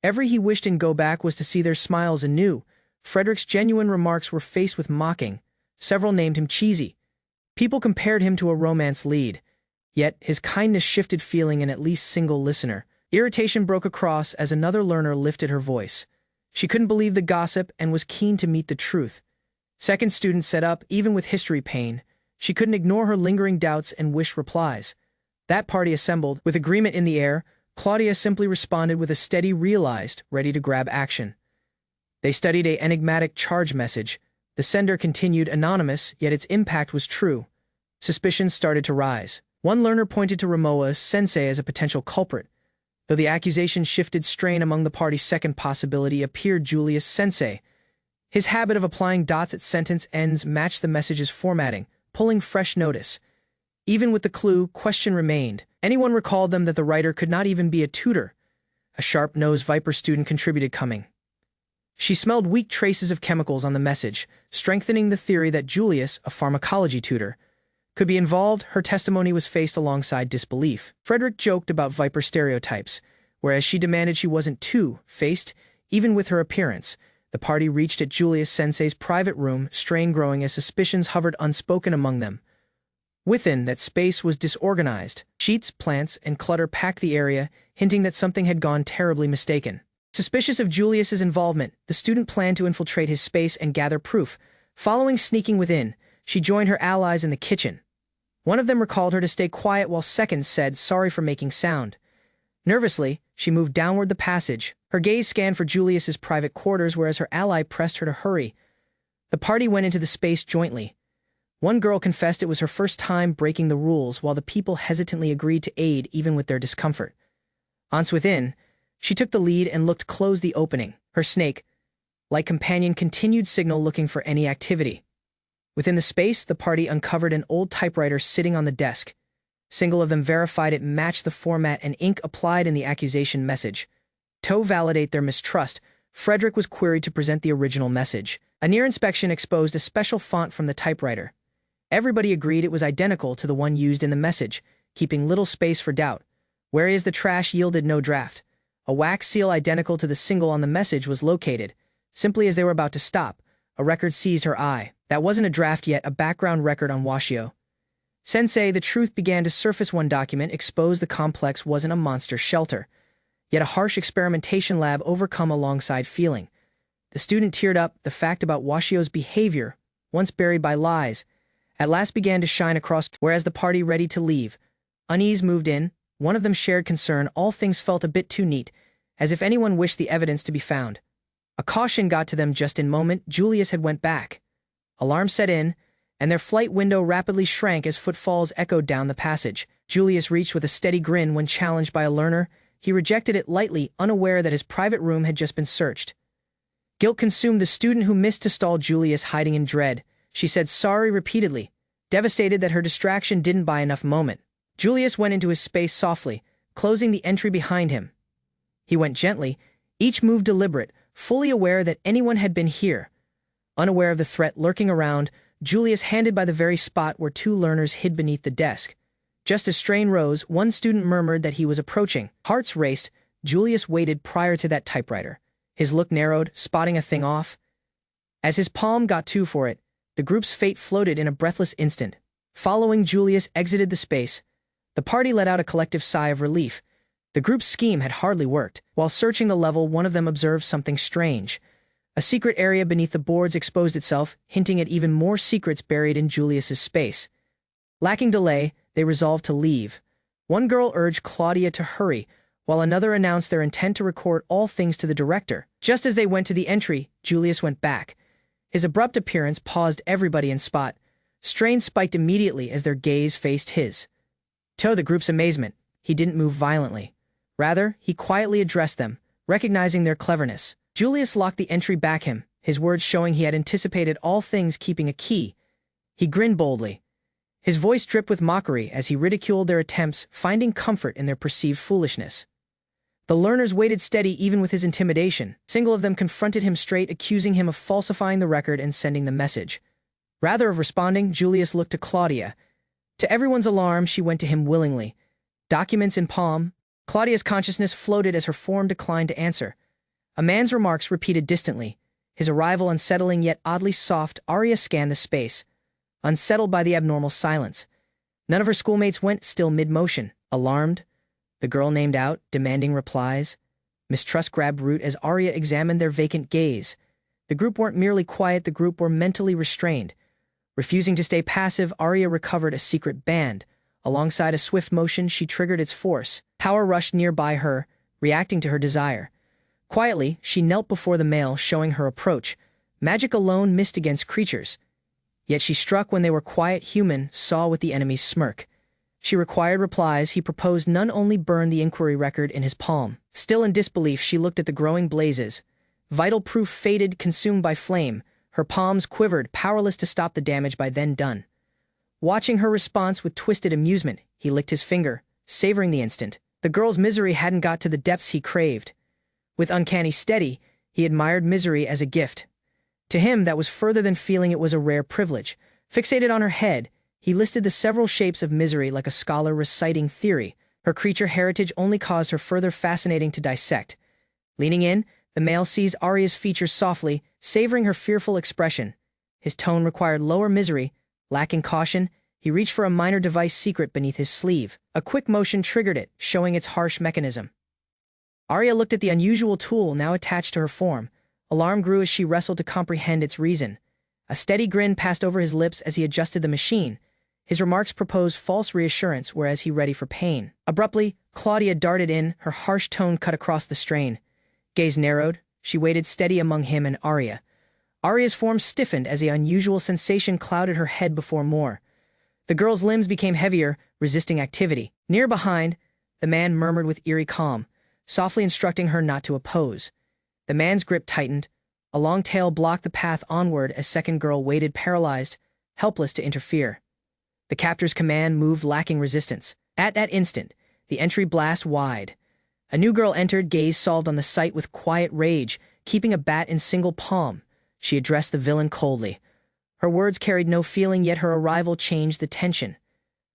Every he wished in Go Back was to see their smiles anew. Frederick's genuine remarks were faced with mocking. Several named him cheesy. People compared him to a romance lead. Yet, his kindness shifted feeling in at least single listener. Irritation broke across as another learner lifted her voice. She couldn't believe the gossip and was keen to meet the truth. Second student set up, even with history pain. She couldn't ignore her lingering doubts and wished replies. That party assembled, with agreement in the air. Claudia simply responded with a steady realized, ready to grab action. They studied an enigmatic charge message. The sender continued anonymous, yet its impact was true. Suspicions started to rise. One learner pointed to Ramoa Sensei as a potential culprit. Though the accusation shifted strain among the party's second possibility appeared Julius Sensei. His habit of applying dots at sentence ends matched the message's formatting, pulling fresh notice. Even with the clue, question remained. Anyone recalled them that the writer could not even be a tutor. A sharp-nosed Viper student contributed coming. She smelled weak traces of chemicals on the message, strengthening the theory that Julius, a pharmacology tutor, could be involved, her testimony was faced alongside disbelief. Frederick joked about Viper stereotypes, whereas she demanded she wasn't two-faced, even with her appearance. The party reached at Julius Sensei's private room, strain growing as suspicions hovered unspoken among them. Within, that space was disorganized. Sheets, plants, and clutter packed the area, hinting that something had gone terribly mistaken. Suspicious of Julius's involvement, the student planned to infiltrate his space and gather proof. Following sneaking within, she joined her allies in the kitchen. One of them recalled her to stay quiet while seconds said sorry for making sound. Nervously, she moved downward the passage. Her gaze scanned for Julius's private quarters, whereas her ally pressed her to hurry. The party went into the space jointly. One girl confessed it was her first time breaking the rules, while the people hesitantly agreed to aid even with their discomfort. Once within, she took the lead and looked close the opening. Her snake-like companion continued signal looking for any activity. Within the space, the party uncovered an old typewriter sitting on the desk. Single of them verified it matched the format and ink applied in the accusation message. To validate their mistrust, Frederick was queried to present the original message. A near inspection exposed a special font from the typewriter. Everybody agreed it was identical to the one used in the message, keeping little space for doubt, whereas the trash yielded no draft. A wax seal identical to the single on the message was located. Simply as they were about to stop, a record seized her eye. That wasn't a draft yet, a background record on Washio. Sensei, the truth began to surface. One document exposed the complex wasn't a monster shelter, yet a harsh experimentation lab overcome alongside feeling. The student teared up. The fact about Washio's behavior, once buried by lies, at last began to shine across. Whereas the party ready to leave, unease moved in. One of them shared concern. All things felt a bit too neat, as if anyone wished the evidence to be found. A caution got to them just in moment. Julius had went back. Alarm set in, and their flight window rapidly shrank as footfalls echoed down the passage. Julius reached with a steady grin when challenged by a learner. He rejected it lightly, unaware that his private room had just been searched. Guilt consumed the student who missed to stall Julius, hiding in dread. She said sorry repeatedly, devastated that her distraction didn't buy enough moment. Julius went into his space softly, closing the entry behind him. He went gently, each move deliberate, fully aware that anyone had been here. Unaware of the threat lurking around, Julius handed by the very spot where two learners hid beneath the desk. Just as strain rose, one student murmured that he was approaching. Hearts raced. Julius waited prior to that typewriter. His look narrowed, spotting a thing off. As his palm got to for it, the group's fate floated in a breathless instant. Following Julius exited the space, the party let out a collective sigh of relief. The group's scheme had hardly worked. While searching the level, one of them observed something strange. A secret area beneath the boards exposed itself, hinting at even more secrets buried in Julius's space. Lacking delay, they resolved to leave. One girl urged Claudia to hurry, while another announced their intent to record all things to the director. Just as they went to the entry, Julius went back. His abrupt appearance paused everybody in spot. Strain spiked immediately as their gaze faced his. To the group's amazement, he didn't move violently. Rather, he quietly addressed them, recognizing their cleverness. Julius locked the entry back him, his words showing he had anticipated all things, keeping a key. He grinned boldly. His voice dripped with mockery as he ridiculed their attempts, finding comfort in their perceived foolishness. The learners waited steady even with his intimidation. Single of them confronted him straight, accusing him of falsifying the record and sending the message. Rather of responding, Julius looked to Claudia. To everyone's alarm, she went to him willingly. Documents in palm. Claudia's consciousness floated as her form declined to answer. A man's remarks repeated distantly. His arrival unsettling yet oddly soft. Arya scanned the space, unsettled by the abnormal silence. None of her schoolmates went, still mid-motion. Alarmed, the girl named out, demanding replies. Mistrust grabbed root as Arya examined their vacant gaze. The group weren't merely quiet, the group were mentally restrained. Refusing to stay passive, Arya recovered a secret band. Alongside a swift motion, she triggered its force. Power rushed nearby her, reacting to her desire. Quietly, she knelt before the male, showing her approach. Magic alone missed against creatures. Yet she struck when they were quiet. Human saw with the enemy's smirk. She required replies. He proposed none, only burned the inquiry record in his palm. Still in disbelief, she looked at the growing blazes. Vital proof faded, consumed by flame. Her palms quivered, powerless to stop the damage by then done. Watching her response with twisted amusement, he licked his finger, savoring the instant. The girl's misery hadn't got to the depths he craved. With uncanny steady, he admired misery as a gift. To him, that was further than feeling; it was a rare privilege. Fixated on her head, He listed the several shapes of misery like a scholar reciting theory. Her creature heritage only caused her further fascinating to dissect. Leaning in, the male seized Arya's features softly, savoring her fearful expression. His tone required lower misery. Lacking caution, he reached for a minor device secret beneath his sleeve. A quick motion triggered it, showing its harsh mechanism. Arya looked at the unusual tool now attached to her form. Alarm grew as she wrestled to comprehend its reason. A steady grin passed over his lips as he adjusted the machine. His remarks proposed false reassurance, whereas he ready for pain. Abruptly, Claudia darted in, her harsh tone cut across the strain. Gaze narrowed, she waited steady among him and Arya. Arya's form stiffened as the unusual sensation clouded her head before more. The girl's limbs became heavier, resisting activity. Near behind, the man murmured with eerie calm, softly instructing her not to oppose. The man's grip tightened. A long tail blocked the path onward as second girl waited paralyzed, helpless to interfere. The captor's command moved lacking resistance. At that instant, the entry blast wide. A new girl entered, gaze solved on the sight with quiet rage, keeping a bat in single palm. She addressed the villain coldly. Her words carried no feeling, yet her arrival changed the tension.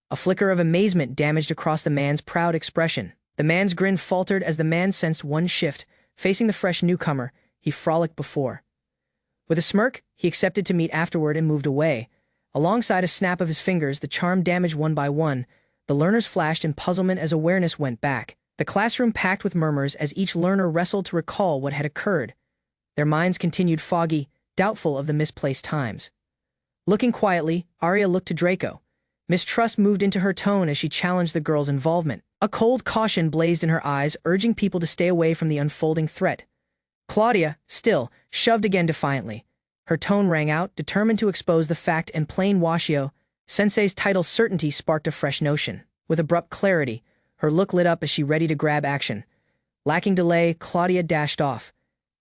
A flicker of amazement damaged across the man's proud expression. The man's grin faltered as the man sensed one shift. Facing the fresh newcomer, he frolicked before. With a smirk, he accepted to meet afterward and moved away. Alongside a snap of his fingers, the charm damaged one by one. The learners flashed in puzzlement as awareness went back. The classroom packed with murmurs as each learner wrestled to recall what had occurred. Their minds continued foggy, doubtful of the misplaced times. Looking quietly, Arya looked to Draco. Mistrust moved into her tone as she challenged the girl's involvement. A cold caution blazed in her eyes, urging people to stay away from the unfolding threat. Claudia, still, shoved again defiantly. Her tone rang out, determined to expose the fact, and plain Washio, Sensei's title certainty sparked a fresh notion. With abrupt clarity, her look lit up as she ready to grab action. Lacking delay, Claudia dashed off.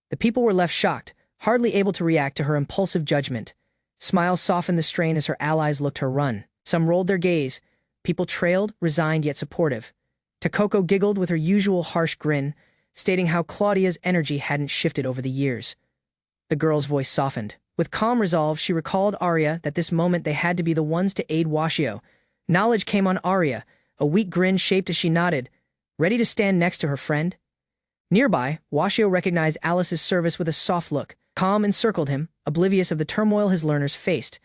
The people were left shocked, hardly able to react to her impulsive judgment. Smiles softened the strain as her allies looked her run. Some rolled their gaze. People trailed, resigned yet supportive. Takoko giggled with her usual harsh grin, stating how Claudia's energy hadn't shifted over the years. The girl's voice softened. With calm resolve, she recalled Arya that this moment they had to be the ones to aid Washio. Knowledge came on Arya, a weak grin shaped as she nodded, ready to stand next to her friend. Nearby, Washio recognized Alice's service with a soft look. Calm encircled him, oblivious of the turmoil his learners faced.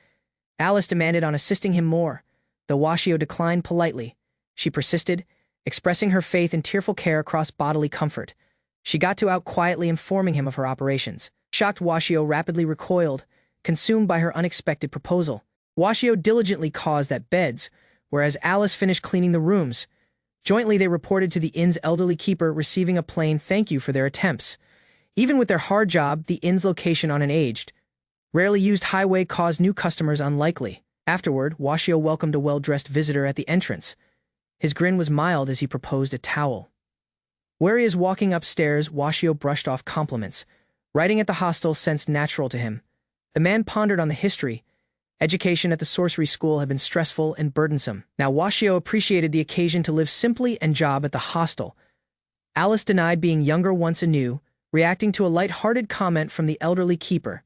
Alice demanded on assisting him more, though Washio declined politely. She persisted, expressing her faith in tearful care across bodily comfort. She got to out quietly informing him of her operations. Shocked, Washio rapidly recoiled, consumed by her unexpected proposal. Washio diligently caused at beds, whereas Alice finished cleaning the rooms. Jointly, they reported to the inn's elderly keeper, receiving a plain thank you for their attempts. Even with their hard job, the inn's location on an aged, rarely used highway caused new customers unlikely. Afterward, Washio welcomed a well-dressed visitor at the entrance. His grin was mild as he proposed a towel. Wary as walking upstairs, Washio brushed off compliments. Writing at the hostel sensed natural to him. The man pondered on the history. Education at the sorcery school had been stressful and burdensome. Now Washio appreciated the occasion to live simply and job at the hostel. Alice denied being younger once anew, reacting to a light-hearted comment from the elderly keeper.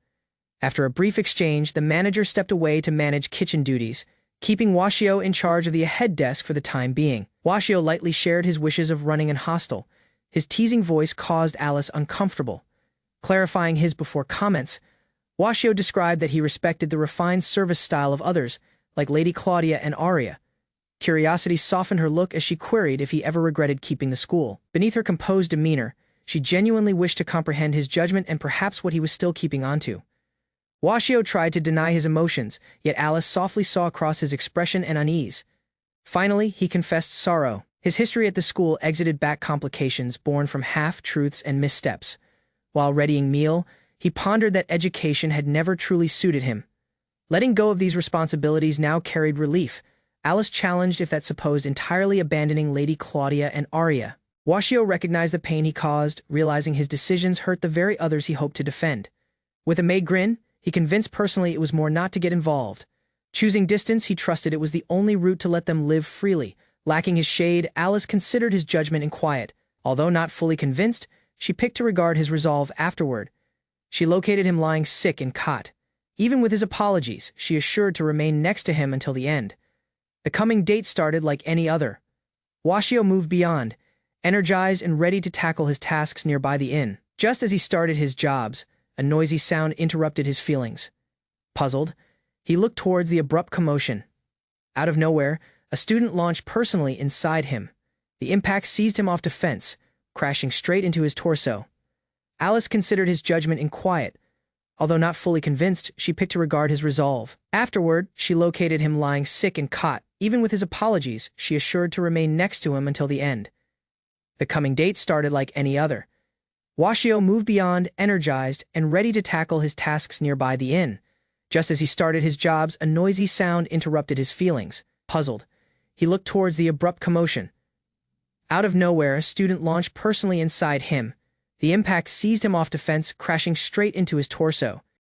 After a brief exchange, the manager stepped away to manage kitchen duties, keeping Washio in charge of the head desk for the time being. Washio lightly shared his wishes of running an hostel. His teasing voice caused Alice uncomfortable. Clarifying his before comments, Washio described that he respected the refined service style of others, like Lady Claudia and Arya. Curiosity softened her look as she queried if he ever regretted keeping the school. Beneath her composed demeanor, she genuinely wished to comprehend his judgment and perhaps what he was still keeping onto. Washio tried to deny his emotions, yet Alice softly saw across his expression and unease. Finally, he confessed sorrow. His history at the school exited back complications born from half-truths and missteps. While readying meal, he pondered that education had never truly suited him. Letting go of these responsibilities now carried relief. Alice challenged if that supposed entirely abandoning Lady Claudia and Arya. Washio recognized the pain he caused, realizing his decisions hurt the very others he hoped to defend. With a made grin, he convinced personally it was more not to get involved. Choosing distance, he trusted it was the only route to let them live freely. Lacking his shade, Alice considered his judgment in quiet. Although not fully convinced, she picked to regard his resolve afterward. She located him lying sick in cot. Even with his apologies, she assured to remain next to him until the end. The coming date started like any other. Washio moved beyond, energized and ready to tackle his tasks nearby the inn. Just as he started his jobs, a noisy sound interrupted his feelings. Puzzled, he looked towards the abrupt commotion. Out of nowhere, a student launched personally inside him. The impact seized him off defense, crashing straight into his torso. Alice considered his judgment in quiet. Although not fully convinced, she picked to regard his resolve. Afterward, she located him lying sick and cot. Even with his apologies, she assured to remain next to him until the end. The coming date started like any other. Washio moved beyond, energized, and ready to tackle his tasks nearby the inn. Just as he started his jobs, a noisy sound interrupted his feelings. Puzzled, he looked towards the abrupt commotion. Out of nowhere, a student launched personally inside him. The impact seized him off defense, crashing straight into his torso.